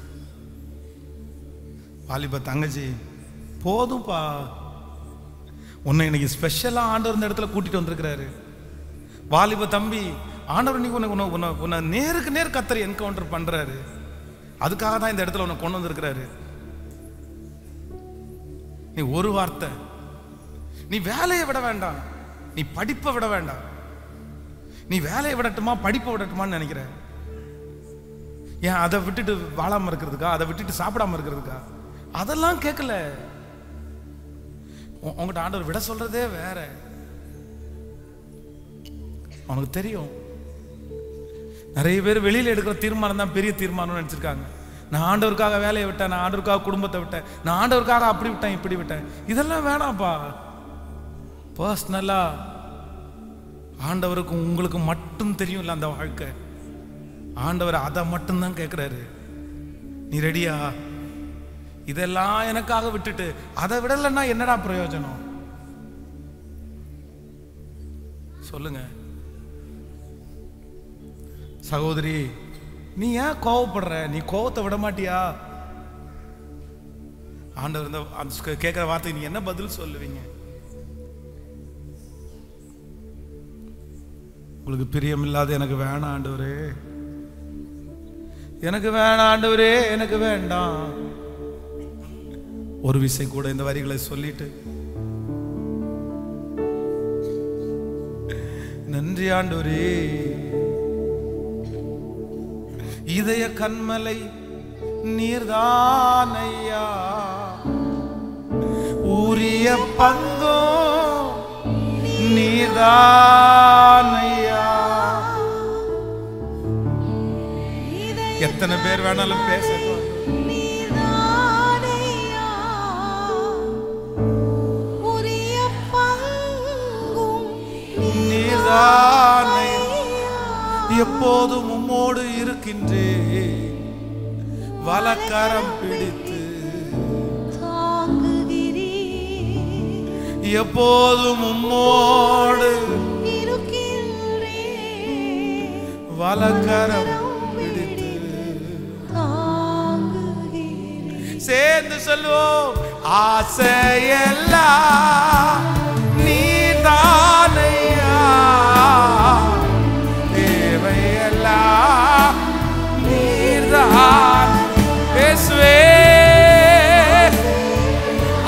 வாலிப தங்கச்சி, போதும்பா. உன்னை இன்னைக்கு ஸ்பெஷலா ஆண்டவர் இந்த இடத்துல கூட்டிட்டு வந்திருக்கிறாரு. வாலிப தம்பி, ஆண்டவர் நீ உன்னை நேருக்கு நேர் கத்தர் என்கவுண்டர் பண்றாரு. அதுக்காக தான் இந்த இடத்துல உன்னை கொண்டு வந்திருக்கிறாரு. நீ ஒரு வார்த்தை, நீ வேலையை விட வேண்டாம், நீ படிப்பை விட வேண்டாம். நீ வேலையை விடட்டுமா படிப்பை விடட்டுமான்னு நினைக்கிற? ஏன் அதை விட்டுட்டு வாழாம இருக்கிறதுக்கா? அதை விட்டுட்டு சாப்பிடாம இருக்கிறதுக்கா? அதெல்லாம் கேட்கல. உங்ககிட்ட ஆண்டவர் விட சொல்றதே வேற. அவனுக்கு தெரியும். நிறைய பேர் வெளியில எடுக்கிற தீர்மானம் தான் பெரிய தீர்மானம்னு நினைச்சிருக்காங்க. நான் ஆண்டவருக்காக வேலையை விட்டேன், நான் ஆண்டவருக்காக குடும்பத்தை விட்டேன், நான் ஆண்டவருக்காக அப்படி விட்டேன் இப்படி விட்டேன். இதெல்லாம் வேணாம்ப்பா. பர்சனலா ஆண்டவருக்கு உங்களுக்கு மட்டும் தெரியும் இல்ல அந்த வாழ்க்கை. ஆண்டவர் அதை மட்டும்தான் கேட்கிறாரு. நீ ரெடியா? இதெல்லாம் எனக்காக விட்டுட்டு அதை விடலைன்னா என்னடா பிரயோஜனம்? சொல்லுங்க. சகோதரி, நீ ஏன் கோவப்படுற? நீ கோவத்தை விட மாட்டியா? ஆண்டவர் கேட்கிற வார்த்தை நீ என்ன பதில் சொல்லுவீங்க? உங்களுக்கு பிரியம் இல்லாத எனக்கு வேணாம் ஆண்டவரே, எனக்கு வேணாம் ஆண்டவரே, எனக்கு வேண்டாம். ஒரு விசை கூட இந்த வரிகளை சொல்லிட்டு, நன்றி ஆண்டவரே, இதய கண்மலை நீர்தானையா, உரிய பங்கோ நீர்தானையா. எத்தனை பேர் வேணாலும் பேசலாம். எப்போதும் உம்மோடு இருக்கின்றே, வலக்கரம் பிடித்து எப்போதும் உம்மோடு இருக்கின்றே, வலக்கரம் பிடித்து. சேர்ந்து சொல்லுவோம், ஆசையெல்லாம் நீதானையா, தேவையெல்லாம் நீர்தான். இயேசுவே,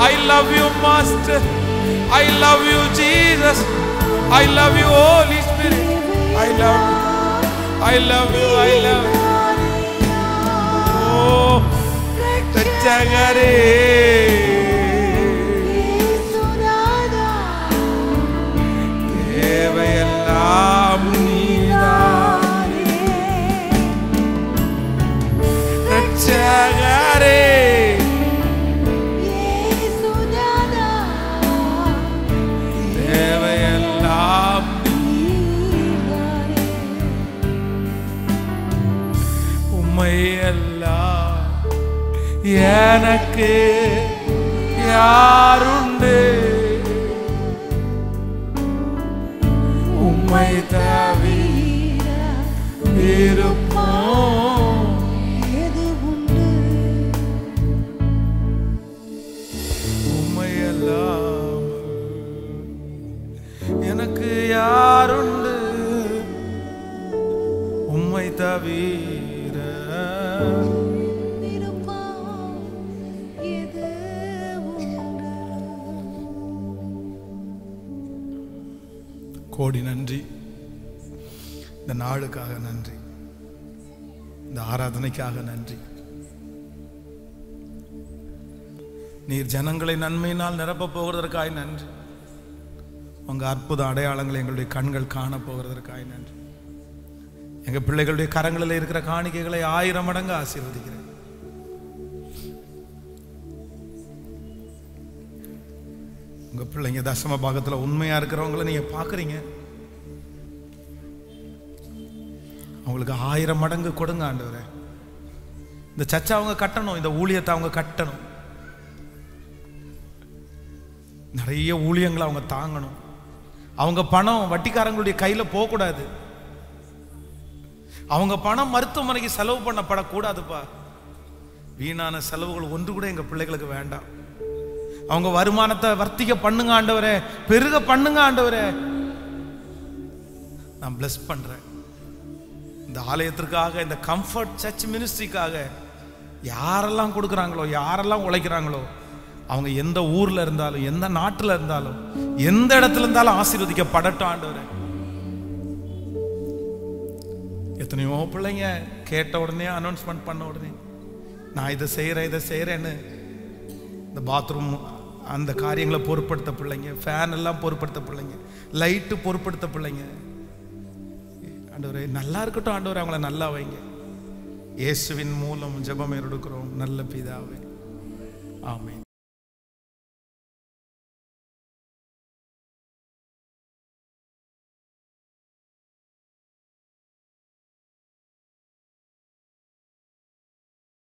I love you Master, I love you Jesus, I love you Holy Spirit, I love you, I love you, I love you. Oh, ரட்சகரே, தேவையெல்லாம் நீதானே. ரட்சகரே, தேவையெல்லாம் உம்மையெல்லாம் எனக்கு யாருண்டு, உம்மை தவிர இருப்போம் எது உண்டு, உம்மையெல்லாம் எனக்கு யாருண்டு, உம்மை தவிர கோடி நன்றி. இந்த நாளுக்காக நன்றி, இந்த ஆராதனைக்காக நன்றி. நீர் ஜனங்களை நன்மையினால் நிரப்ப போகிறதற்காக நன்றி. உங்க அற்புத அடையாளங்களை எங்களுடைய கண்கள் காண போகிறதற்காக நன்றி. எங்க பிள்ளைகளுடைய கரங்களில் இருக்கிற காணிக்கைகளை 1000 மடங்கு ஆசீர்வதிக்கிறேன். உங்க பிள்ளைங்க தசம பாகத்துல உண்மையா இருக்கிறவங்களை நீங்க பாக்குறீங்க. அவங்களுக்கு 1000 மடங்கு கொடுங்க ஆண்டவரே. இந்த சர்ச்சை அவங்க கட்டணும், இந்த ஊழியத்தை அவங்க கட்டணும், நிறைய ஊழியங்களை அவங்க தாங்கணும். அவங்க பணம் வட்டிக்காரங்களுடைய கையில போகக்கூடாது. அவங்க பணம் மருத்துவமனைக்கு செலவு பண்ணப்படக்கூடாதுப்பா. வீணான செலவுகள் ஒன்று கூட எங்க பிள்ளைகளுக்கு வேண்டாம். அவங்க வருமானத்தை வர்த்திக்க பண்ணுங்க ஆண்டவரே, பெருக பண்ணுங்க ஆண்டவரே. நான் பிளஸ் பண்றேன். இந்த ஆலயத்திற்காக, இந்த கம்ஃபர்ட் சர்ச் மினிஸ்ட்ரிக்காக யாரெல்லாம் கொடுக்குறாங்களோ, யாரெல்லாம் உழைக்கிறாங்களோ, அவங்க எந்த ஊர்ல இருந்தாலும், எந்த நாட்டில் இருந்தாலும், எந்த இடத்துல இருந்தாலும் ஆசீர்வதிக்கப்படட்டும் ஆண்டவரே. எத்தனையோ பிள்ளைங்க கேட்ட உடனே, அனௌன்ஸ்மெண்ட் பண்ண உடனே நான் இதை செய்கிறேன், இதை செய்கிறேன்னு இந்த பாத்ரூம் அந்த காரியங்களை பொறுப்படுத்த பிள்ளைங்க, ஃபேன் எல்லாம் பொறுப்படுத்த பிள்ளைங்க, லைட்டு பொறுப்படுத்த பிள்ளைங்க. ஆண்டவரே நல்லா இருக்கட்டும் ஆண்டவரே, அவங்கள நல்லா வைங்க. இயேசுவின் மூலம் ஜெபம் எடுக்கிறோம் நல்ல பிதாவே, ஆமென்.